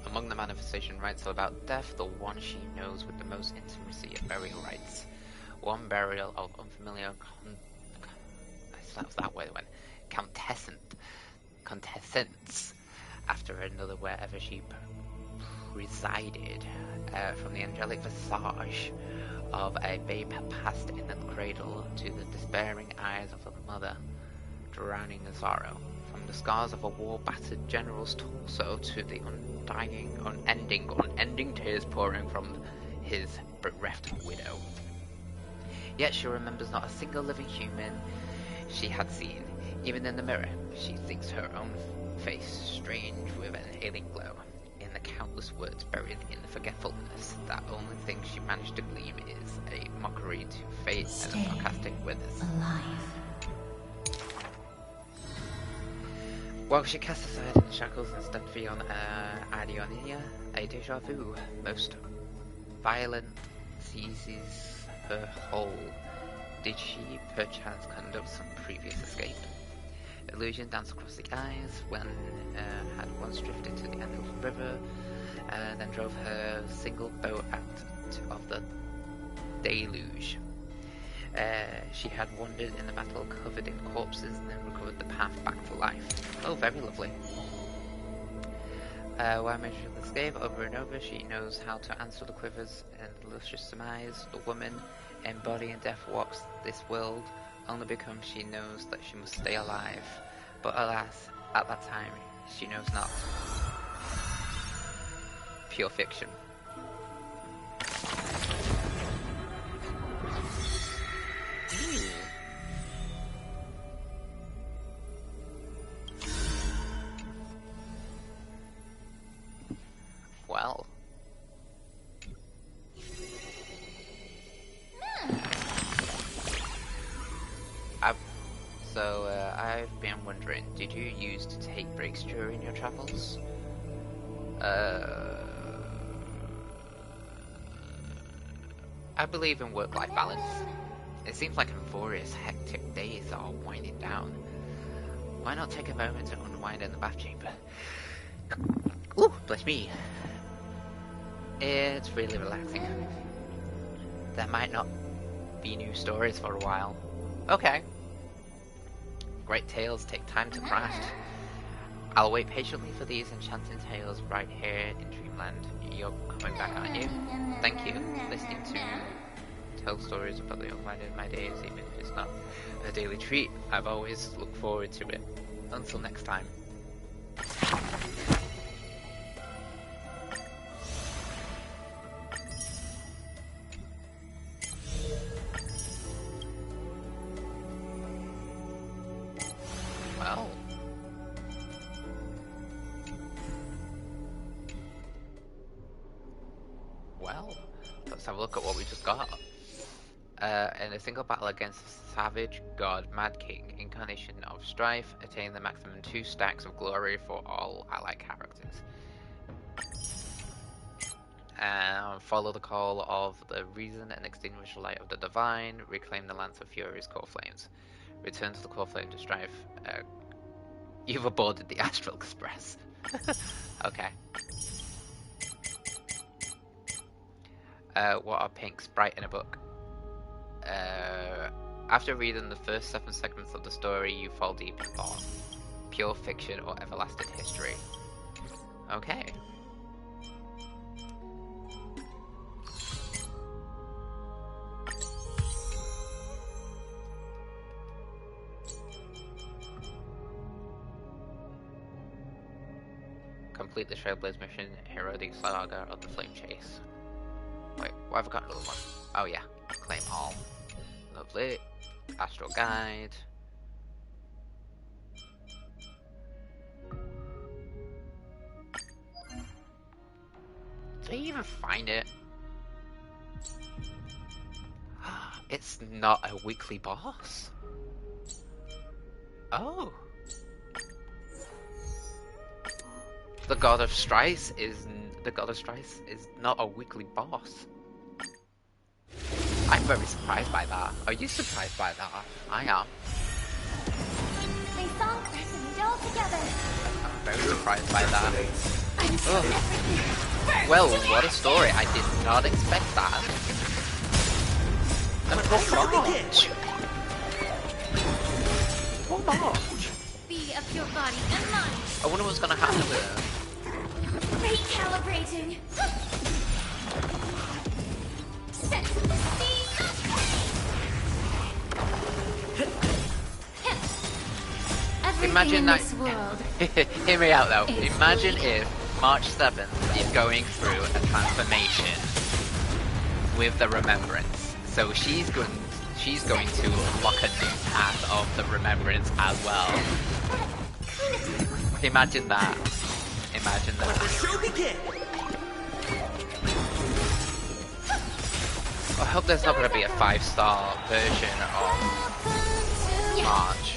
Among the manifestation rites about death, the one she knows with the most intimacy of burial rites. One burial of unfamiliar contestants after another wherever she presided, from the angelic visage of a babe passed in the cradle to the despairing eyes of a mother drowning in sorrow, from the scars of a war-battered general's torso to the unending tears pouring from his bereft widow. Yet she remembers not a single living human she had seen. Even in the mirror, she thinks her own face strange with an alien glow. In the countless words buried in the forgetfulness, that only thing she managed to glean is a mockery to fate and a sarcastic withers. Alive. While she casts aside the shackles and stepped beyond Adionia, a deja vu, most violent, seizes her whole. Did she perchance conduct some previous escape? Illusion danced across the eyes when had once drifted to the end of the river, then drove her single boat out of the deluge. She had wandered in the battle covered in corpses and then recovered the path back to life. Oh, very lovely. While measuring the escape over and over, she knows how to answer the quivers and the luscious surmise. The woman embodying death walks this world only because she knows that she must stay alive. But alas, at that time, she knows not. Pure fiction. Well. I've been wondering, did you used to take breaks during your travels? I believe in work-life balance. It seems like Amphoreas' hectic days are winding down. Why not take a moment to unwind in the bath chamber? Ooh, bless me. It's really relaxing. There might not be new stories for a while. Okay. Great tales take time to craft. I'll wait patiently for these enchanting tales right here in Dreamland. You're coming back, aren't you? Thank you. Listening to tell stories about the unwind in my days, even if it's not a daily treat. I've always looked forward to it. Until next time. Well, let's have a look at what we just got. In a single battle against the savage god Mad King, incarnation of strife, attain the maximum 2 stacks of glory for all allied characters. Follow the call of the reason and extinguish the light of the divine. Reclaim the Lance of Fury's core flames. Return to the core flame to strife. You've aborted the Astral Express. Okay. What are Pink's Bright in a book? After reading the first 7 segments of the story, you fall deep in thought. Pure fiction or everlasting history. Okay. Complete the Trailblazer mission, Heroic Saga of the Flame Chase. Wait, why have I got another one? Oh yeah, claim all. Lovely. Astral Guide. Did I even find it? It's not a weekly boss. Oh. The God of Strife is not a weekly boss. I'm very surprised by that. Are you surprised by that? I am. I'm very surprised by that. Oh. Well, what a story. I did not expect that. And what March? What March? Be of your body and mind. I wonder what's gonna happen with her. Recalibrating. Imagine that. Hear me out though. Imagine if March 7th is going through a transformation with the Remembrance. So she's going to unlock a new path of the Remembrance as well. Imagine that. Imagine that. I hope there's not going to be a 5-star version of March.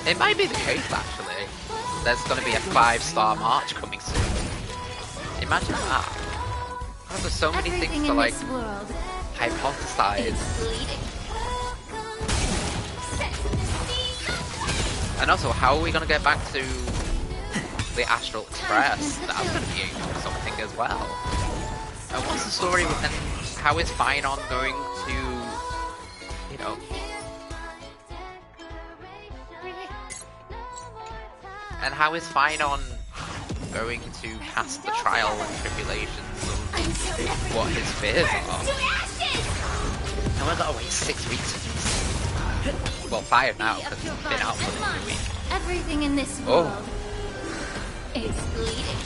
It might be the case actually. There's going to be a 5-star March coming soon. Imagine that. Oh, there's so many things to like hypothesize. And also, how are we going to get back to the Astral Express? That's going to be something as well. And what's the story and how is Finon going to, you know... And how is Finon going to cast the trial and tribulations of what his fears are? And we've got to wait 6 weeks for this. Well, 5 now, because it's been out for 2 weeks. Everything in this world is bleeding.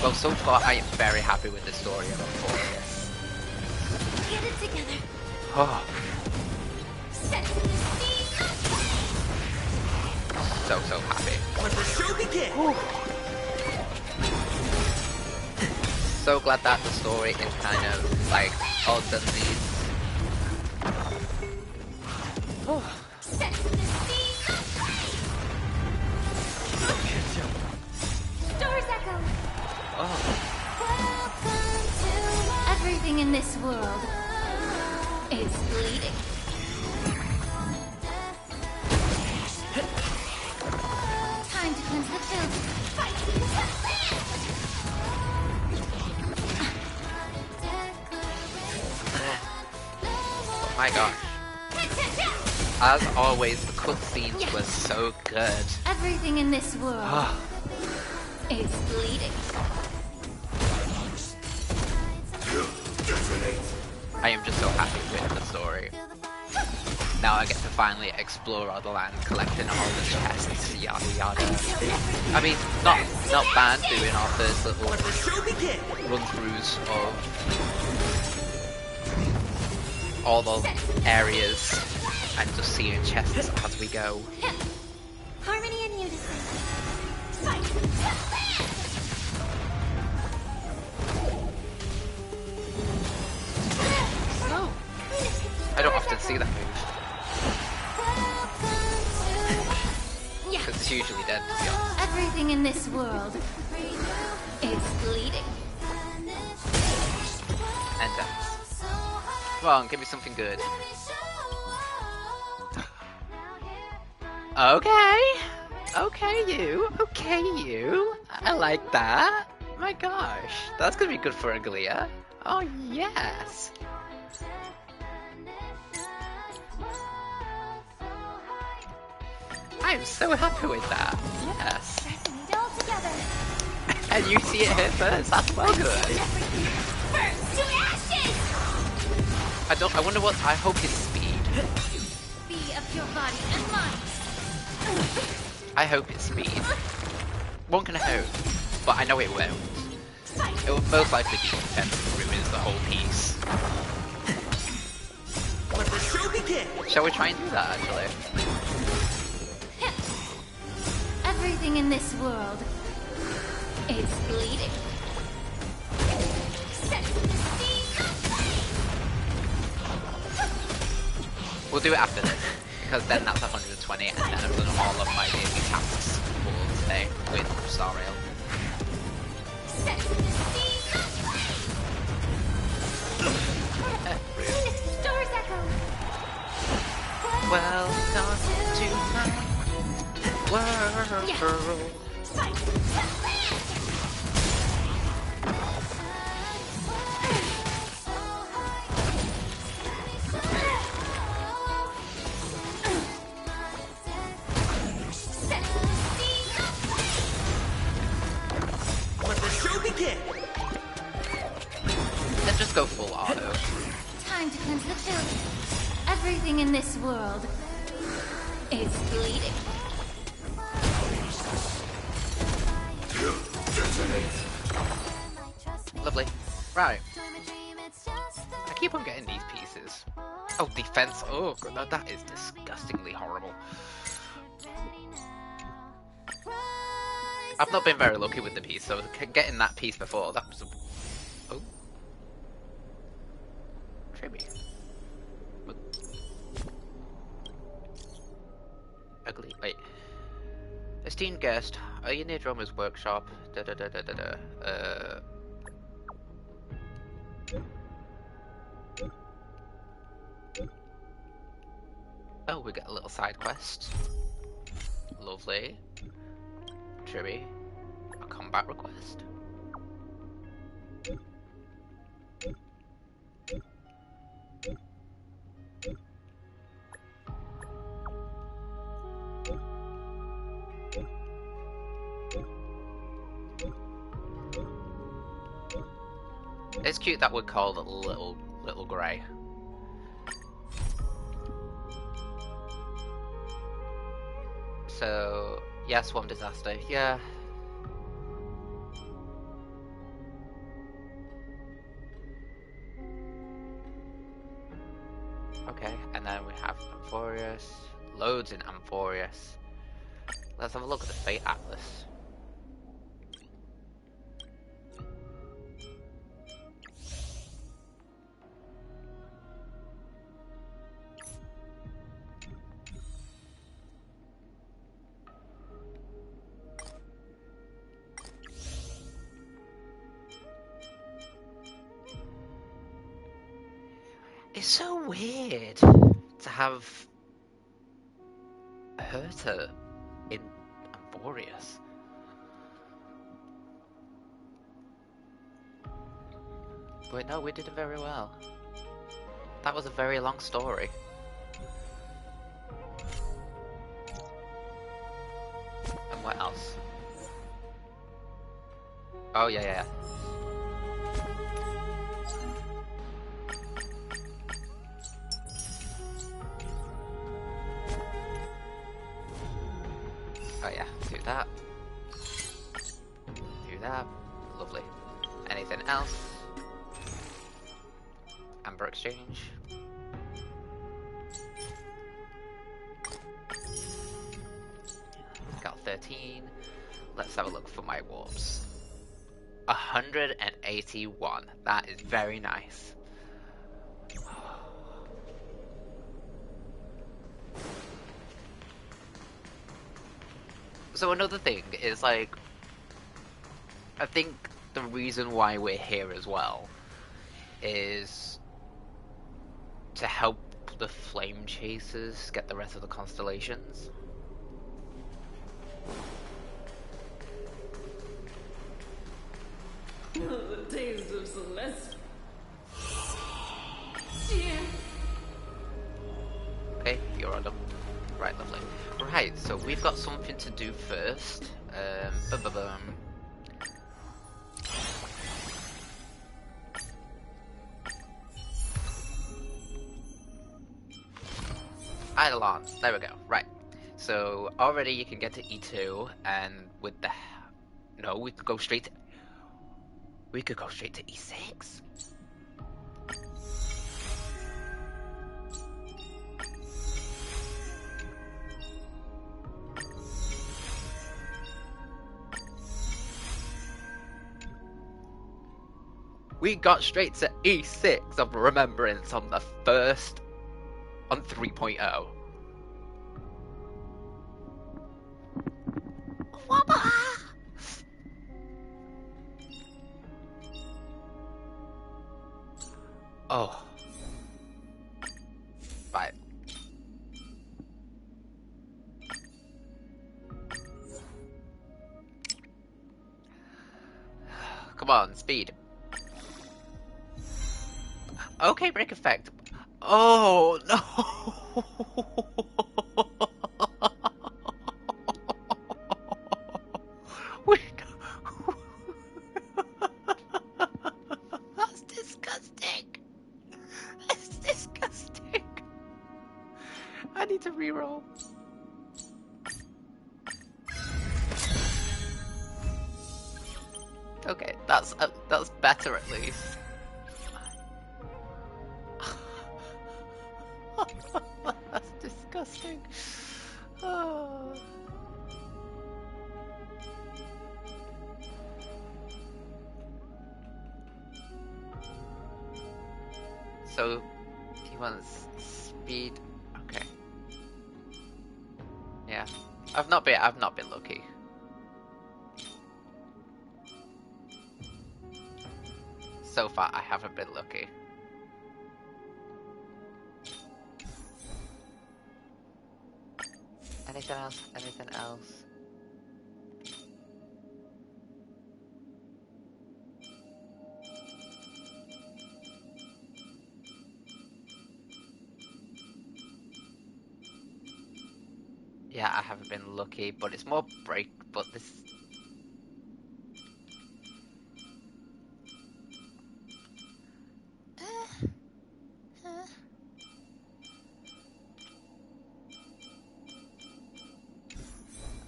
Well, so far I am very happy with the story of Amphoreas. Get it together. Oh. So happy. So glad that the story is kind of like all done these. Oh. Doors echo. Oh. Everything in this world is bleeding. Time to cleanse the filth. Oh my gosh. As always, the cutscenes were so good. Everything in this world is bleeding. I am just so happy with the story. Now I get to finally explore all the land, collecting all the chests, yada yada. I mean, not bad doing our first little run-throughs of all the areas and just seeing chests as we go. Harmony and unison. I don't often see that move. Because it's usually dead, to be honest. Everything in this world is bleeding. And dance. Come on, give me something good. Okay. Okay, you. I like that. My gosh. That's gonna be good for Anglia. Oh, yes. I am so happy with that. Yes. And you see it here first. That's well good. I wonder what. I hope it's speed. Be of your body and mind. I hope it's speed. One can hope, but I know it won't. It will most likely be defense that ruins the whole piece. Let the show begin. Shall we try and do that actually? Everything in this world is bleeding. We'll do it after this, because then that's 120, and then I've done all of my daily tasks for today with Star Rail. Welcome to my world. Let the show begin. Let's just go full auto. Time to cleanse the filth. Everything in this world is bleeding. Lovely. Right. I keep on getting these pieces. Oh, defense. Oh, God, that is disgustingly horrible. I've not been very lucky with the piece, so getting that piece before, that was a... Oh. Tribby. Ugly. Wait. Esteemed guest, are you near Drummer's workshop? Oh, we get a little side quest. Lovely. Tribby. A combat request. It's cute that we're called Little Grey. So, yeah, Swamp Disaster, yeah. Okay, and then we have Amphoreus. Loads in Amphoreus. Let's have a look at the Fate Atlas. It's so weird to have Herta in Amphoreas. But no, we did it very well. That was a very long story. And what else? Oh yeah. Oh yeah, do that. Do that. Lovely. Anything else? Amber exchange. Got 13. Let's have a look for my warps. 181. That is very nice. So another thing is, like, I think the reason why we're here as well is to help the flame chasers get the rest of the constellations. The taste of Celeste. Yeah. Okay, you're on them. Right, lovely. Right, so we've got something to do first. Eidolon, there we go. Right. So already you can get to E2, and with the no, we could go straight to E6. We got straight to E6 of Remembrance on the first, on 3.0. Oh. Right. Come on, speed. Okay, break effect. Oh, no. That's disgusting. That's disgusting. I need to reroll. Okay, that's better at least. That's disgusting. Oh. So he wants speed. Okay. Yeah, I've not been lucky. So far, I haven't been lucky. Anything else? Anything else? Yeah, I haven't been lucky, but it's more break, but this...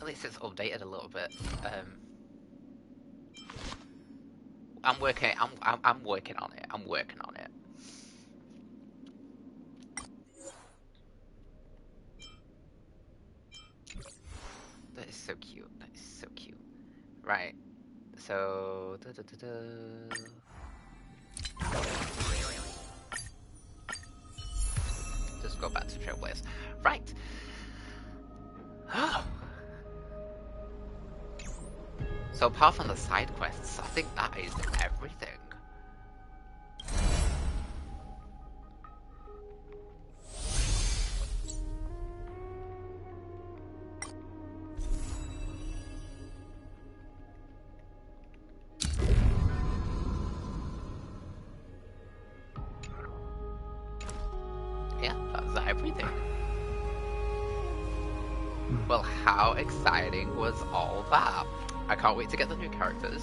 At least it's updated a little bit. I'm working on it. I'm working on it. That is so cute. That is so cute. Right. So... Just go back to Trailblazers. Right. So apart from the side quests, I think that is everything. yeah, that's everything. Well, how exciting was all that? I can't wait to get the new characters.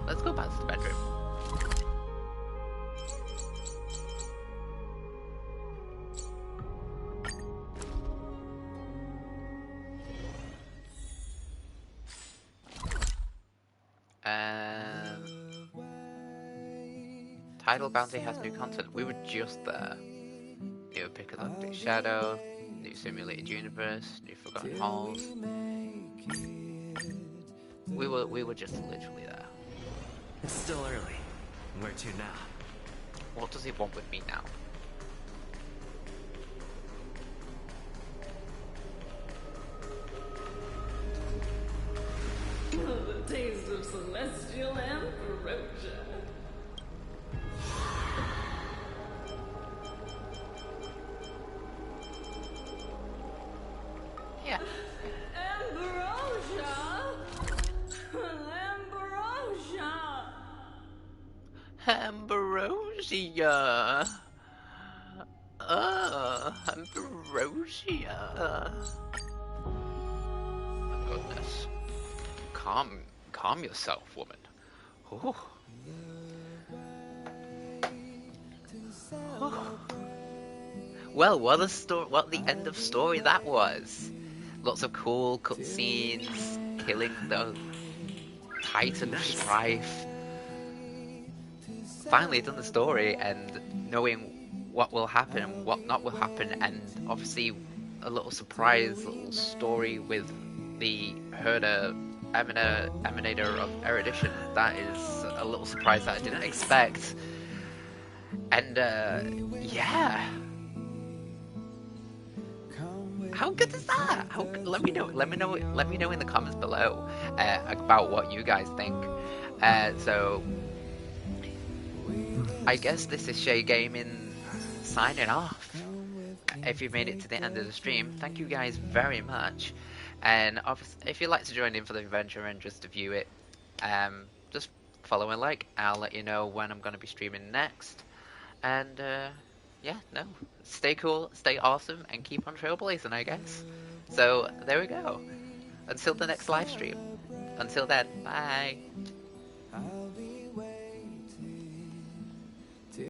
Let's go back to the bedroom. Tidal Bounty has new content. We were just there. New Pickers Update Shadow, new Simulated Universe, new Forgotten Halls. We were just literally there. It's still early. Where to now? What does he want with me now? The taste of celestial Amphoreas. Yeah. Ambrosia! Ambrosia! Ambrosia! Ambrosia! My goodness. Calm yourself, woman. Ooh. Ooh. Well, what the end of story that was. Lots of cool cutscenes, killing the Titan of Strife. Finally done the story and knowing what will happen and what not will happen, and obviously a little surprise little story with the Herder Emanator of Erudition. That is a little surprise that I didn't expect. And yeah. How good is that? Let me know in the comments below about what you guys think. So I guess this is Shay Gaming signing off. If you've made it to the end of the stream, thank you guys very much. And obviously, if you'd like to join in for the adventure and just to view it, just follow and like. I'll let you know when I'm going to be streaming next. And yeah, no, stay cool, stay awesome, and keep on trailblazing, I guess. So there we go. Until the next live stream. Until then, bye.